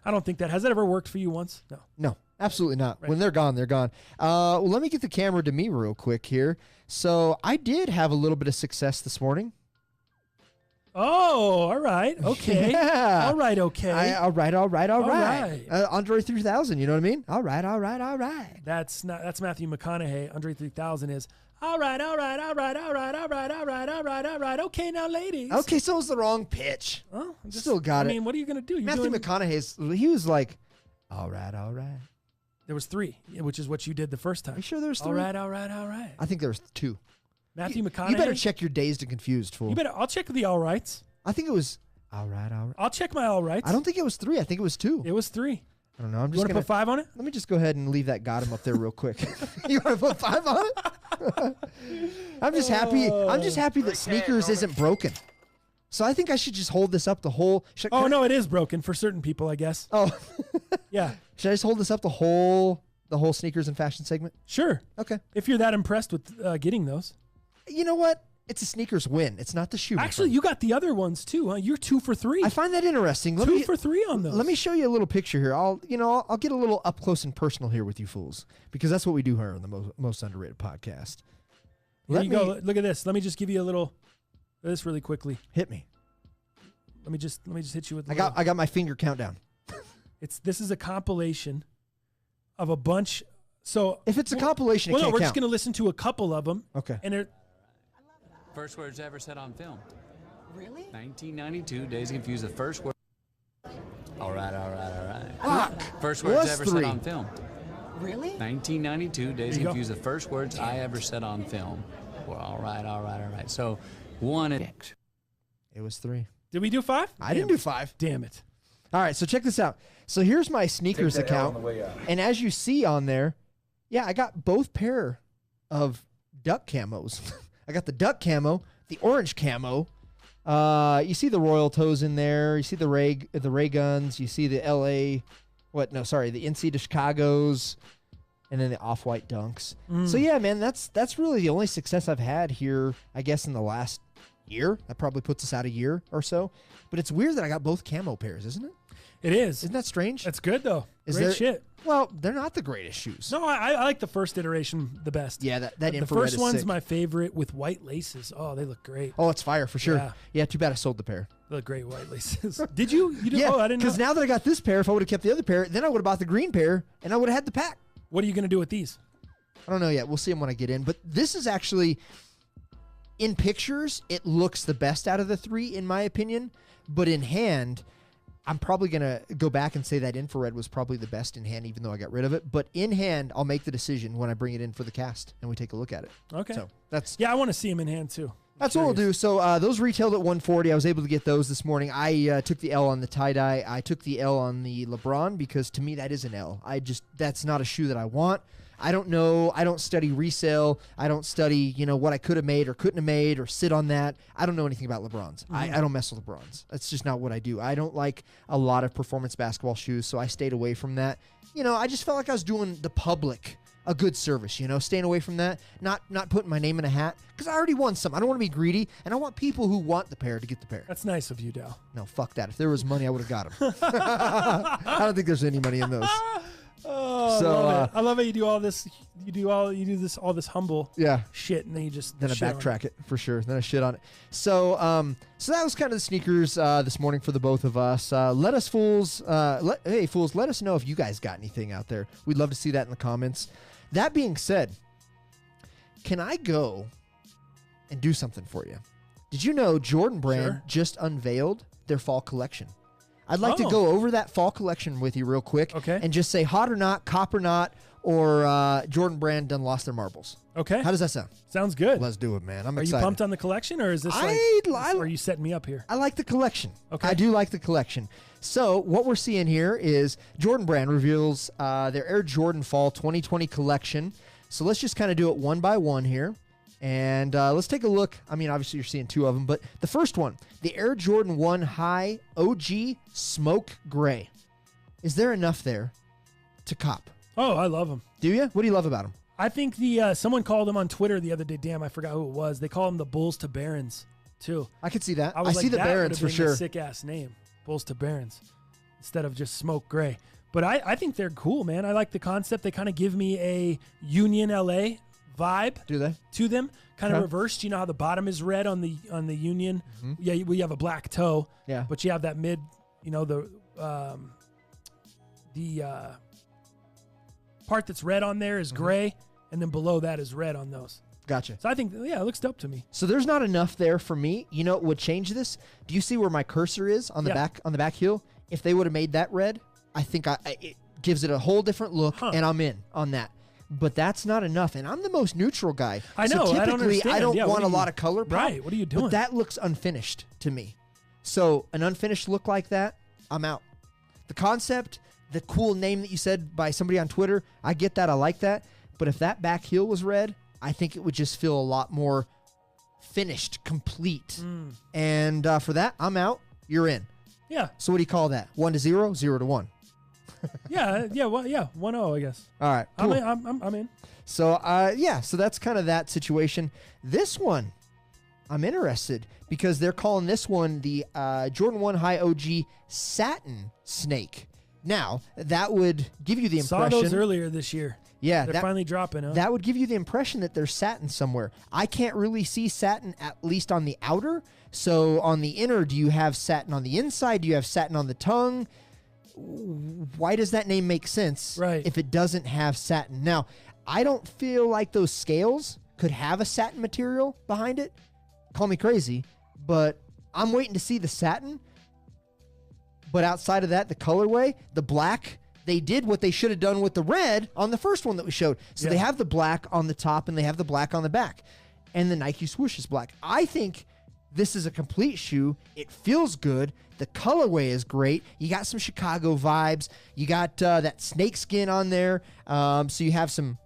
B: I don't think that. Has that ever worked for you once? No.
C: No, absolutely not.
B: Right.
C: When they're gone, they're gone. Well, let me get the camera to me real quick here. So I did have a little bit of success this morning.
B: Oh, all right. Okay.
C: Yeah.
B: All right. Okay.
C: All right.
B: right.
C: Andre 3000, you know what I mean? All right.
B: That's Matthew McConaughey. Andre 3000 is all right. Okay, now, ladies.
C: Okay, so it was the wrong pitch.
B: Well,
C: Still got it.
B: I mean, what are you gonna do?
C: Matthew McConaughey's, he was like, all right.
B: There was 3, which is what you did the first time.
C: Are you sure there was 3?
B: All right.
C: I think there was 2.
B: Matthew McConaughey.
C: You better check your dazed and confused, fool.
B: I'll check the all rights.
C: I think it was all right.
B: I'll check my all rights.
C: I don't think it was 3. I think it was 2.
B: It was 3.
C: I don't know. I'm
B: You
C: just
B: want to
C: gonna
B: put 5 on it?
C: Let me just go ahead and leave that Gotham up there real quick. You want to put 5 on it? I'm just happy. I'm just happy that Sneakers isn't broken. So I think I should just hold this up the whole.
B: No, it is broken for certain people, I guess.
C: Oh,
B: yeah.
C: Should I just hold this up the whole Sneakers and fashion segment?
B: Sure.
C: Okay.
B: If you're that impressed with getting those.
C: You know what? It's a Sneakers win. It's not the shoe.
B: Actually, you got the other ones too, huh? You're 2 for 3.
C: I find that interesting.
B: 2 for 3 on those.
C: Let me show you a little picture here. I'll get a little up close and personal here with you fools, because that's what we do here on the most underrated podcast.
B: There you go. Look at this. Let me just give you a little this really quickly.
C: Hit me.
B: Let me just hit you with.
C: I got my finger countdown.
B: This is a compilation of a bunch. So
C: if it's a compilation,
B: we're just going to listen to a couple of them.
C: Okay.
B: And
I: first words ever said on film. Really? 1992, Days Confused. The first word. All right.
C: Fuck.
I: First words ever said on film.
J: Really?
I: 1992, Days Confused. The first words I ever said on film were all right. So 1 and X.
C: It was 3.
B: Did we do 5?
C: I didn't do 5.
B: Damn it.
C: All right, so check this out. So here's my Sneakers account. And as you see on there, yeah, I got both pair of duck camos. I got the duck camo, the orange camo. You see the Royal Toes in there. You see the Ray Guns. You see the the NC to Chicago's, and then the Off-White Dunks. So yeah, man, that's really the only success I've had here, I guess, in the last year. That probably puts us out a year or so. But it's weird that I got both camo pairs, isn't it?
B: It is.
C: Isn't that strange?
B: That's good though. Great shit.
C: Well, they're not the greatest shoes.
B: No, I like the first iteration the best.
C: Yeah, that
B: the
C: infrared
B: first
C: is
B: one's
C: sick.
B: my favorite with white laces. Oh, they look great.
C: Oh, it's fire for sure.
B: Yeah.
C: Too bad I sold the pair.
B: They look great white laces. Did you? You did?
C: Yeah,
B: Oh, I didn't know.
C: because now that I got this pair, if I would have kept the other pair, then I would have bought the green pair, and I would have had the pack.
B: What are you going to do with these?
C: I don't know yet. We'll see them when I get in. But this is actually, in pictures, it looks the best out of the 3, in my opinion. But in hand, I'm probably going to go back and say that infrared was probably the best in hand, even though I got rid of it. But in hand, I'll make the decision when I bring it in for the cast and we take a look at it.
B: Okay.
C: So that's
B: I want to see them in hand too.
C: That's what we'll do. So those retailed at $140. I was able to get those this morning. I took the L on the tie-dye. I took the L on the LeBron because to me that is an L. That's not a shoe that I want. I don't know. I don't study resale. I don't study, what I could have made or couldn't have made or sit on that. I don't know anything about LeBrons. I don't mess with LeBrons. That's just not what I do. I don't like a lot of performance basketball shoes, so I stayed away from that. I just felt like I was doing the public a good service, staying away from that, not putting my name in a hat, because I already won some. I don't want to be greedy, and I want people who want the pair to get the pair.
B: That's nice of you, Dal.
C: No, fuck that. If there was money, I would have got them. I don't think there's any money in those.
B: Oh, so, I love it. You do all this. You do all this humble shit, and then you just
C: I backtrack it for sure. Then I shit on it. So that was kind of the sneakers this morning for the both of us. Let us fools, let us know if you guys got anything out there. We'd love to see that in the comments. That being said, can I go and do something for you? Did you know Jordan Brand just unveiled their fall collection? I'd like to go over that fall collection with you real quick.
B: Okay.
C: And just say hot or not, cop or not, or Jordan Brand done lost their marbles.
B: Okay.
C: How does that sound?
B: Sounds good.
C: Let's do it, man. I'm
B: excited. Are you pumped on the collection, or is this are you setting me up here?
C: I like the collection.
B: Okay.
C: I do like the collection. So what we're seeing here is Jordan Brand reveals their Air Jordan Fall 2020 collection. So let's just kind of do it one by one here. And let's take a look. I mean, obviously you're seeing two of them, but the first one, the Air Jordan 1 High OG Smoke Gray. Is there enough there to cop?
B: Oh, I love them.
C: Do you? What do you love about them?
B: I think someone called them on Twitter the other day. Damn, I forgot who it was. They call them the Bulls to Barons, too.
C: I could see that.
B: I
C: see the Barons for sure.
B: A sick-ass name, Bulls to Barons, instead of just Smoke Gray. But I think they're cool, man. I like the concept. They kind of give me a Union LA vibe
C: Do they?
B: to them, kind of
C: Okay.
B: reversed. You know how the bottom is red on the Union?
C: Mhm.
B: Yeah, we have a black toe.
C: Yeah.
B: But you have that mid, you know, the part that's red on there is gray, and then below that is red on those.
C: Gotcha.
B: So I think, yeah, it looks dope to me.
C: So there's not enough there for me. You know what would change this? Do you see where my cursor is on the
B: Yeah.
C: back heel? If they would have made that red, I think it gives it a whole different look, and I'm in on that. But that's not enough, and I'm the most neutral guy.
B: I know.
C: So
B: I don't
C: typically,
B: understand.
C: I don't
B: Yeah, what
C: want
B: are
C: a
B: you-
C: lot of color pop.
B: Right, what are you doing?
C: But that looks unfinished to me. So an unfinished look like that, I'm out. The concept, the cool name that you said by somebody on Twitter, I get that. I like that. But if that back heel was red, I think it would just feel a lot more finished, complete. And for that, I'm out. You're in.
B: Yeah.
C: So what do you call that? 1 to 0, 0 to 1.
B: Yeah, well, yeah, 1-0, I guess.
C: All right, cool.
B: I'm in.
C: So yeah, so that's kind of that situation. This one, I'm interested because they're calling this one the Jordan 1 High OG Satin Snake. Now, that would give you the impression.
B: Saw those earlier this year.
C: Yeah,
B: They're finally dropping, huh?
C: That would give you the impression that there's satin somewhere. I can't really see satin, at least on the outer. So on the inner, do you have satin on the inside? Do you have satin on the tongue? Why does that name make sense if it doesn't have satin? Now, I don't feel like those scales could have a satin material behind it. Call me crazy, but I'm waiting to see the satin. But outside of that, the colorway, the black, they did what they should have done with the red on the first one that we showed. So they have the black on the top and they have the black on the back. And the Nike swoosh is black. I think this is a complete shoe. It feels good. The colorway is great. You got some Chicago vibes. You got that snake skin on there. So you have some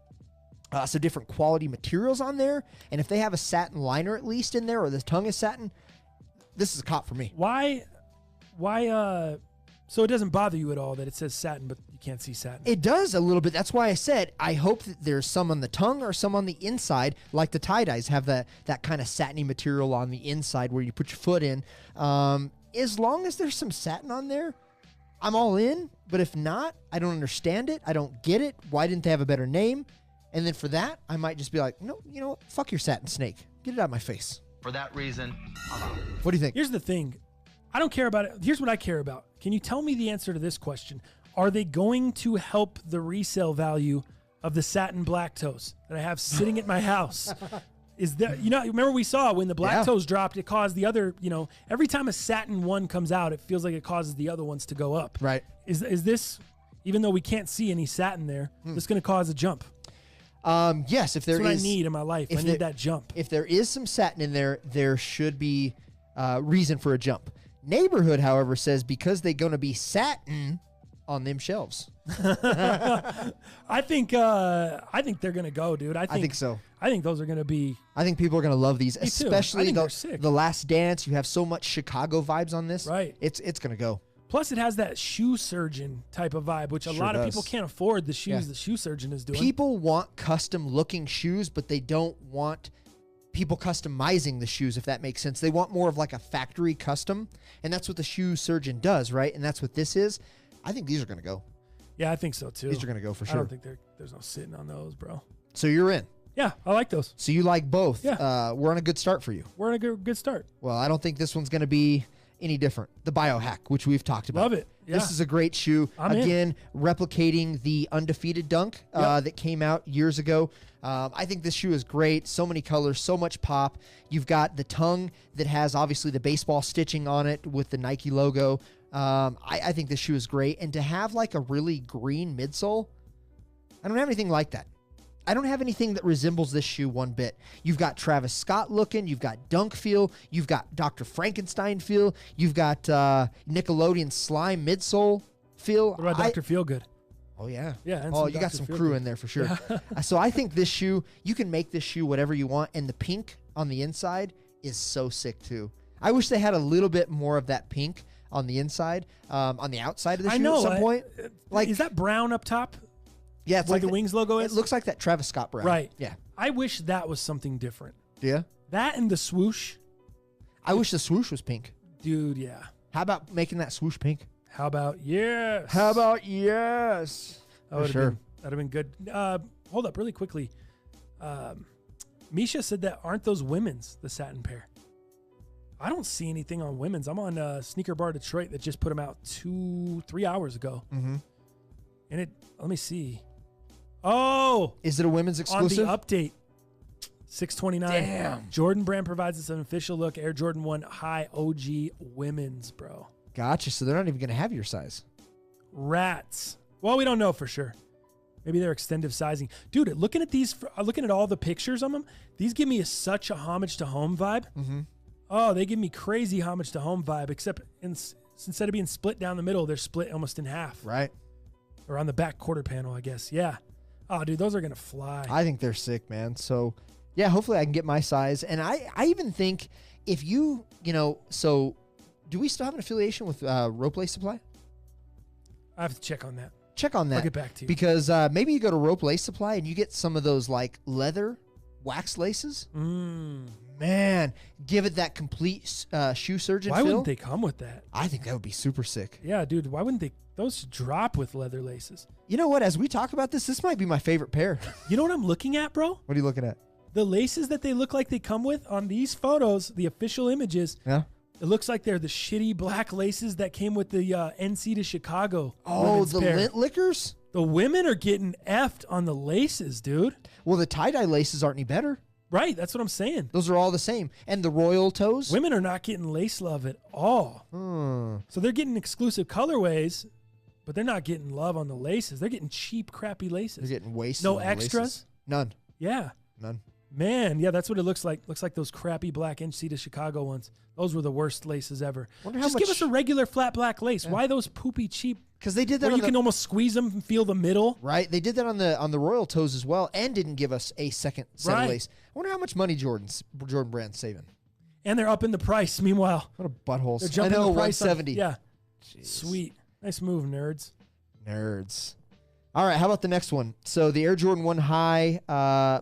C: different quality materials on there. And if they have a satin liner at least in there, or the tongue is satin, this is a cop for me.
B: Why so it doesn't bother you at all that it says satin, but you can't see satin?
C: It does a little bit. That's why I said I hope that there's some on the tongue or some on the inside, like the tie-dyes have that kind of satiny material on the inside where you put your foot in. As long as there's some satin on there, I'm all in. But if not, I don't understand it. I don't get it. Why didn't they have a better name? And then for that, I might just be like, no, you know what? Fuck your satin snake. Get it out of my face.
J: For that reason, I'm out.
C: What do you think?
B: Here's the thing. I don't care about it. Here's what I care about. Can you tell me the answer to this question? Are they going to help the resale value of the satin black toes that I have sitting at my house? Is there, remember we saw when the black toes dropped, it caused the other, every time a satin one comes out, it feels like it causes the other ones to go up.
C: Right.
B: Is this, even though we can't see any satin there, this going to cause a jump?
C: Yes, if there
B: That's what
C: is.
B: I need in my life. I need that jump.
C: If there is some satin in there, there should be reason for a jump. Neighborhood, however, says because they're going to be satin on them shelves.
B: I think they're going to go, dude. I think
C: so.
B: I think those are going to be.
C: I think people are going to love these,
B: Me too.
C: especially
B: I think they're sick.
C: the Last Dance. You have so much Chicago vibes on this.
B: Right.
C: It's going to go.
B: Plus, it has that shoe surgeon type of vibe, which a
C: Sure
B: lot of
C: does.
B: people can't afford the shoes
C: Yeah.
B: the shoe surgeon is doing.
C: People want custom looking shoes, but they don't want people customizing the shoes, if that makes sense. They want more of like a factory custom, and that's what the shoe surgeon does, right? And that's what this is. I think these are going to go.
B: Yeah, I think so too.
C: These are going to go for
B: I
C: sure.
B: don't think there's no sitting on those, bro.
C: So you're in.
B: Yeah, I like those.
C: So you like both.
B: Yeah.
C: We're on a good start for you.
B: We're in a good start.
C: Well, I don't think this one's going to be any different. The Biohack, which we've talked about.
B: Love it. Yeah.
C: This is a great shoe.
B: I'm in.
C: Again, replicating the Undefeated Dunk that came out years ago. I think this shoe is great. So many colors, so much pop. You've got the tongue that has obviously the baseball stitching on it with the Nike logo. I think this shoe is great. And to have like a really green midsole, I don't have anything like that. I don't have anything that resembles this shoe one bit. You've got Travis Scott looking. You've got Dunk feel. You've got Dr. Frankenstein feel. You've got Nickelodeon slime midsole feel.
B: What about Dr. Feelgood?
C: Oh, yeah.
B: Yeah. and
C: Oh, you got
B: Dr.
C: some
B: Feelgood.
C: crew in there for sure. So I think this shoe, you can make this shoe whatever you want. And the pink on the inside is so sick too. I wish they had a little bit more of that pink on the inside, on the outside of the shoe at some point. Like,
B: is that brown up top?
C: Yeah, it's
B: where
C: like
B: the Wings logo is?
C: It looks like that Travis Scott brown.
B: Right.
C: Yeah.
B: I wish that was something different.
C: Yeah.
B: That and the swoosh.
C: I wish the swoosh was pink.
B: Dude, yeah.
C: How about making that swoosh pink?
B: How about yes?
C: How about yes?
B: That would have been good. Hold up really quickly. Misha said that aren't those women's, the satin pair? I don't see anything on women's. I'm on Sneaker Bar Detroit that just put them out 2-3 hours ago.
C: Mm-hmm.
B: And let me see. Oh,
C: is it a women's exclusive?
B: On the update, $629.
C: Damn.
B: Jordan Brand provides us an official look. Air Jordan 1 High OG women's, bro.
C: Gotcha. So they're not even going to have your size.
B: Rats. Well, we don't know for sure. Maybe they're extended sizing. Dude, looking at these, looking at all the pictures on them, these give me such a homage to home vibe.
C: Mm-hmm.
B: Oh, they give me crazy homage to home vibe, except instead of being split down the middle, they're split almost in half.
C: Right.
B: Or on the back quarter panel, I guess. Yeah. Oh, dude, those are going to fly.
C: I think they're sick, man. So, yeah, hopefully I can get my size. And I even think if you so do we still have an affiliation with Rope Lace Supply?
B: I have to check on that.
C: Check on that.
B: I'll get back to you.
C: Because maybe you go to Rope Lace Supply and you get some of those like leather wax laces. Man, give it that complete shoe surgeon
B: Why
C: feel.
B: wouldn't they come with that?
C: I think that would be super sick.
B: Yeah, dude. Why wouldn't they? Those should drop with leather laces.
C: You know what? As we talk about this might be my favorite pair.
B: You know what I'm looking at, bro?
C: What are you looking at?
B: The laces that they look like they come with on these photos, the official images.
C: Yeah.
B: It looks like they're the shitty black laces that came with the NC to Chicago.
C: Oh, the
B: pair.
C: lint lickers?
B: The women are getting effed on the laces, dude.
C: Well, the tie-dye laces aren't any better.
B: Right, that's what I'm saying.
C: Those are all the same. And the royal toes?
B: Women are not getting lace love at all. So they're getting exclusive colorways, but they're not getting love on the laces. They're getting cheap, crappy laces.
C: They're getting wasted.
B: No
C: on
B: extras?
C: laces. None.
B: Yeah.
C: None.
B: Man, yeah, that's what it looks like. Looks like those crappy black NC to Chicago ones. Those were the worst laces ever. Just give us a regular flat black lace. Yeah. Why those poopy cheap?
C: Because they did that.
B: Where you can almost squeeze them and feel the middle.
C: Right. They did that on the royal toes as well, and didn't give us a second set of lace. I wonder how much money Jordan Brand's saving.
B: And they're up in the price. Meanwhile,
C: what a butthole!
B: They're jumping the price
C: 170.
B: Yeah.
C: Jeez.
B: Sweet. Nice move, nerds.
C: Nerds. All right, how about the next one? So the Air Jordan 1 High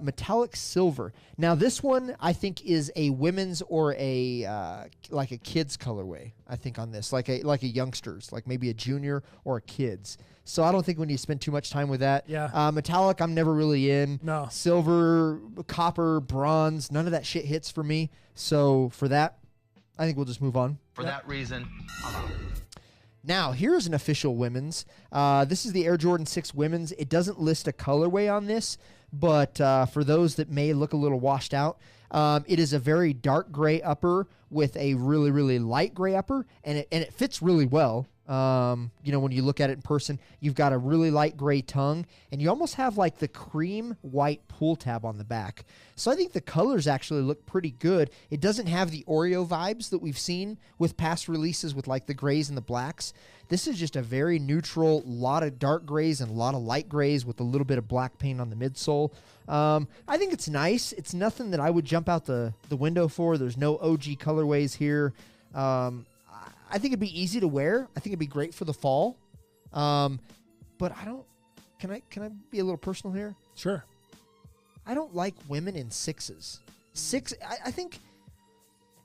C: metallic silver. Now this one I think is a women's or a like a kids colorway. I think on this, like a youngsters, like maybe a junior or a kids. So I don't think we need to spend too much time with that.
B: Yeah.
C: Metallic, I'm never really in.
B: No.
C: Silver, copper, bronze, none of that shit hits for me. So for that, I think we'll just move on.
J: For that reason, I'm out.
C: Now, here's an official women's. This is the Air Jordan 6 women's. It doesn't list a colorway on this, but for those that may look a little washed out, it is a very dark gray upper with a really, really light gray upper, and it fits really well. When you look at it in person, you've got a really light gray tongue, and you almost have like the cream white pull tab on the back. So I think the colors actually look pretty good. It doesn't have the Oreo vibes that we've seen with past releases with like the grays and the blacks. This is just a very neutral, lot of dark grays and a lot of light grays with a little bit of black paint on the midsole. I think it's nice. It's nothing that I would jump out the window for. There's no OG colorways here. I think it'd be easy to wear. I think it'd be great for the fall. But I don't. Can I be a little personal here?
B: Sure.
C: I don't like women in sixes. I think,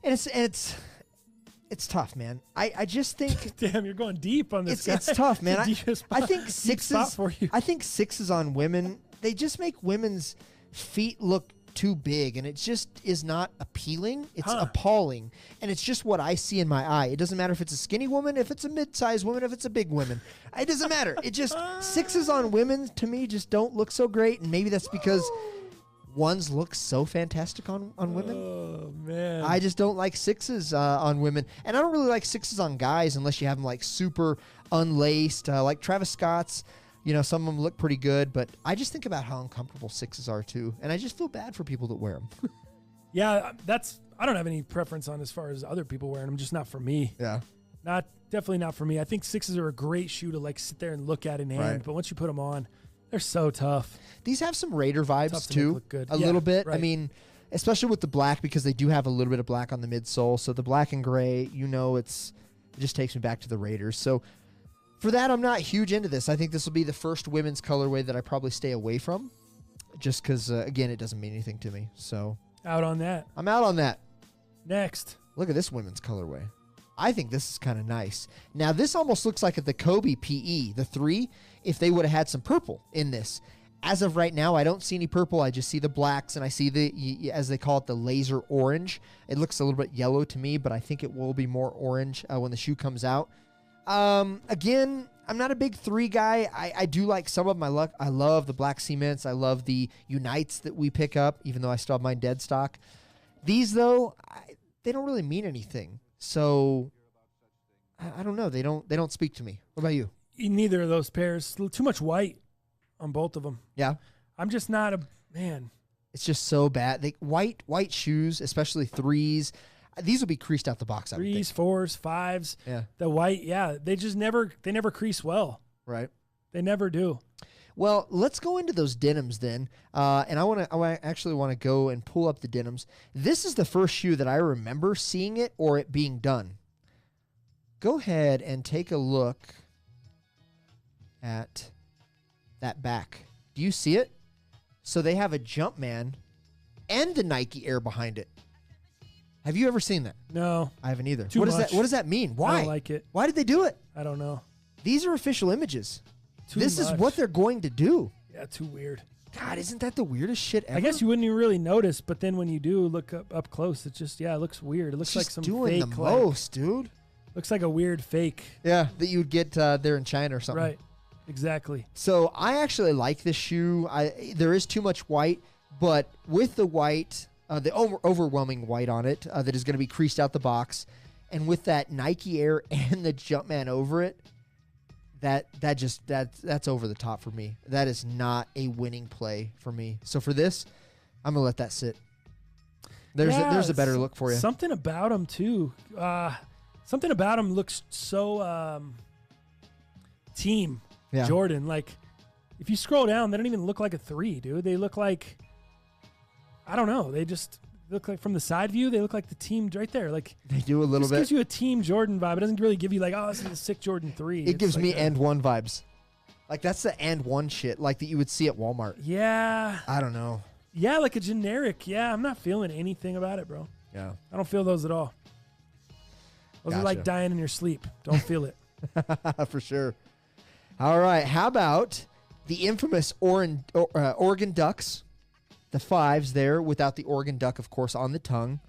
C: and it's tough, man. I just think.
B: Damn, you're going deep on this.
C: It's tough, man. I think
B: sixes. For you.
C: I think sixes on women. They just make women's feet look too big, and it just is not appealing. It's appalling, and it's just what I see in my eye. It doesn't matter if it's a skinny woman, if it's a mid-sized woman, if it's a big woman. It doesn't matter. It just sixes on women to me just don't look so great, and maybe that's because ones look so fantastic on women.
B: Oh man,
C: I just don't like sixes on women, and I don't really like sixes on guys unless you have them like super unlaced, like Travis Scott's. Some of them look pretty good, but I just think about how uncomfortable sixes are too, and I just feel bad for people that wear them.
B: Yeah, I don't have any preference on as far as other people wearing them, just not for me.
C: Yeah.
B: Definitely not for me. I think sixes are a great shoe to like sit there and look at in hand,
C: Right.
B: but once you put them on, they're so tough.
C: These have some Raider vibes
B: Tough to
C: too,
B: make look good.
C: a
B: Yeah,
C: little bit.
B: right.
C: I mean, especially with the black, because they do have a little bit of black on the midsole. So the black and gray, it just takes me back to the Raiders. So for that, I'm not huge into this. I think this will be the first women's colorway that I probably stay away from, just because, again, it doesn't mean anything to me. So
B: Out on that.
C: I'm out on that.
B: Next.
C: Look at this women's colorway. I think this is kind of nice. Now, this almost looks like the Kobe PE, the 3, if they would have had some purple in this. As of right now, I don't see any purple. I just see the blacks, and I see the, as they call it, the laser orange. It looks a little bit yellow to me, but I think it will be more orange when the shoe comes out. Again, I'm not a big 3 guy. I do like some of my luck. I love the black cements. I love the Unites that we pick up, even though I still have mine dead stock. These, though, they don't really mean anything. So I don't know. They don't speak to me. What about you?
B: Neither of those pairs. Too much white on both of them.
C: Yeah.
B: I'm just not a man.
C: It's just so bad. White shoes, especially 3s. These will be creased out the box.
B: 3s, 4s, 5s.
C: Yeah.
B: The white, they just never crease well.
C: Right.
B: They never do.
C: Well, let's go into those denims then. And I actually want to go and pull up the denims. This is the first shoe that I remember seeing it or it being done. Go ahead and take a look at that back. Do you see it? So they have a Jumpman and the Nike Air behind it. Have you ever seen that?
B: No.
C: I haven't either.
B: Too
C: What
B: much.
C: does that mean? Why?
B: I don't like it.
C: Why did they do it?
B: I don't know.
C: These are official images.
B: This
C: is what they're going to do.
B: Yeah, too weird.
C: God, isn't that the weirdest shit ever?
B: I guess you wouldn't even really notice, but then when you do look up close, it just, it looks weird. It looks like some
C: doing
B: fake.
C: the most, dude.
B: Looks like a weird fake.
C: Yeah, that you would get there in China or something.
B: Right. Exactly.
C: So I actually like this shoe. There is too much white, but with the white, the overwhelming white on it that is going to be creased out the box, and with that Nike Air and the Jumpman over it, that's over the top for me. That is not a winning play for me. So for this, I'm gonna let that sit. There's a better look for you.
B: Something about them too. Something about them looks so team Jordan. Like if you scroll down, they don't even look like a 3, dude. They look like, I don't know. They just look like, from the side view, they look like the team right there. Like
C: they do a little bit.
B: It gives you a team Jordan vibe. It doesn't really give you like, oh, this is a sick Jordan 3.
C: It gives me and one vibes. Like that's the and one shit like that you would see at Walmart.
B: Yeah.
C: I don't know.
B: Yeah, like a generic. Yeah, I'm not feeling anything about it, bro.
C: Yeah.
B: I don't feel those at all. Those are like dying in your sleep. Don't feel it.
C: For sure. All right. How about the infamous Oregon Ducks? The 5s there without the Oregon Duck, of course, on the tongue.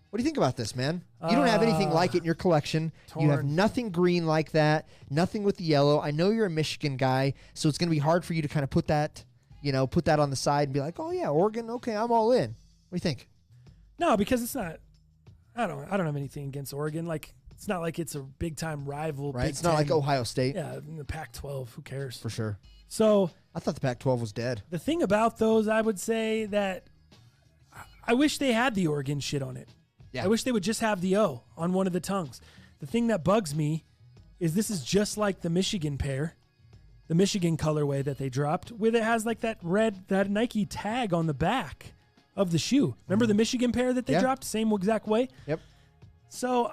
C: What do you think about this, man? You don't have anything like it in your collection.
B: Torn.
C: You have nothing green like that, nothing with the yellow. I know you're a Michigan guy, so it's going to be hard for you to kind of put that on the side and be like, oh, yeah, Oregon, okay, I'm all in. What do you think?
B: No, because it's not. I don't have anything against Oregon. Like, it's not like it's a big-time rival.
C: Right,
B: Big
C: it's not like Ohio State.
B: Yeah, in the Pac-12, who cares?
C: For sure.
B: So
C: I thought the Pac-12 was dead.
B: The thing about those, I would say that I wish they had the Oregon shit on it.
C: Yeah.
B: I wish they would just have the O on one of the tongues. The thing that bugs me is this is just like the Michigan pair, the Michigan colorway that they dropped, where it has like that Nike tag on the back of the shoe. Remember the Michigan pair that they dropped? Same exact way?
C: Yep.
B: So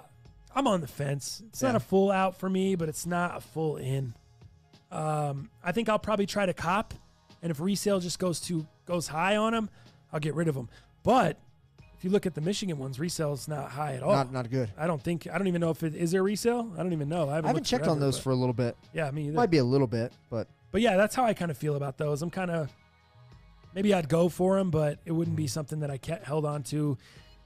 B: I'm on the fence. It's not a full out for me, but it's not a full in. I think I'll probably try to cop, and if resale just goes high on them, I'll get rid of them. But if you look at the Michigan ones, resale is not high at all.
C: Not good.
B: I don't even know if it is there resale. I don't even know. I haven't
C: checked on those for a little bit.
B: Yeah, me either.
C: Might be a little bit, but
B: yeah, that's how I kind of feel about those. I'm kind of, maybe I'd go for them, but it wouldn't be something that I held on to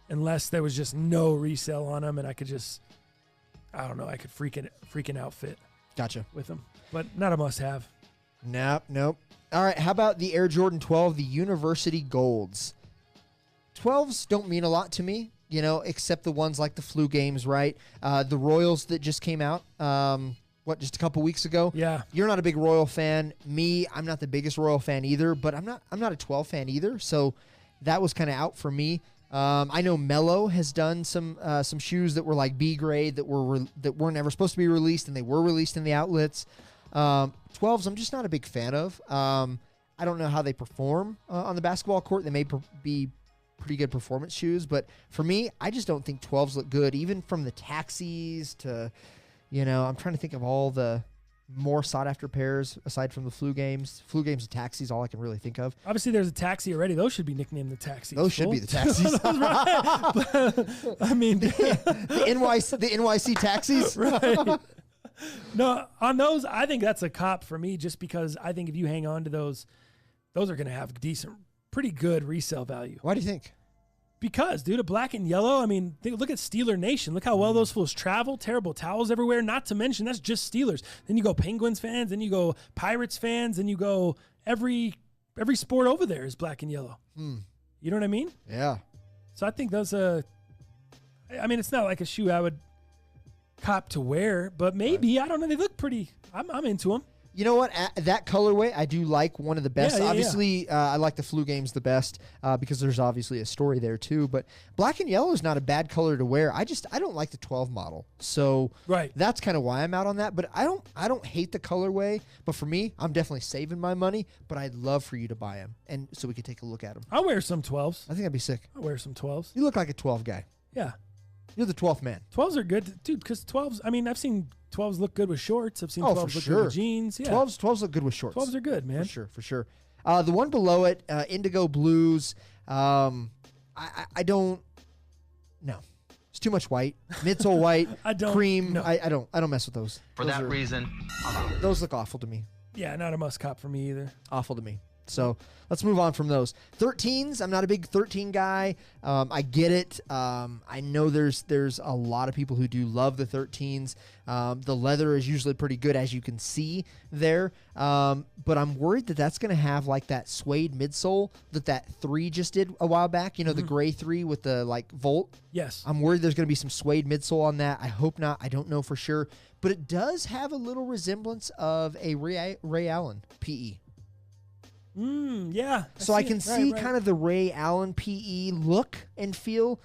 B: unless there was just no resale on them, and I could just, I don't know, I could freaking outfit.
C: Gotcha.
B: With them, but not a must-have.
C: Nope. All right, how about the Air Jordan 12, the University Golds? 12s don't mean a lot to me, except the ones like the flu games, right? The Royals that just came out, just a couple weeks ago?
B: Yeah.
C: You're not a big Royal fan. Me, I'm not the biggest Royal fan either, but I'm not a 12 fan either, so that was kind of out for me. I know Mello has done some shoes that were like B grade that weren't ever supposed to be released, and they were released in the outlets. 12s, I'm just not a big fan of. I don't know how they perform on the basketball court. They may be pretty good performance shoes, but for me, I just don't think 12s look good, even from the taxis to, I'm trying to think of all the more sought-after pairs aside from the flu games. Flu games and taxis, all I can really think of.
B: Obviously, there's a taxi already. Those should be nicknamed the taxis.
C: Those should be the taxis.
B: I mean,
C: the NYC taxis.
B: Right. No, on those, I think that's a cop for me, just because I think if you hang on to those, those are going to have pretty good resale value.
C: Why do you think?
B: Because, dude, a black and yellow, I mean, look at Steeler Nation. Look how well those fools travel. Terrible towels everywhere. Not to mention, that's just Steelers. Then you go Penguins fans. Then you go Pirates fans. Then you go every sport over there is black and yellow. You know what I mean?
C: Yeah.
B: So I think those, I mean, it's not like a shoe I would cop to wear, but maybe, I don't know. They look pretty, I'm into them.
C: You know what? That colorway, I do like one of the best.
B: Yeah,
C: obviously, I like the Flu Games the best because there's obviously a story there too. But black and yellow is not a bad color to wear. I don't like the 12 model, so that's kind of why I'm out on that. But I don't hate the colorway. But for me, I'm definitely saving my money. But I'd love for you to buy them, and so we could take a look at them.
B: I'll wear some 12s.
C: I think that'd be sick.
B: I'll wear some 12s.
C: You look like a 12 guy.
B: Yeah.
C: You're the 12th man.
B: 12s are good, dude, because 12s, I mean, I've seen 12s look good with shorts. I've seen 12s
C: for
B: look
C: sure.
B: good with jeans. Yeah.
C: 12s look good with shorts.
B: 12s are good, man.
C: For sure. The one below it, indigo blues. I don't. No, it's too much white. Midsole white. Cream. No. I don't mess with those.
J: For that reason, I'm out.
C: Those look awful to me.
B: Yeah, not a must cop for me either.
C: Awful to me. So let's move on from those. 13s, I'm not a big 13 guy. I get it. I know there's a lot of people who do love the 13s. The leather is usually pretty good, as you can see there. But I'm worried that that's going to have like that suede midsole that 3 just did a while back. You know, the gray 3 with the like Volt.
B: Yes.
C: I'm worried there's going to be some suede midsole on that. I hope not. I don't know for sure. But it does have a little resemblance of a Ray Allen PE.
B: Yeah.
C: So I can see kind of the Ray Allen PE look and feel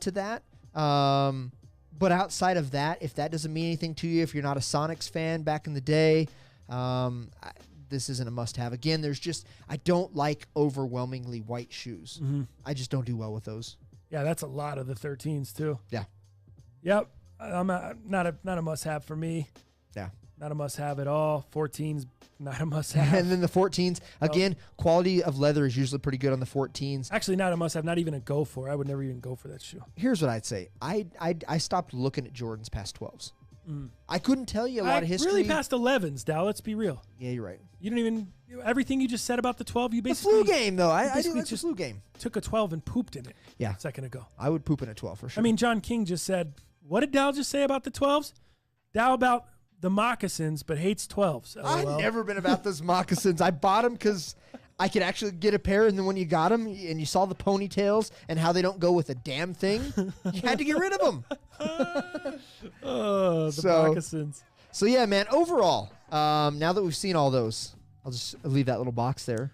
C: to that. But outside of that, if that doesn't mean anything to you, if you're not a Sonics fan back in the day, this isn't a must-have. Again, I don't like overwhelmingly white shoes. I just don't do well with those.
B: Yeah, that's a lot of the 13s too.
C: Yeah.
B: Yep. I'm not a must-have for me.
C: Yeah.
B: Not a must-have at all. 14s, not a must-have.
C: And then the 14s, again, quality of leather is usually pretty good on the 14s.
B: Actually, not a must-have, not even a go for. I would never even go for that shoe.
C: Here's what I'd say. I stopped looking at Jordans past 12s. I couldn't tell you a lot of history.
B: Really past 11s, Dow. Let's be real.
C: Yeah, you're right.
B: You don't even everything you just said about the 12. You basically
C: the flu game though. I do like the flu game.
B: Took a 12 and pooped in it.
C: Yeah,
B: a second ago.
C: I would poop in a 12 for sure.
B: I mean, John King just said, "What did Dow just say about the 12s?" Dow about the moccasins, but hates 12s. LOL.
C: I've never been about those moccasins. I bought them because I could actually get a pair, and then when you got them and you saw the ponytails and how they don't go with a damn thing, you had to get rid of them.
B: The moccasins.
C: So yeah, man, overall, now that we've seen all those, I'll just leave that little box there.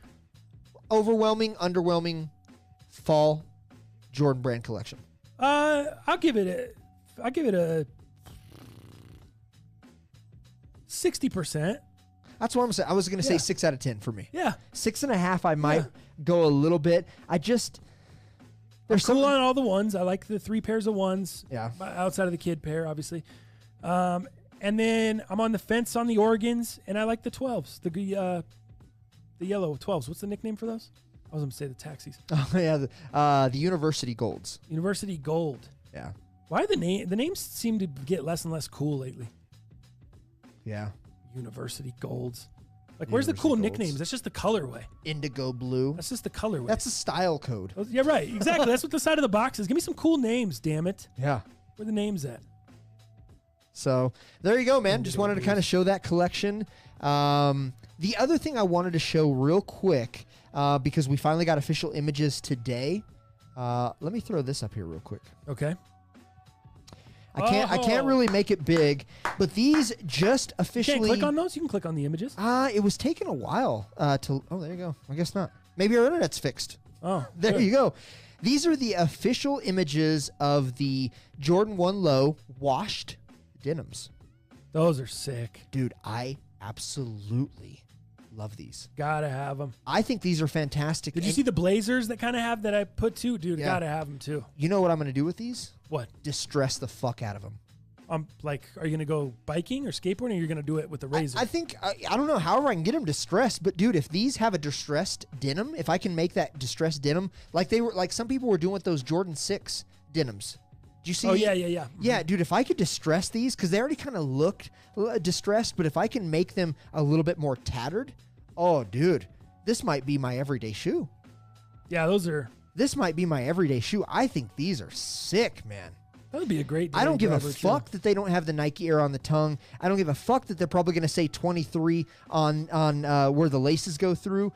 C: Overwhelming, underwhelming fall Jordan Brand collection.
B: I'll give it a 60%.
C: That's what I'm saying. I was going to say 6 out of 10 for me.
B: Yeah.
C: 6.5, I might go a little bit.
B: There's cool on all the ones. I like the 3 pairs of ones.
C: Yeah.
B: Outside of the kid pair, obviously. And then I'm on the fence on the Oregons, and I like the 12s, the yellow 12s. What's the nickname for those? I was going to say the taxis.
C: Oh yeah, the University Golds.
B: University Gold.
C: Yeah.
B: Why the names seem to get less and less cool lately?
C: Yeah.
B: University Golds. Like, where's the cool nicknames? That's just the colorway.
C: Indigo blue.
B: That's just the colorway.
C: That's a style code.
B: Yeah, right. Exactly. That's what the side of the box is. Give me some cool names, damn it.
C: Yeah.
B: Where are the names at?
C: So there you go, man. Just wanted to kind of show that collection. The other thing I wanted to show real quick, because we finally got official images today. Let me throw this up here real quick.
B: Okay.
C: I can't really make it big, but these just officially.
B: You can't click on those? You can click on the images.
C: It was taking a while to. Oh, there you go. I guess not. Maybe our internet's fixed.
B: Oh,
C: there
B: good.
C: you go. These are the official images of the Jordan 1 Low washed denims.
B: Those are sick.
C: Dude, I absolutely love these.
B: Gotta have them.
C: I think these are fantastic.
B: Did you see the blazers that kind of have that I put too? Dude, gotta have them too.
C: You know what I'm going to do with these?
B: What?
C: Distress the fuck out of them.
B: Like, are you going to go biking or skateboarding, or you're going to do it with the razor?
C: I think, I don't know, however I can get them distressed, but dude, if these have a distressed denim, if I can make that distressed denim, like some people were doing with those Jordan 6 denims. Did you see?
B: Oh, yeah. Mm-hmm.
C: Yeah, dude, if I could distress these, because they already kind of looked distressed, but if I can make them a little bit more tattered, oh, dude, this might be my everyday shoe.
B: Yeah,
C: This might be my everyday shoe. I think these are sick, man.
B: That would be a great
C: I don't give a
B: driver,
C: fuck that they don't have the Nike Air on the tongue. I don't give a fuck that they're probably going to say 23 on where the laces go through.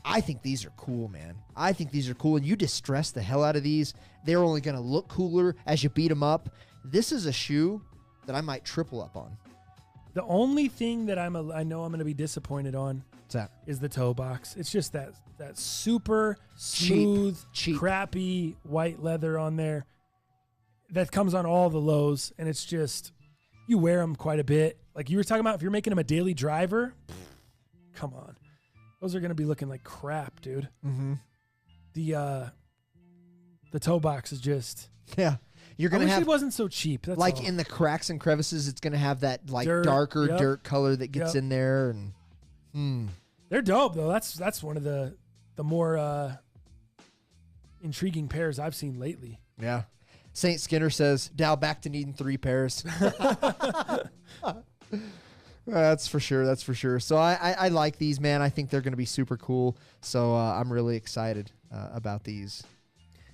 C: I think these are cool, man. I think these are cool, and you distress the hell out of these. They're only going to look cooler as you beat them up. This is a shoe that I might triple up on.
B: The only thing that I know I'm going to be disappointed on
C: What's that?
B: is the toe box. It's just that super smooth,
C: cheap,
B: crappy white leather on there that comes on all the lows, and it's just, you wear them quite a bit. Like you were talking about, if you're making them a daily driver, come on. Those are going to be looking like crap, dude.
C: Mm-hmm.
B: The toe box is just...
C: Yeah. You're going to have...
B: it wasn't so cheap. That's
C: like
B: all.
C: in the cracks and crevices, it's going to have that like
B: Dirt,
C: dirt color that gets in there. And
B: They're dope, though. That's one of the more intriguing pairs I've seen lately.
C: Yeah. Saint Skinner says, Dow back to needing 3 pairs. That's for sure. That's for sure. So I like these, man. I think they're going to be super cool. So I'm really excited about these.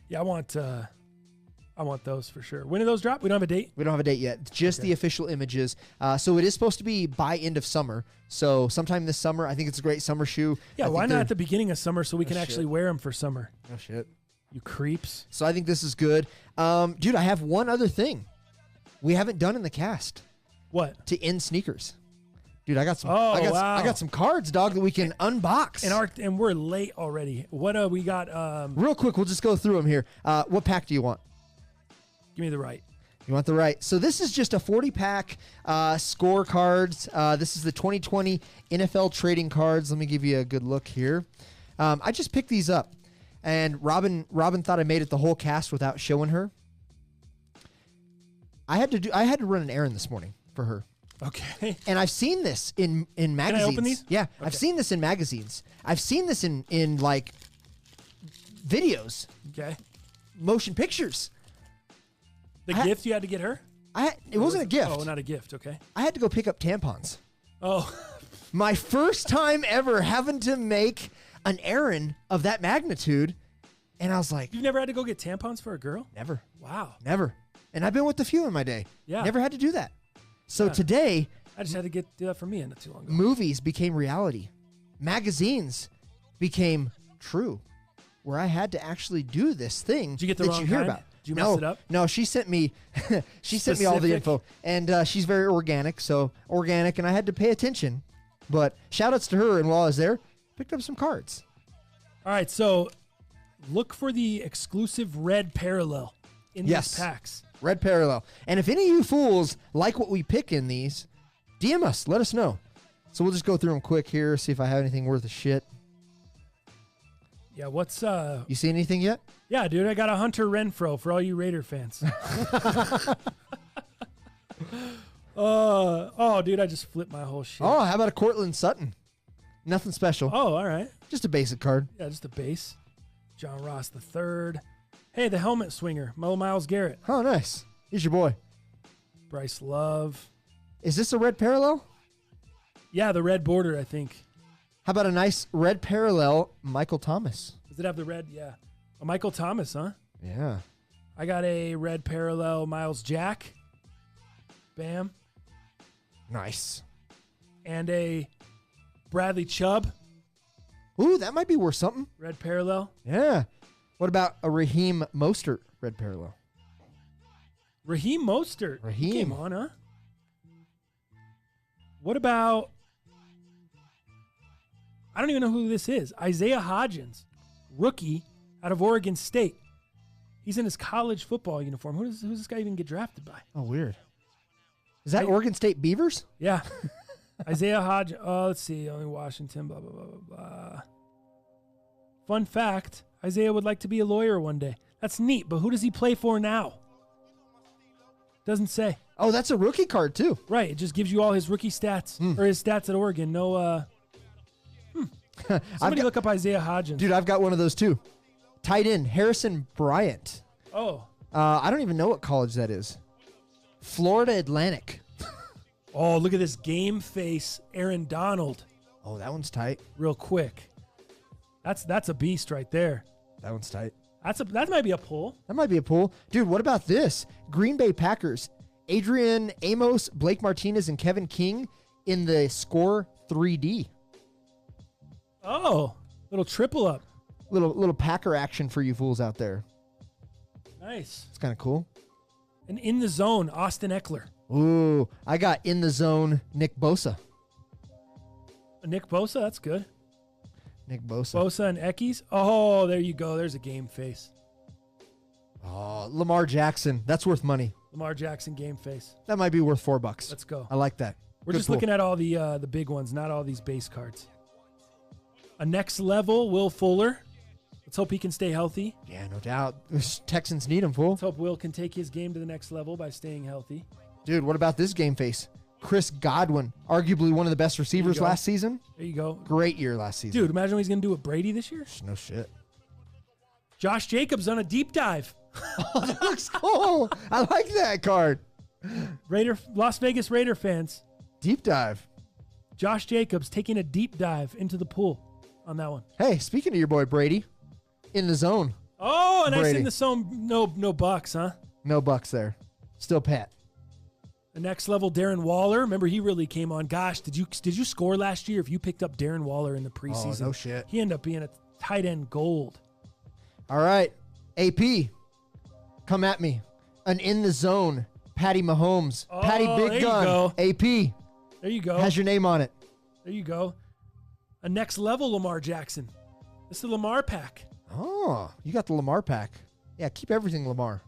B: Yeah, I want those for sure. When do those drop? We don't have a date?
C: We don't have a date yet. Just the official images. So it is supposed to be by end of summer. So sometime this summer. I think it's a great summer shoe.
B: Yeah, why not at the beginning of summer so we can actually wear them for summer?
C: Oh, shit.
B: You creeps.
C: So I think this is good. Dude, I have one other thing we haven't done in the cast.
B: What?
C: To end sneakers. Dude, I got some.
B: Oh,
C: I got some cards, dog, that we can unbox.
B: And we're late already. What we got?
C: Real quick, we'll just go through them here. What pack do you want?
B: Give me the right.
C: You want the right. So this is just a 40-pack scorecards. This is the 2020 NFL trading cards. Let me give you a good look here. I just picked these up, and Robin thought I made it the whole cast without showing her. I had to run an errand this morning for her.
B: Okay.
C: And I've seen this in magazines.
B: Can I open these?
C: Yeah,
B: Okay.
C: I've seen this in magazines. I've seen this in like videos.
B: Okay.
C: Motion pictures.
B: The gift you had to get her?
C: It wasn't a gift.
B: Oh, not a gift. Okay.
C: I had to go pick up tampons.
B: Oh.
C: My first time ever having to make an errand of that magnitude. And I was like...
B: You've never had to go get tampons for a girl?
C: Never.
B: Wow.
C: Never. And I've been with a few in my day.
B: Yeah.
C: Never had to do that. So
B: Yeah.
C: today...
B: I just had to do that for me not too long ago.
C: Movies became reality. Magazines became true. Where I had to actually do this thing
B: Did you get the
C: that
B: wrong
C: you hear
B: kind?
C: about.
B: Did you mess it up?
C: No, she sent me sent me all the
B: Specific?
C: info. And she's very organic, and I had to pay attention. But shout outs to her, and while I was there, picked up some cards.
B: All right, so look for the exclusive red parallel in
C: Yes.
B: these packs.
C: Red parallel. And if any of you fools like what we pick in these, DM us. Let us know. So we'll just go through them quick here, see if I have anything worth a shit.
B: Yeah, what's
C: You see anything yet?
B: Yeah, dude, I got a Hunter Renfro for all you Raider fans. Oh, dude, I just flipped my whole shit.
C: Oh, how about a Cortland Sutton? Nothing special.
B: Oh, all right.
C: Just a basic card.
B: Yeah, just a base. John Ross III. Hey, the helmet swinger, Miles Garrett.
C: Oh, nice. He's your boy.
B: Bryce Love.
C: Is this a red parallel?
B: Yeah, the red border, I think.
C: How about a nice red parallel Michael Thomas?
B: Does it have the red? Yeah. A Michael Thomas, huh?
C: Yeah.
B: I got a red parallel Miles Jack. Bam.
C: Nice.
B: And a Bradley Chubb.
C: Ooh, that might be worth something.
B: Red parallel.
C: Yeah. What about a Raheem Mostert red parallel?
B: Raheem Mostert.
C: Raheem.
B: Came on, huh? What about... I don't even know who this is. Isaiah Hodgins, rookie out of Oregon State. He's in his college football uniform. Who's this guy even get drafted by?
C: Oh, weird. Is that Oregon State Beavers?
B: Yeah. Isaiah Hodgins. Oh, let's see. Only Washington, blah, blah, blah, blah, blah. Fun fact, Isaiah would like to be a lawyer one day. That's neat, but who does he play for now? Doesn't say.
C: Oh, that's a rookie card, too.
B: Right. It just gives you all his rookie stats, or his stats at Oregon. No, Somebody look up Isaiah Hodgins.
C: Dude, I've got one of those, too. Tight end, Harrison Bryant.
B: Oh.
C: I don't even know what college that is. Florida Atlantic.
B: Oh, look at this game face Aaron Donald.
C: Oh, that one's tight.
B: Real quick. That's a beast right there.
C: That one's tight.
B: That might be a pull.
C: That might be a pull. Dude, what about this? Green Bay Packers. Adrian Amos, Blake Martinez, and Kevin King in the score 3D.
B: Oh, little triple up.
C: Little Packer action for you fools out there.
B: Nice.
C: It's kind of cool.
B: And in the zone, Austin Eckler.
C: Ooh, I got in the zone Nick Bosa.
B: Nick Bosa, that's good.
C: Nick Bosa.
B: Bosa and Eckes. Oh, there you go. There's a game face.
C: Oh, Lamar Jackson. That's worth money.
B: Lamar Jackson game face.
C: That might be worth $4.
B: Let's go.
C: I like that.
B: We're just looking at all the big ones, not all these base cards. A next level, Will Fuller. Let's hope he can stay healthy.
C: Yeah, no doubt. Texans need him, fool.
B: Let's hope Will can take his game to the next level by staying healthy.
C: Dude, what about this game face? Chris Godwin, arguably one of the best receivers last season.
B: There you go.
C: Great year last season.
B: Dude, imagine what he's going to do with Brady this year.
C: No shit.
B: Josh Jacobs on a deep dive.
C: Oh, that looks cool. I like that card.
B: Las Vegas Raider fans.
C: Deep dive.
B: Josh Jacobs taking a deep dive into the pool on that one.
C: Hey, speaking of your boy Brady, in the zone.
B: Oh, and
C: Brady.
B: I in the zone. No Bucks, huh?
C: No Bucks there. Still Pat.
B: The next level, Darren Waller. Remember, he really came on. Gosh, did you score last year if you picked up Darren Waller in the preseason?
C: Oh, no shit.
B: He ended up being a tight end gold.
C: All right. AP, come at me. An in the zone, Patty Mahomes.
B: Oh,
C: Patty Big Gun. AP.
B: There you go.
C: Has your name on it.
B: There you go. A next level Lamar Jackson. This is the Lamar pack.
C: Oh, you got the Lamar pack. Yeah, keep everything Lamar.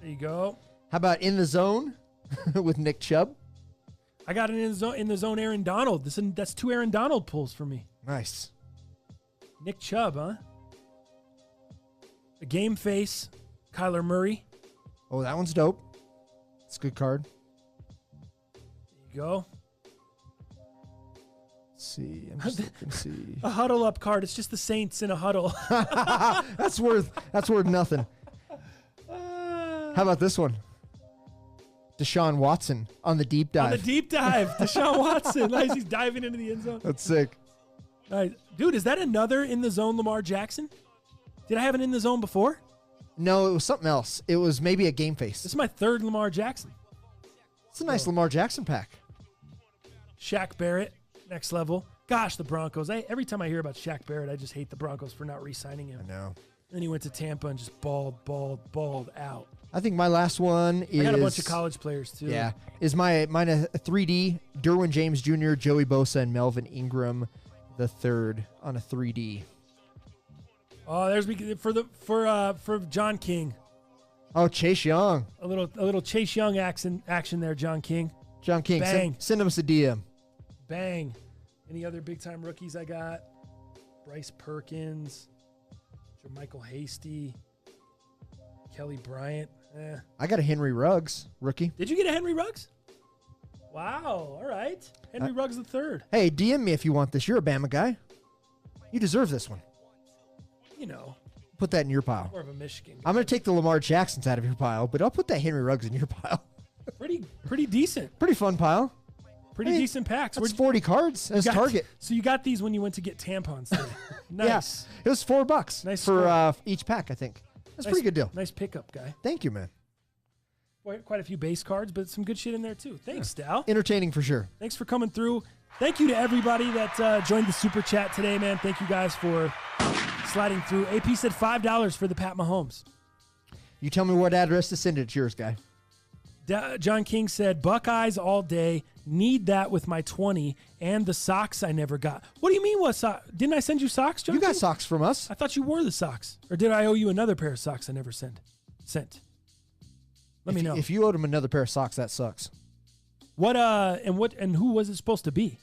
B: There you go.
C: How about in the zone with Nick Chubb?
B: I got an in the zone Aaron Donald. That's 2 Aaron Donald pulls for me.
C: Nice.
B: Nick Chubb, huh? A game face, Kyler Murray.
C: Oh, that one's dope. It's a good card.
B: There you go.
C: Let's see. I'm just looking to see.
B: A huddle up card. It's just the Saints in a huddle.
C: That's worth nothing. How about this one? Deshaun Watson on the deep dive.
B: On the deep dive. Deshaun Watson. Nice. He's diving into the end zone.
C: That's sick.
B: Nice. Dude, is that another in the zone Lamar Jackson? Did I have an in the zone before?
C: No, it was something else. It was maybe a game face.
B: This is my 3rd Lamar Jackson.
C: It's a nice Lamar Jackson pack.
B: Shaq Barrett, next level. Gosh, the Broncos. Every time I hear about Shaq Barrett, I just hate the Broncos for not re-signing him.
C: I know.
B: And then he went to Tampa and just balled out.
C: I think my last one is...
B: I got a bunch of college players, too.
C: Yeah. Is mine a 3D? Derwin James Jr., Joey Bosa, and Melvin Ingram the third on a 3D.
B: Oh, there's for John King.
C: Oh, Chase Young.
B: A little Chase Young action there, John King.
C: John King.
B: Bang.
C: Send him us a DM.
B: Bang. Any other big-time rookies I got? Bryce Perkins, Jermichael Hasty, Kelly Bryant.
C: I got a Henry Ruggs rookie.
B: Did you get a Henry Ruggs? Wow. All right. Henry Ruggs the third.
C: Hey, DM me if you want this. You're a Bama guy. You deserve this one.
B: You know.
C: Put that in your pile.
B: More of a Michigan guy.
C: I'm going to take the Lamar Jacksons out of your pile, but I'll put that Henry Ruggs in your pile.
B: Pretty decent.
C: Pretty fun pile.
B: Pretty decent packs.
C: That's 40 cards as Target.
B: So you got these when you went to get tampons today. Nice.
C: Yeah, it was $4
B: nice
C: for each pack, I think. That's a pretty good deal.
B: Nice pickup, guy.
C: Thank you, man.
B: Quite a few base cards, but some good shit in there, too. Thanks, Dal.
C: Entertaining for sure.
B: Thanks for coming through. Thank you to everybody that joined the Super Chat today, man. Thank you guys for sliding through. AP said $5 for the Pat Mahomes.
C: You tell me what address to send it. It's yours, guy.
B: John King said, Buckeyes all day. Need that with my 20 and the socks I never got. What do you mean what socks? Didn't I send you socks, John?
C: You got
B: King?
C: socks from us.
B: I thought you wore the socks. Or did I owe you another pair of socks I never sent? Let me know.
C: If you owed him another pair of socks, that sucks.
B: And who was it supposed to be?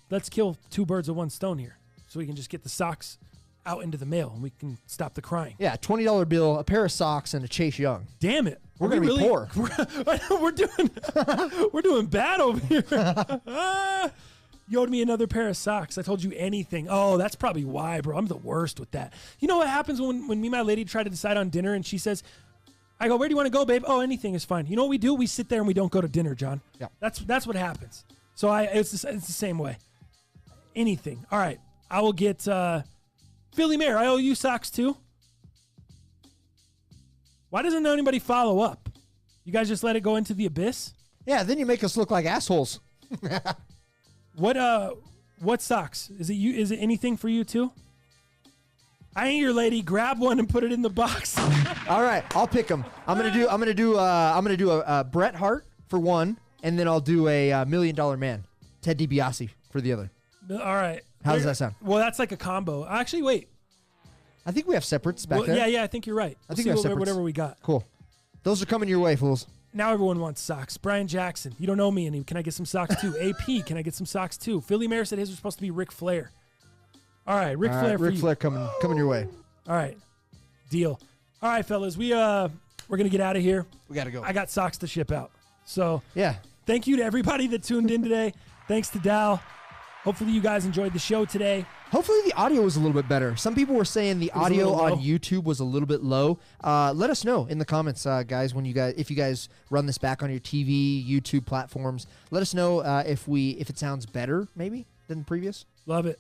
B: Let's kill 2 birds with 1 stone here. So we can just get the socks out into the mail and we can stop the crying.
C: Yeah, $20 bill, a pair of socks, and a Chase Young.
B: Damn it.
C: We're going to be poor.
B: We're doing bad over here. You owed me another pair of socks. I told you anything. Oh, that's probably why, bro. I'm the worst with that. You know what happens when me and my lady try to decide on dinner and she says, I go, where do you want to go, babe? Oh, anything is fine. You know what we do? We sit there and we don't go to dinner, John.
C: Yeah.
B: That's what happens. So it's the same way. Anything. All right. I will get Philly Mayor, I owe you socks too. Why doesn't anybody follow up? You guys just let it go into the abyss?
C: Yeah, then you make us look like assholes.
B: What socks? Is it anything for you too? I ain't your lady. Grab one and put it in the box.
C: All right, I'll pick them. I'm gonna do a Bret Hart for one, and then I'll do a $1 Million Man, Ted DiBiase for the other.
B: All right.
C: How does that sound?
B: Well, that's like a combo. Actually, wait.
C: I think we have separates back there.
B: Yeah, I think you're right.
C: I think we have separates.
B: Whatever we got.
C: Cool. Those are coming your way, fools.
B: Now everyone wants socks. Brian Jackson, you don't know me any. Can I get some socks too? AP, can I get some socks too? Philly Mayor said his was supposed to be Ric Flair. All right, Ric Flair for you.
C: Ric Flair coming your way.
B: All right, deal. All right, fellas, we're gonna get out of here.
C: We gotta go.
B: I got socks to ship out. So
C: yeah,
B: thank you to everybody that tuned in today. Thanks to Dal. Hopefully you guys enjoyed the show today.
C: Hopefully the audio was a little bit better. Some people were saying the audio on YouTube was a little bit low. Let us know in the comments, guys, if you guys run this back on your TV, YouTube platforms. Let us know if it sounds better maybe than previous.
B: Love it.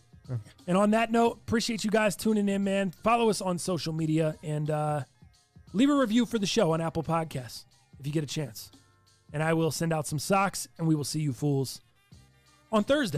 B: And on that note, appreciate you guys tuning in, man. Follow us on social media and leave a review for the show on Apple Podcasts if you get a chance. And I will send out some socks, and we will see you fools on Thursday.